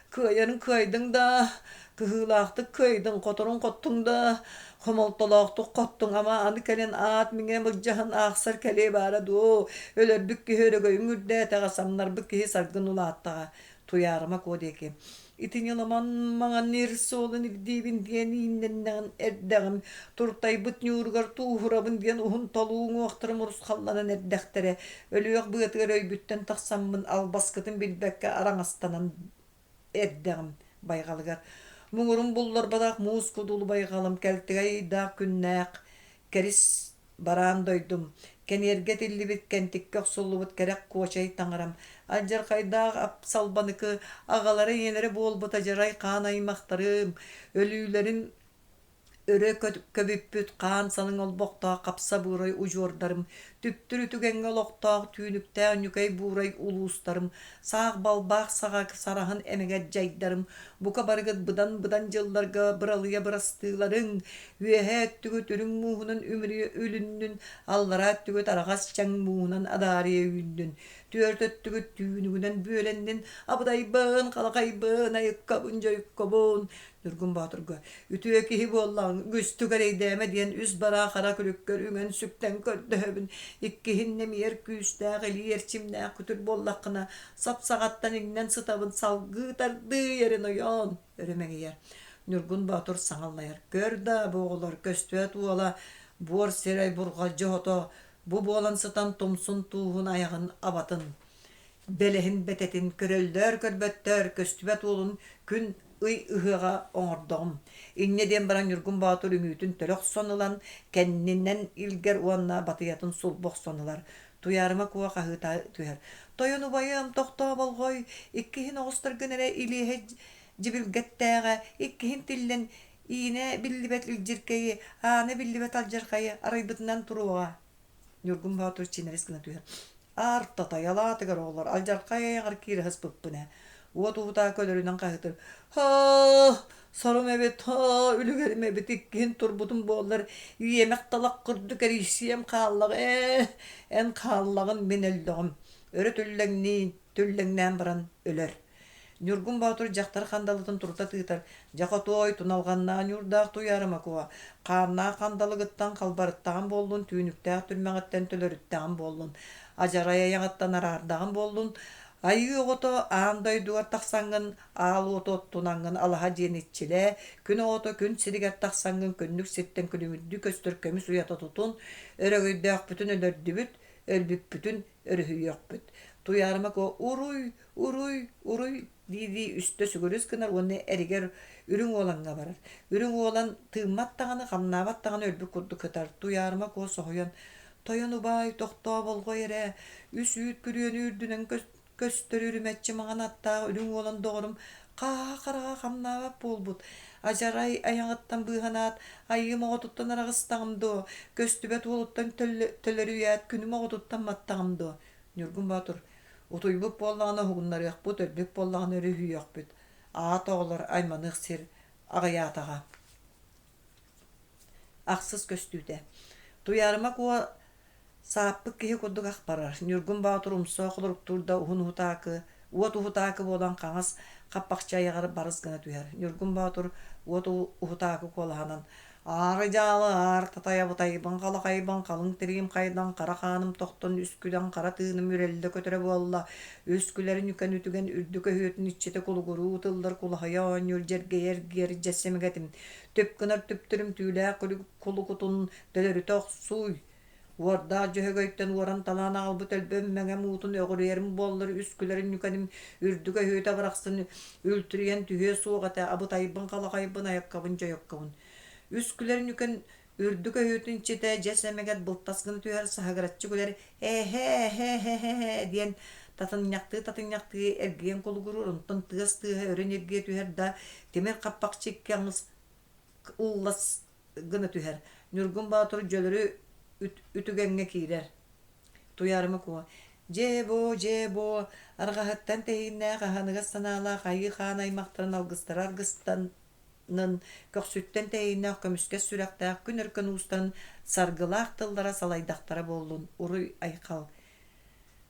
Kıyanın kıydın da, kıhılaqtık kıydın, kotorun kottun da, homoltolaqtık kottun ama anı kelen at mine bıccahan ağsar kele bara do. Ölördük ki hörögöy mürde teğasamlar bükki sargın ulattağa. Tuyarmak o deki. İtin yalaman maňa nersi olan ibdibin diyen iğnenden erdägim turtay bıt ñurgar tuğurabın diyen uhun taluğunu aktırım urus kallanan erdäktere ölüyok bıgatır öybütten taksammın al baskıtın bilbekke araňastanan erdägim baygalygar. Muňurun bullar badak muus kudulu baygalym keltigay da künnäq keris baran doydum. Kenerge tilli bitken tikkök sullubut kerek koçay taňaram. Aljar kaydaaq apsalbanıkı ağalara yenere bol butajaray kan aymaqtarım. Ölülerin öre köbüppüt kan sanın olbokta kapsa buray ujordarım. Tüptürü tügenge loqta tüynükte nükay buray ulustarım. Sağ balbaq sağa sarahın emege jaydarım. Buka bargıt bıdan jıllarga bıralıya bırastıların. Üehet tügüt ürün muhunun ümri ölünnün. Allara tügüt aragas çang muhunan adariye ündün. Tüörtöt tügüt tüynügünen bölendin. Abıdaybın kalakaybın ayakkabın jayakkabın. Nurgun Baturga. Ütüye kihi bollan güstü gareydeme diyen üz bara kara külükkör üngön sükten kördöbün. İkkihinne miyer küstağili yerçimne kütür bollakına sap sagattan innen sıtabın salgı tardı yerin oyan. Öremege yer. Nurgun Batur saŋallayar. Kör da boğular köstüye tuola bor seray burgacı hoto. Bu boğulan sıtan tomsun tuğun ayağın abatın. Belehin betetin köröldör körböttör köstüye tuolun kün ıhıga oňordum. Inne den baran Nurgun Batur ümütün tölök sonulan kenninden ilger uanna batyatın sulbok sonular. Tuyarma kuwa kahıta tuyar. Toyunu bayım tokta bolgoy ikkihin oğustargınere ilihe jibilgettäge ikkihin tillen iine billibet iljirkeyi ane billibet aljarkayı araybıtından turuğa. Nurgun Batur çinereskine tuyar. Artata yalatıgar oğlar aljarkayı yagar kiri hıspıppına. Uotuhuta kölörünen kahıtır. Ha, sarım evet ha, ülügerim evet ikkin turbutun bollar yemek talak kırdı kerişiyem kallağı en kallağın min öldüğüm. Öre tüllengnän baran öler. Nurgun Batur jaktar kandalıtın turta tığıtar. Jakatoy tunalgannan yurdaq tuyarıma kuwa. Qarna kandalıgıttan kalbarıttağın bollun, tüynüktäq türmeğitten tölörüttağın bollun. Ajaraya yagattan arardağın bollun. Ayı oto ağanday duvar taqsangın, ağal oto tunangın alaha jenetçile, kün oto kün siriger taqsangın künnük setten külümüddü köstür kömüs uyata tutun, örögöydäq bütün ölördübüt, ölbüp bütün örühüyökbüt. Tuyarmak o uruy didi üstö sügürüz kınar onu eriger ürün olanğa barar. Ürün olan tığmat tağını kamnabat tağını ölbük kurdu kıtar. Tuyarmak o soğuyan, toyunu bay tokta bolgo ere, üs üyüt pürüyön ürdünen köstörürüm etçi mağan hatta ölüm olan doğrum qara kamnaba bolbut ajaray ayağıttan bıhanat ayım oğututtan arağıstağımdı köstübet oluttan töllerüyat günüm oğututtan mattağımdı Nurgun Batur otuybuk bollağına hugunları yakbut ölbük bollağına rühü yakbut ağa toğlar aymanıq sir ağayatağa aqsız köstüde duyarmak o Saapyk kihi kurduk akbarar. Nurgun Batur umsoqlurup turda uhun hutaakı, uot hutaakı bolan kaňas qappakça ýagar barys gana tuyar. Nurgun Batur вот ухутаакы колаханан ары жалы ар татая бутайбын калакайбын калың тирим кайдан кара хааным тохтон үскүдөн кара тыыным үрелде көтөрө буолла үскүлерин үкөн үтүген үрдүкө хөтүн иччете кулугуруу тылдар кулахая онюр жергейер гер жессемегетим төпкөнөр төптөрүм түүлээ кулукутун дөлөрүтөх суй Уорда жөһөгөйттен уоран талаана албы төлбөм мәңәм уутун ögürерим боллар үскүлерин нүкәним үрдүгө хөтө бараксын үлтүрен түһө суогата абытайбын калакайбын аяккабын жойоккабын үскүлерин нүкән үрдүгө хөтүн чите жесемегет былтаскын түһәр сагаратчы күләр диен татыннякты эрген кулгуру онтон тыас тыа өрен эрге түһәр да темер каппак чеккәңыз уллас гына түһәр нүргүн баатыр жөлөрү үтүгәнгә кирер туярымы ко жебо аргахаттан тейиннә ханыга санала хайы ханай мактаран алгыстарар гыстанын көксүттен тейиннә көмүскә сүрәктә күнөркөн устан саргылак тылдара салайдактара болдун уруй айкал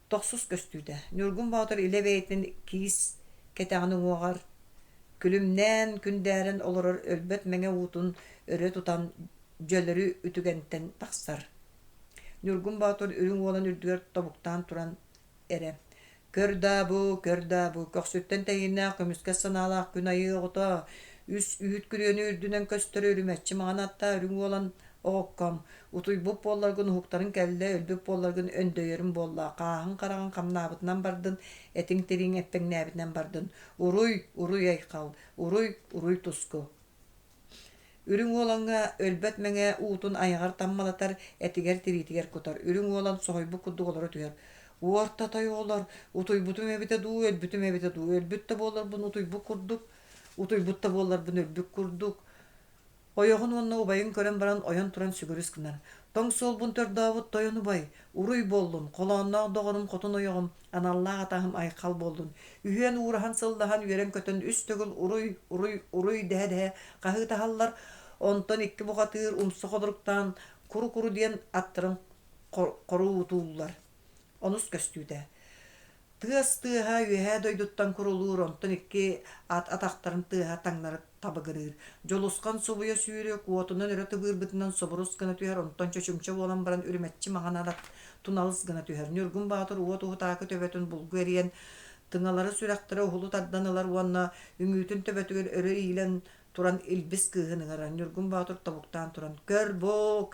токсус көстүдә нүргүн баатыр илебейтин кис кетәгәнең угар күлүмнән күндәрен олорор өлбөт меңе утун өрө тутан жөлөрү үтүгәнтен таксар Нүргүн баатыр үрүң уолан үрдүгер тобуктан туран эре. Көрдабу, көксүттен тейиннә көмүскә саналак күн айы оғыта, үс үйіт күрөөнү үрдүнен көстөрө үрүмәтчи мағанатта үрүң уолан оғықкам. Утуйбуп болларгын хуктарын кәлле, өлбүп болларгын өндөйөрүн болла. Қағын қараған қамнабытынан бардын, этиң терин эппеңнәбитнен бардын. Уруй айқал, уруй туску. Үрүң оланга өлбөт меңе уутун айгар таммалатар этигер тиритигер кутар. Үрүң олан сойбу куддуголары түгер. Уорта тайолар, утуйбутум эбите дуу, өлбүтүм эбите дуу. Өлбүтте болар бун утуйбу курдук, утуйбутта болар бун өлбүк курдук. Ойогун онна убайын көрөн баран ойон туран сүгүрүс кынан. Тоң сол бун төрдабыт тойону бай. Уруй болдун, колонна догорум котун ойогум, аналлаа атахым айкал болдун. Үйен урахан сылдахан үйерен көтөн үс төгүл уруй дэ кахы тахаллар. Онтон икки бугатыр умсу ходуруктан куру диен аттырын коруу утуулар. Онус көстүүдэ. Тыас тыаха үйэхэ дойдуттан курулуур, онтон икки атактарын тыаха таңнары табыгырыр. Жолускан собуя сүүрө куотунан өрө тыбырбытынан собурус гына түһэр, онтон чөчүмчө болан баран үрүмәтчи маганарат туналыс гына түһэр. Нүргүн баатыр уот ухутаакы төбөтүн булгу эриен тыңалары сүрәктары ухулу тарданылар уанна үңүүтүн төбөтүгөр өрө иилен туран илбис кыыһыныгара Нүргүн баатыр табуктан туран көрбо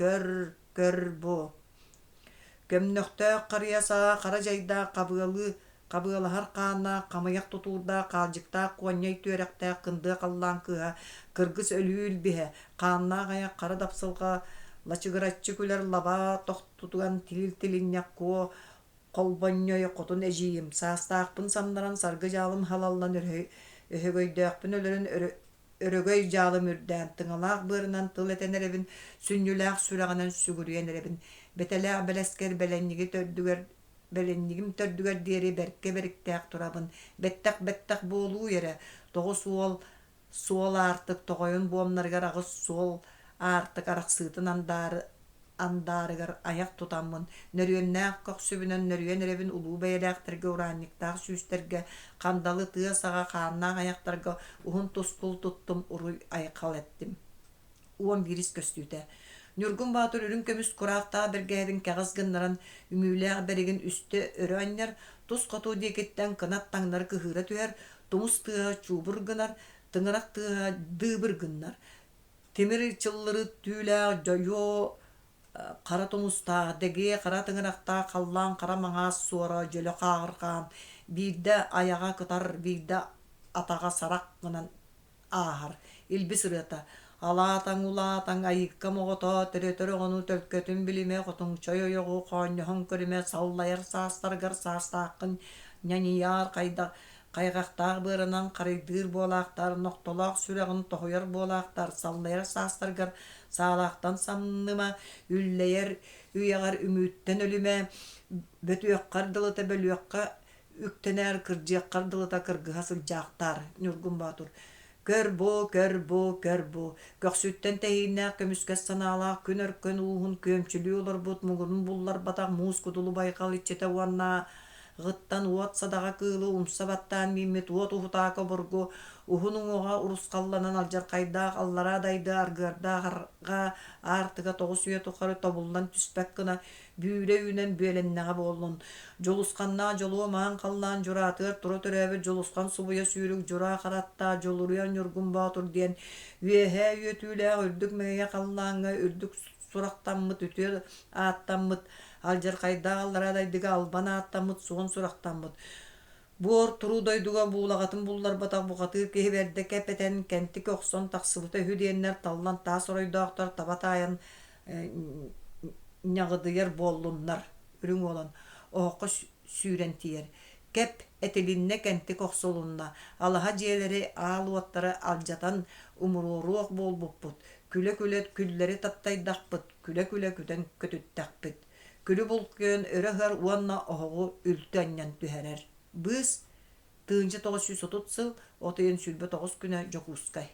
көмнөхтө карыяса кара жайда кабыалахар каана камаяк тутуурда калжыкта куаньяй түөрәктә кынды каллаан кыыһа кыргыз өлүүл биһэ каанна гая кара дапсылга лачыгыраччы күлер лаба тохтутуган тилиннякко колбоньой котун эжиим саастаакпын самнаран саргы жалым халаллан өһөгөйдөөхпүн өлөрүн өрөгөй жалым үрдән тыңалаак бырынан тыл этенеребин сүннүлээх сүрәгэнэн сүгүрүенеребин бетелээх белескер беленнигим төрдүгер диэри берке бериктээк турабын беттак буолуу эре тоҕо суол аартык тоҕойун буомнарыгар агыс суол аартык арахсыытын андаарыгар аяк тутаммын нөрүөннээх көхсүбүнэн нөрүөнеребин улуу бэйэлээхтерге ураанниктаах сүүстерге кандалы тыа саға хааннаах аяктарга ухун тускул туттум уруй айкал эттим уон бирис көстүүтэ Нүргүн баатыр үрүн көмүс кураактаа бергээдин кагыс гыннаран үҥүүлээх беригин үстө өрө анньар тус котуу диэкиттэн кынат таңнары кыһыыра түһэр тумус тыаһа чуубур гынар тыҥырак тыаһа дыыбыр гыннар темир чыллыры түүлээх дойуо кара тумустаа деге кара тыҥырактаа халлаан кара маҥаас суора дьөлө каагыргаан биирдэ аяга кытар биирдэ атаға сарак гынан аахар илбис ырыата алаатаң улаатаң айыкка могото төрөтөр оҕону төлкөтүн билиме хотуңчой ойоҕу хоонньоһун көрүмэ саллайар саастаргар саастааккын ньаньыяар кайгактаах быарынан карыйдыыр буолаахтар ноктолоох сүрэҕин тоһуйар буолаахтар саллайар саастаргар саалаахтан самныма үллэйэр үйэҕэр үмүүттэн өлүмэ бөтүөккар дылыта бөлүөкка үктэнээр кырдьыаккар дылыта кыргыһа сылдьаахтар Нүргүн баатыр көрбо көксүттен тэһииннээх көмүскэ санаалаах күн өркөн уухун көөмчүлүү олорбут мугунун буллар батах муус кутулу байкал иччете уанна гыттан уот садаға кыылы умса баттаан миммит уот ухутаака боргу ухунуңуға урускалланан алжар кайдаах аллара дайды аргыардааға аартыга тоҕус үйө тухары тобуллан түспэк гына бүүрэ үүнэн бүөленнэҕэ буоллун жолусканнаа жолуо маан халлаан жураатыгар тура төрөөбүт жолускан субуя сүүрүк жураа хараттаа жолуруян ньургун баатур диэн үөһээ үөтүүлээх үрдүк мэйэ халлаанга үрдүк сурахтаммыт үтүө ааттаммыт алжар кайдаах аллара дайдыга албан ааттаммыт суон сурахтаммыт буор туруу дойдуга буулагатын булларбатах бухатыыр киһибэрдэ кэпэтэн кэнтик охсон тахсыбыта үһү диэннэр таллан таа соройдоохтор табатааyan ньаҕыдыйар буоллуннар үрүҥ уолан оһоққа сүүрэн тиэр кэп этилиннэ кэнтик охсолунна алаһа дьиэлэри аалуаттара алдьатан умуруоруох буолбуппут күлэ-күлэ күллэри таптайдахпыт күлэ-күлэ күтэн көтүttäхпит күлү булкыан өрө-хөр уонна оһоҕу үлтү анньан түһэрэр. Быыс тыынча 930 сыл отойон сүлбө 9 күнэ жокуускай.